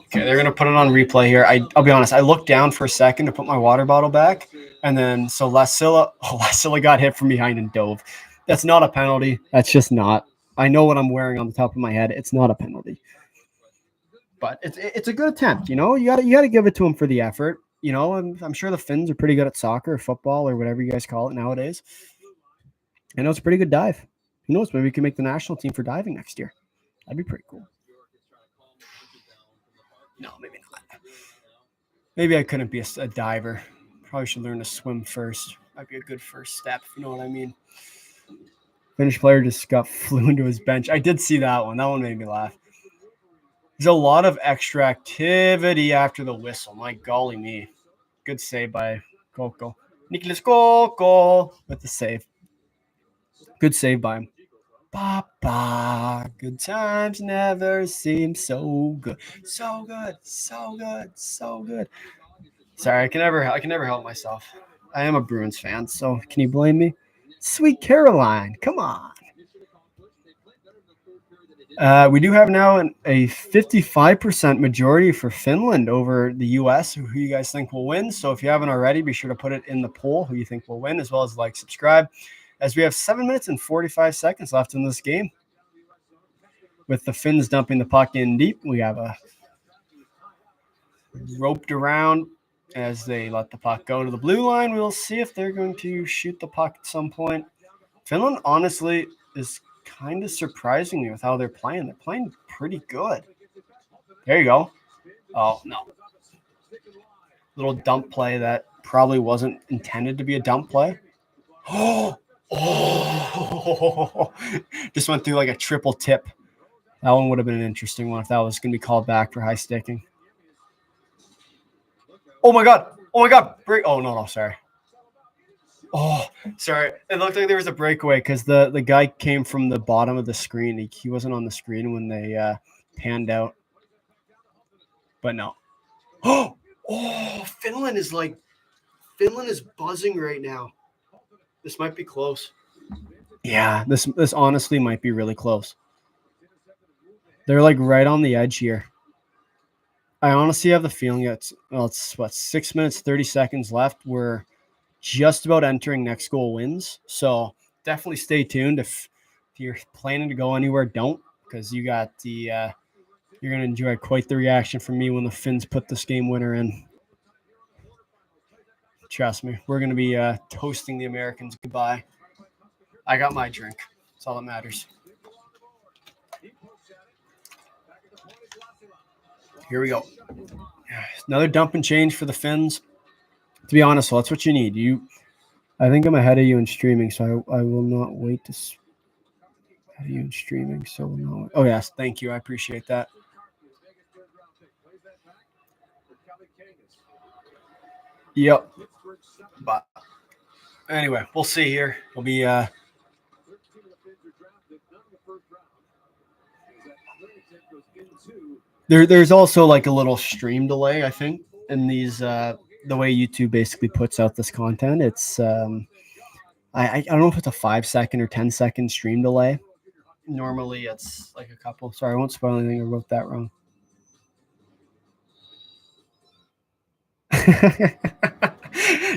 [SPEAKER 1] Okay, they're going to put it on replay here. I'll be honest. I looked down for a second to put my water bottle back, and then so Lasilla got hit from behind and dove. That's not a penalty. That's just not. I know what I'm wearing on the top of my head. It's not a penalty. But it's a good attempt, You got to give it to him for the effort. I'm sure the Finns are pretty good at soccer or football or whatever you guys call it nowadays. I know it's a pretty good dive. Who knows? Maybe we can make the national team for diving next year. That'd be pretty cool. No, maybe not. Maybe I couldn't be a diver. Probably should learn to swim first. Might be a good first step, if you know what I mean. Finnish player just flew into his bench. I did see that one. That one made me laugh. There's a lot of extra activity after the whistle. My golly me. Good save by Koko. Nicholas Koko with the save. Good save by him. Papa, good times never seem so good. So good, so good, so good. Sorry, I can never help myself. I am a Bruins fan, so can you blame me? Sweet Caroline, come on. We do have now a 55% majority for Finland over the U.S. Who you guys think will win? So if you haven't already, be sure to put it in the poll who you think will win, as well as like, subscribe. As we have 7 minutes and 45 seconds left in this game. With the Finns dumping the puck in deep, we have a roped around as they let the puck go to the blue line. We'll see if they're going to shoot the puck at some point. Finland, honestly, is kind of surprising me with how they're playing. They're playing pretty good. There you go. Oh, no. Little dump play that probably wasn't intended to be a dump play. Oh, just went through like a triple tip. That one would have been an interesting one if that was going to be called back for high sticking. Oh my God. Break. Oh, no, sorry. Oh, sorry. It looked like there was a breakaway because the guy came from the bottom of the screen. He wasn't on the screen when they panned out. But no. Oh, Finland is buzzing right now. This might be close. Yeah, this honestly might be really close. They're like right on the edge here. I honestly have the feeling it's 6 minutes, 30 seconds left. We're just about entering next goal wins. So definitely stay tuned. If you're planning to go anywhere, don't, because you got you're going to enjoy quite the reaction from me when the Finns put this game winner in. Trust me, we're going to be toasting the Americans goodbye. I got my drink. That's all that matters. Here we go. Another dump and change for the Finns. To be honest, well, that's what you need. I think I'm ahead of you in streaming, so I will not wait to ahead of you in streaming. So no. Oh yes, thank you. I appreciate that. Yep. But anyway, we'll see here. We'll be there's also like a little stream delay, I think, in these the way YouTube basically puts out this content. It's I don't know if it's a 5-second or 10-second stream delay. Normally it's like a couple. Sorry, I won't spoil anything. I wrote that wrong.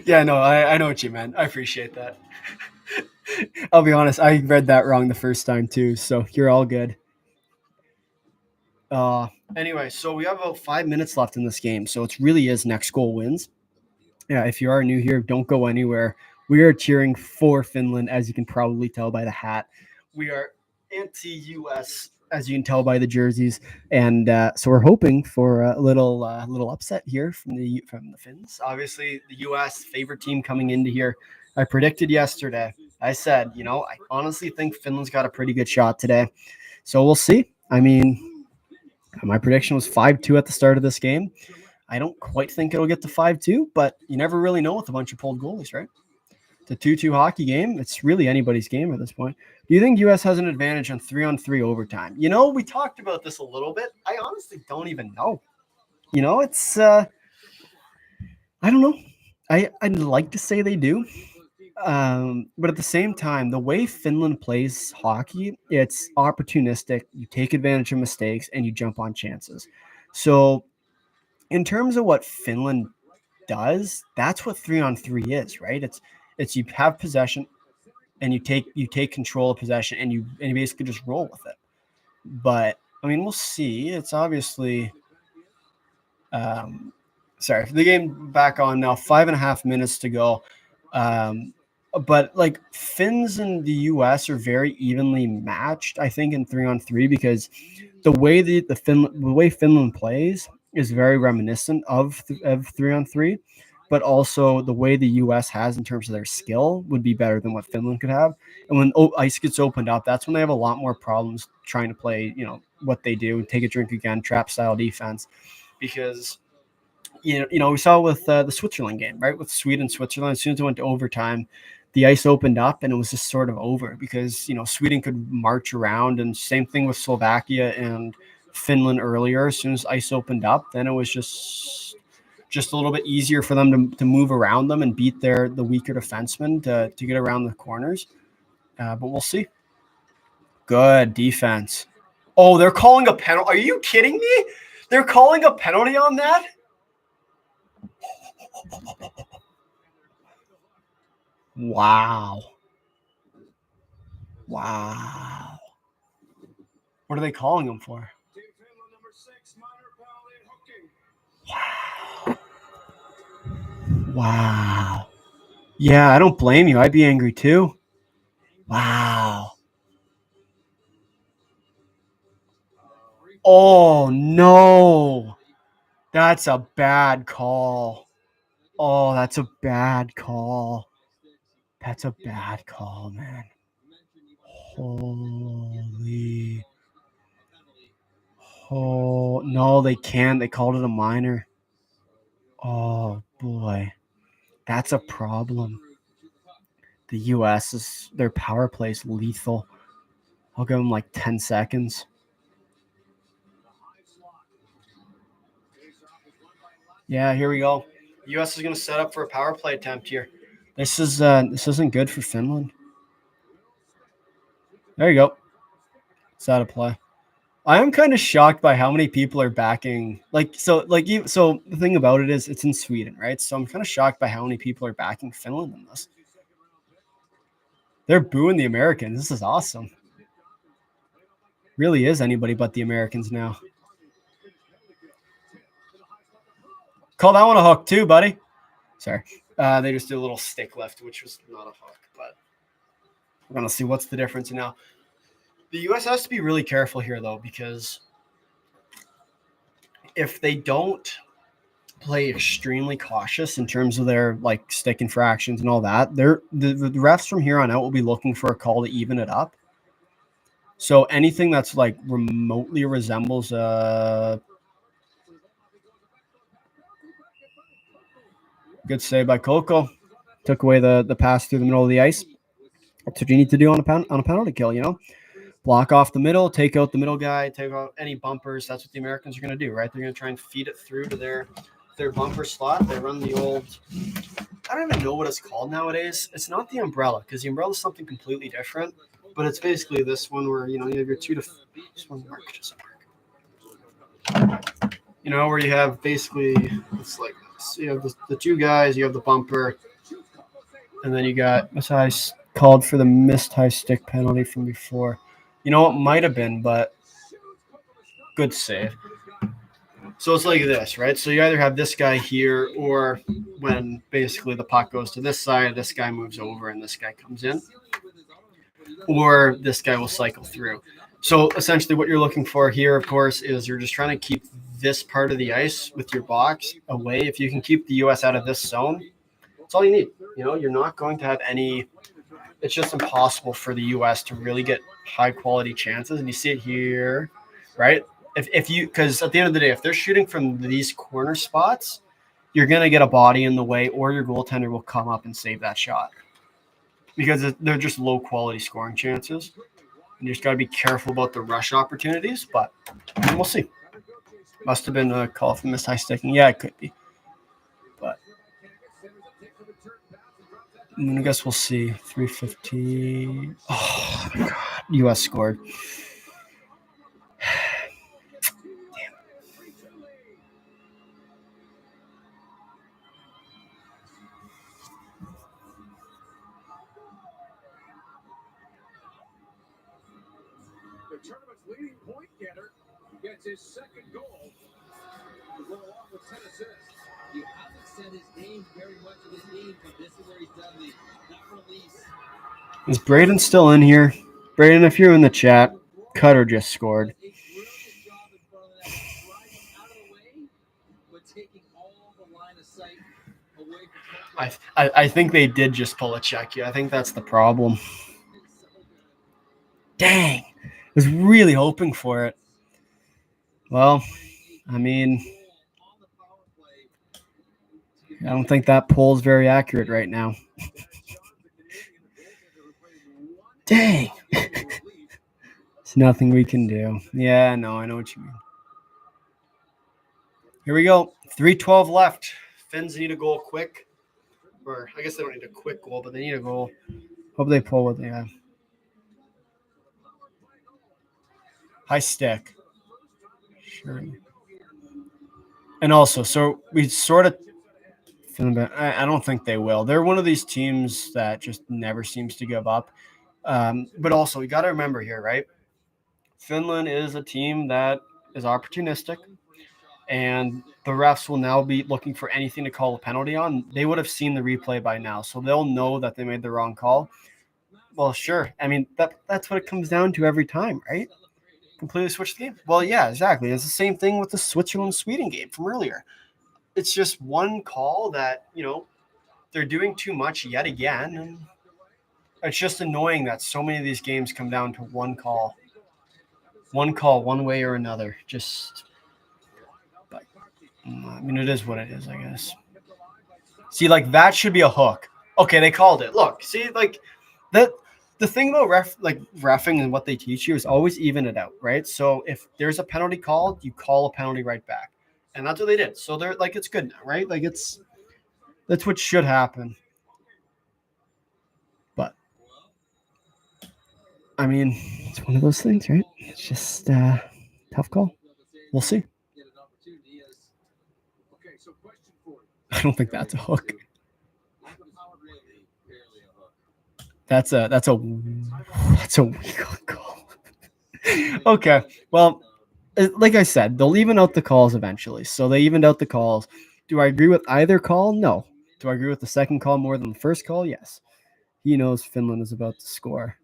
[SPEAKER 1] Yeah, no, I know what you meant. I appreciate that. I'll be honest, I read that wrong the first time too, so you're all good. Anyway, so we have about 5 minutes left in this game, so it really is next goal wins. Yeah, if you are new here, don't go anywhere. We are cheering for Finland, as you can probably tell by the hat. We are anti-US, as you can tell by the jerseys, and so we're hoping for a little upset here from the Finns. Obviously, the US favorite team coming into here. I predicted yesterday. I said, I honestly think Finland's got a pretty good shot today. So we'll see. I mean, my prediction was 5-2 at the start of this game. I don't quite think it'll get to 5-2, but you never really know with a bunch of pulled goalies, right? It's a 2-2 hockey game. It's really anybody's game at this point. Do you think U.S. has an advantage on 3-on-3 overtime? We talked about this a little bit. I honestly don't even know. It's I don't know. I'd like to say they do. But at the same time, the way Finland plays hockey, it's opportunistic. You take advantage of mistakes and you jump on chances. So in terms of what Finland does, that's what 3-on-3 is, right? It's you have possession and you take control of possession and you basically just roll with it. But I mean, we'll see. It's obviously sorry, the game back on now, 5.5 minutes to go. But like Finns and the US are very evenly matched, I think, in 3-on-3 because the way the way Finland plays is very reminiscent of 3-on-3, but also the way the US has in terms of their skill would be better than what Finland could have. And when ice gets opened up, that's when they have a lot more problems trying to play, what they do, take a drink again, trap style defense, because we saw with the Switzerland game, right? With Switzerland, as soon as it went to overtime, the ice opened up and it was just sort of over because, Sweden could march around, and same thing with Slovakia and Finland earlier. As soon as ice opened up, then it was just a little bit easier for them to move around them and beat the weaker defensemen to get around the corners. But we'll see. Good defense. Oh, they're calling a penalty. Are you kidding me? They're calling a penalty on that? Wow. Wow. What are they calling him for? Wow. Wow. Yeah, I don't blame you. I'd be angry too. Wow. Oh, no. That's a bad call. Oh, that's a bad call. That's a bad call, man. Holy. Oh, no, they can't. They called it a minor. Oh, boy. That's a problem. The U.S. their power play is lethal. I'll give them like 10 seconds. Yeah, here we go. The U.S. is going to set up for a power play attempt here. This isn't good for Finland. There you go. It's out of play. I am kind of shocked by how many people are backing. So the thing about it is it's in Sweden, right? So I'm kind of shocked by how many people are backing Finland in this. They're booing the Americans. This is awesome. Really is anybody but the Americans now. Call that one a hook too, buddy. Sorry. They just did a little stick lift, which was not a hook, but We're going to see what's the difference now. The U.S. has to be really careful here, though, because if they don't play extremely cautious in terms of their like stick infractions and all that, the refs from here on out will be looking for a call to even it up. So anything that's like remotely resembles good save by Coco. Took away the pass through the middle of the ice. That's what you need to do on a penalty kill, you know? Block off the middle, take out the middle guy, take out any bumpers. That's what the Americans are going to do, right? They're going to try and feed it through to their bumper slot. They run the old, I don't even know what it's called nowadays. It's not the umbrella, because the umbrella is something completely different, but it's basically this one where, you know, you have your this one mark, just mark. You know, where you have basically, it's like this. You have the two guys, you have the bumper, and then you got, what's I called for the missed high stick penalty from before. You know, it might have been, but good save. So it's like this, right? So you either have this guy here, or when basically the puck goes to this side, this guy moves over and this guy comes in, or this guy will cycle through. So essentially what you're looking for here, of course, is you're just trying to keep this part of the ice with your box away. If you can keep the U.S. out of this zone, that's all you need. You know, you're not going to have any – it's just impossible for the U.S. to really get high-quality chances. And you see it here, right? If you – because at the end of the day, if they're shooting from these corner spots, you're going to get a body in the way, or your goaltender will come up and save that shot, because they're just low-quality scoring chances. And you just got to be careful about the rush opportunities, but we'll see. Must have been a call for missed high sticking. Yeah, it could be. But I guess we'll see. 3:15. Oh, my God. U.S. scored. Damn.
[SPEAKER 3] The tournament's leading point getter gets his second goal. To go off with 10 assists.
[SPEAKER 4] You haven't said his name very much of his game, but this is where he's done that release.
[SPEAKER 1] Is Braden still in here? Braden, if you're in the chat, Cutter just scored.
[SPEAKER 4] A brilliant job in front of the net, driving out of the way, but taking all the line of sight away from
[SPEAKER 1] I think they did just pull a check. Yeah, I think that's the problem. Dang. I was really hoping for it. Well, I mean, I don't think that poll is very accurate right now. Dang. There's nothing we can do. Yeah, no, I know what you mean. Here we go. 3:12 left. Finns need a goal quick. Or I guess they don't need a quick goal, but they need a goal. Hope they pull what they have. High stick. Sure. And also, so we sort of – I don't think they will. They're one of these teams that just never seems to give up. But also, you got to remember here, right? Finland is a team that is opportunistic, and the refs will now be looking for anything to call a penalty on. They would have seen the replay by now, so they'll know that they made the wrong call. Well, sure. I mean, that's what it comes down to every time, right? Completely switch the game. Well, yeah, exactly. It's the same thing with the Switzerland-Sweden game from earlier. It's just one call that, you know, they're doing too much yet again. And it's just annoying that so many of these games come down to one call. One call, one way or another. But I mean, it is what it is, I guess. See, like, that should be a hook. Okay, they called it. Look, see, like, the thing about reffing and what they teach you is always even it out, right? So if there's a penalty called, you call a penalty right back. And that's what they did. So they're like, it's good now, right? Like, that's what should happen. But I mean, it's one of those things, right? It's just tough call. We'll see. I don't think that's a hook. That's a weak call. Okay. Well, like I said, they'll even out the calls eventually. So they evened out the calls. Do I agree with either call? No. Do I agree with the second call more than the first call? Yes. He knows Finland is about to score.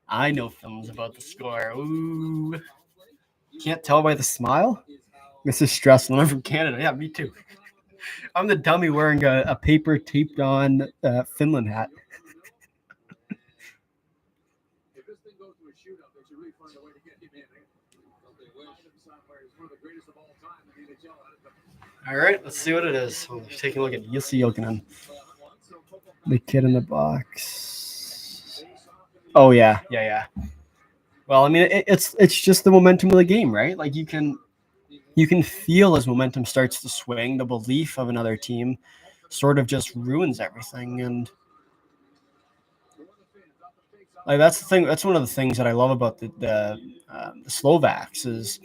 [SPEAKER 1] I know Finland's about to score. Ooh. Can't tell by the smile? This is stressful. I'm from Canada. Yeah, me too. I'm the dummy wearing a paper taped on Finland hat.
[SPEAKER 3] If this thing goes to a shootout, they should really find a way to get him in. He's one of the greatest of all time in the NHL.
[SPEAKER 1] All right, let's see what it is. I'm taking a look at Jussi Jokinen. The kid in the box. Oh, yeah. Well, I mean, it's just the momentum of the game, right? Like you can feel as momentum starts to swing, the belief of another team sort of just ruins everything. And like that's the thing. That's one of the things that I love about the Slovaks is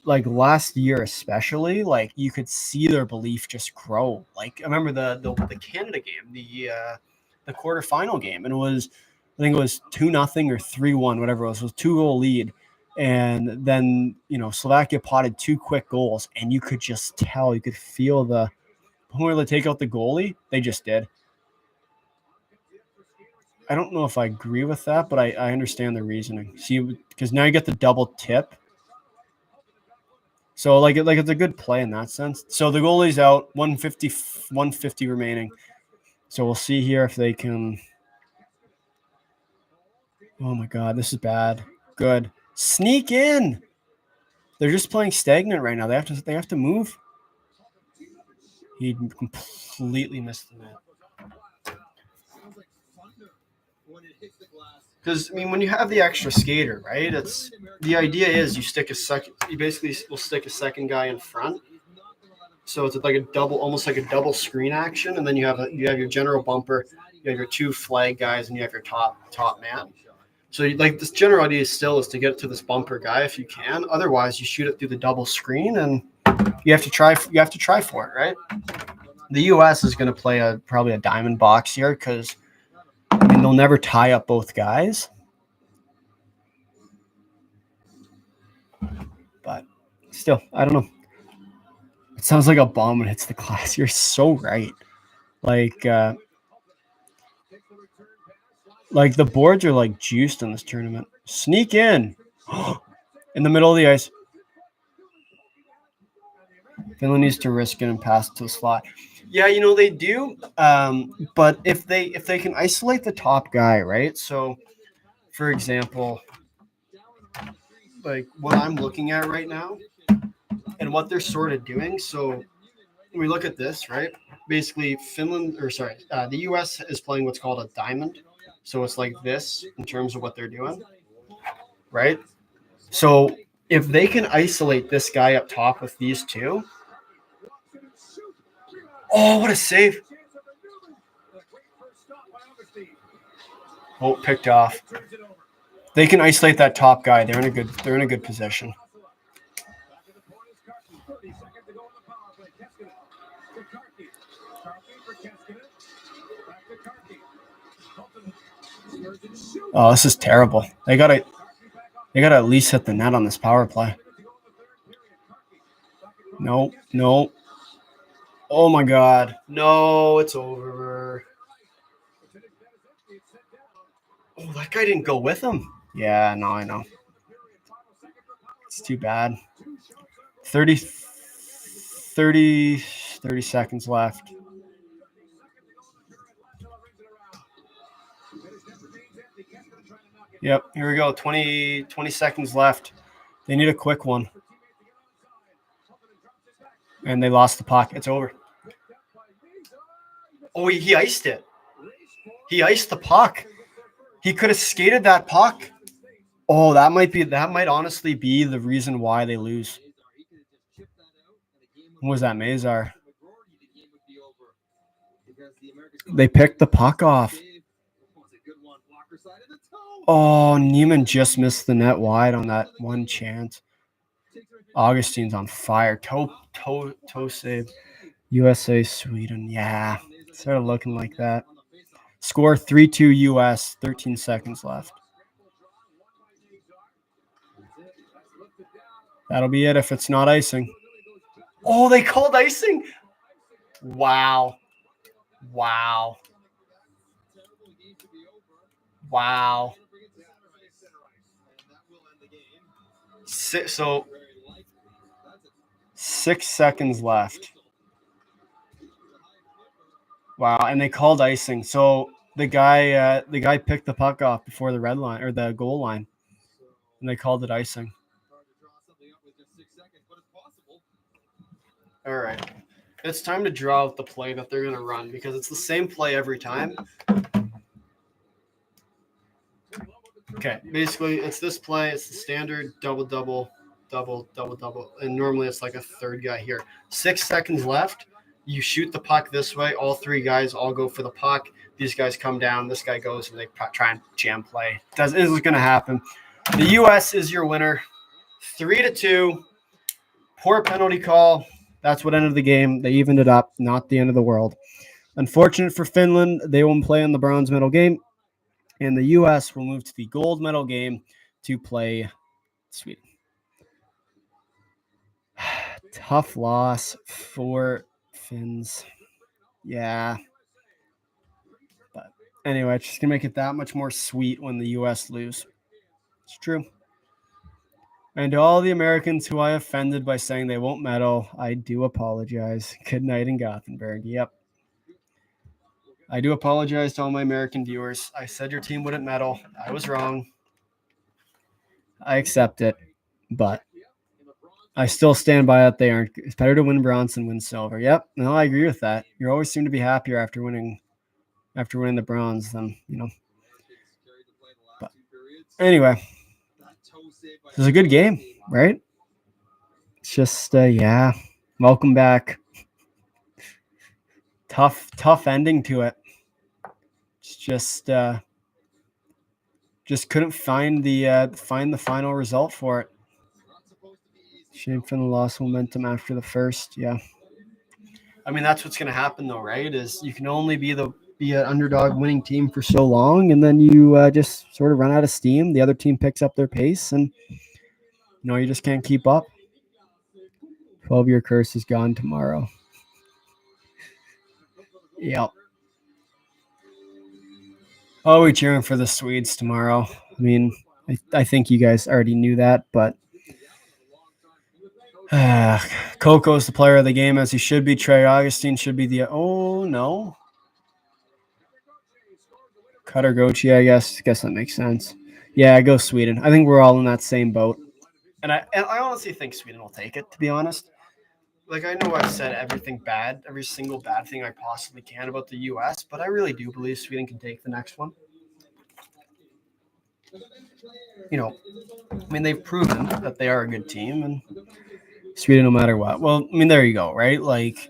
[SPEAKER 1] like last year especially. Like you could see their belief just grow. Like I remember the Canada game, the quarterfinal game, and I think it was 2-0 or 3-1, whatever it was. It was 2-goal lead. And then, Slovakia potted 2 quick goals, and you could just tell, you could feel who were to take out the goalie. They just did. I don't know if I agree with that, but I understand the reasoning. See, because now you get the double tip. So, like it's a good play in that sense. So the goalie's out, 150 remaining. So we'll see here if they can. Oh my God, this is bad. Good. Sneak in. They're just playing stagnant right now. They have to move. He completely missed the net. Because I mean, when you have the extra skater, right? It's the idea is you stick a second. You basically will stick a second guy in front. So it's like almost like a double screen action, and then you have your general bumper, you have your 2 flag guys, and you have your top man. So this general idea still is to get to this bumper guy if you can. Otherwise, you shoot it through the double screen, and you have to try for it, right? The U.S. is going to play probably a diamond box here because I mean they'll never tie up both guys. But still, I don't know. It sounds like a bomb when it hits the glass. You're so right. Like the boards are like juiced in this tournament. Sneak in. In the middle of the ice. Finland needs to risk it and pass to the slot. Yeah, they do. But if they can isolate the top guy, right? So, for example, like what I'm looking at right now and what they're sort of doing. So when we look at this, right? Basically, the U.S. is playing what's called a diamond. So it's like this in terms of what they're doing, right? So if they can isolate this guy up top with these 2. Oh, what a save. Oh, picked off. They can isolate that top guy. They're in a good position. Oh, this is terrible. They gotta at least hit the net on this power play. No. Oh my God. No, it's over. Oh, that guy didn't go with him. Yeah, no, I know. It's too bad. 30 seconds left. Yep, here we go. 20 seconds left. They need a quick one. And they lost the puck. It's over. Oh, he iced it. He iced the puck. He could have skated that puck. Oh, that might honestly be the reason why they lose. What was that, Mazar? They picked the puck off. Oh, Neiman just missed the net wide on that one chance. Augustine's on fire. Toe save. USA, Sweden. Yeah, started looking like that. Score 3-2 US. 13 seconds left. That'll be it if it's not icing. Oh, they called icing. Wow. Wow. So 6 seconds left. Wow, and they called icing. So the guy picked the puck off before the red line or the goal line, and they called it icing. All right, it's time to draw out the play that they're gonna run because it's the same play every time. Okay, basically it's this play. It's the standard double, and normally it's like a third guy here. 6 seconds left. You shoot the puck this way. All three guys all go for the puck. These guys come down. This guy goes, and they try and jam play. This is going to happen. The U.S. is your winner, 3-2. Poor penalty call. That's what ended the game. They evened it up. Not the end of the world. Unfortunate for Finland. They won't play in the bronze medal game. And the U.S. will move to the gold medal game to play Sweden. Tough loss for Finns. Yeah. But anyway, it's just going to make it that much more sweet when the U.S. lose. It's true. And to all the Americans who I offended by saying they won't medal, I do apologize. Good night in Gothenburg. Yep. I do apologize to all my American viewers. I said your team wouldn't medal. I was wrong. I accept it. But I still stand by it. They aren't. It's better to win bronze than win silver. Yep. No, I agree with that. You always seem to be happier after winning the bronze than, But anyway, it was a good game, right? It's just, yeah. Welcome back. Tough ending to it. It's just couldn't find the final result for it. Shame Finland lost momentum after the first. Yeah. I mean, that's what's going to happen, though, right? Is you can only be an underdog winning team for so long, and then you just sort of run out of steam. The other team picks up their pace, and you just can't keep up. 12-year curse is gone tomorrow. Yep. Oh, we're cheering for the Swedes tomorrow. I mean, I think you guys already knew that, but Coco's the player of the game, as he should be. Trey Augustine should be the – oh, no. Cutter Gochi, I guess. Guess that makes sense. Yeah, go Sweden. I think we're all in that same boat. And I honestly think Sweden will take it, to be honest. Like, I know I've said every single bad thing I possibly can about the U.S., but I really do believe Sweden can take the next one. I mean, they've proven that they are a good team, and Sweden no matter what. Well, I mean, there you go, right? Like,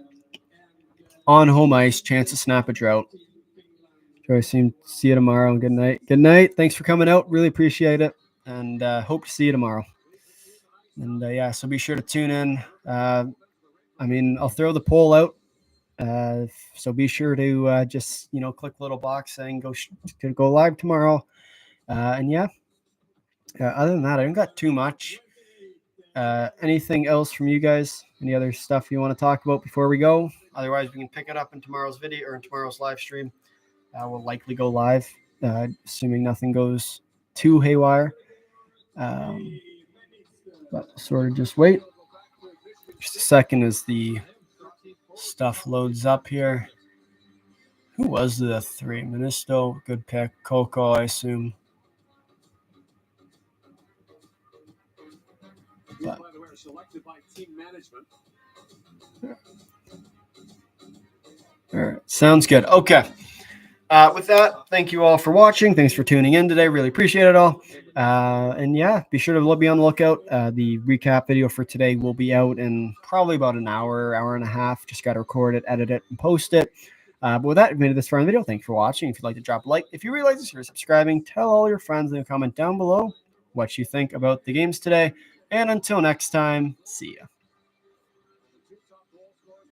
[SPEAKER 1] on home ice, chance to snap a drought. See you tomorrow. Good night. Good night. Thanks for coming out. Really appreciate it, and hope to see you tomorrow. And, yeah, so be sure to tune in. I mean, I'll throw the poll out. So be sure to just, click the little box saying go live tomorrow. And yeah, other than that, I don't got too much. Anything else from you guys? Any other stuff you want to talk about before we go? Otherwise, we can pick it up in tomorrow's video or in tomorrow's live stream. We'll likely go live, assuming nothing goes too haywire. But sort of just wait. Just a second as the stuff loads up here. Who was the 3? Ministo, good pick. Coco, I assume. But, all right, sounds good. Okay. With that, thank you all for watching. Thanks for tuning in today. Really appreciate it all. And yeah, be sure to be on the lookout. The recap video for today will be out in probably about an hour and a half. Just got to record it, edit it, and post it. But with that, if you made it this far in the video, thanks for watching. If you'd like to drop a like, if you really like this, consider subscribing. Tell all your friends in the comment down below what you think about the games today. And until next time, see ya.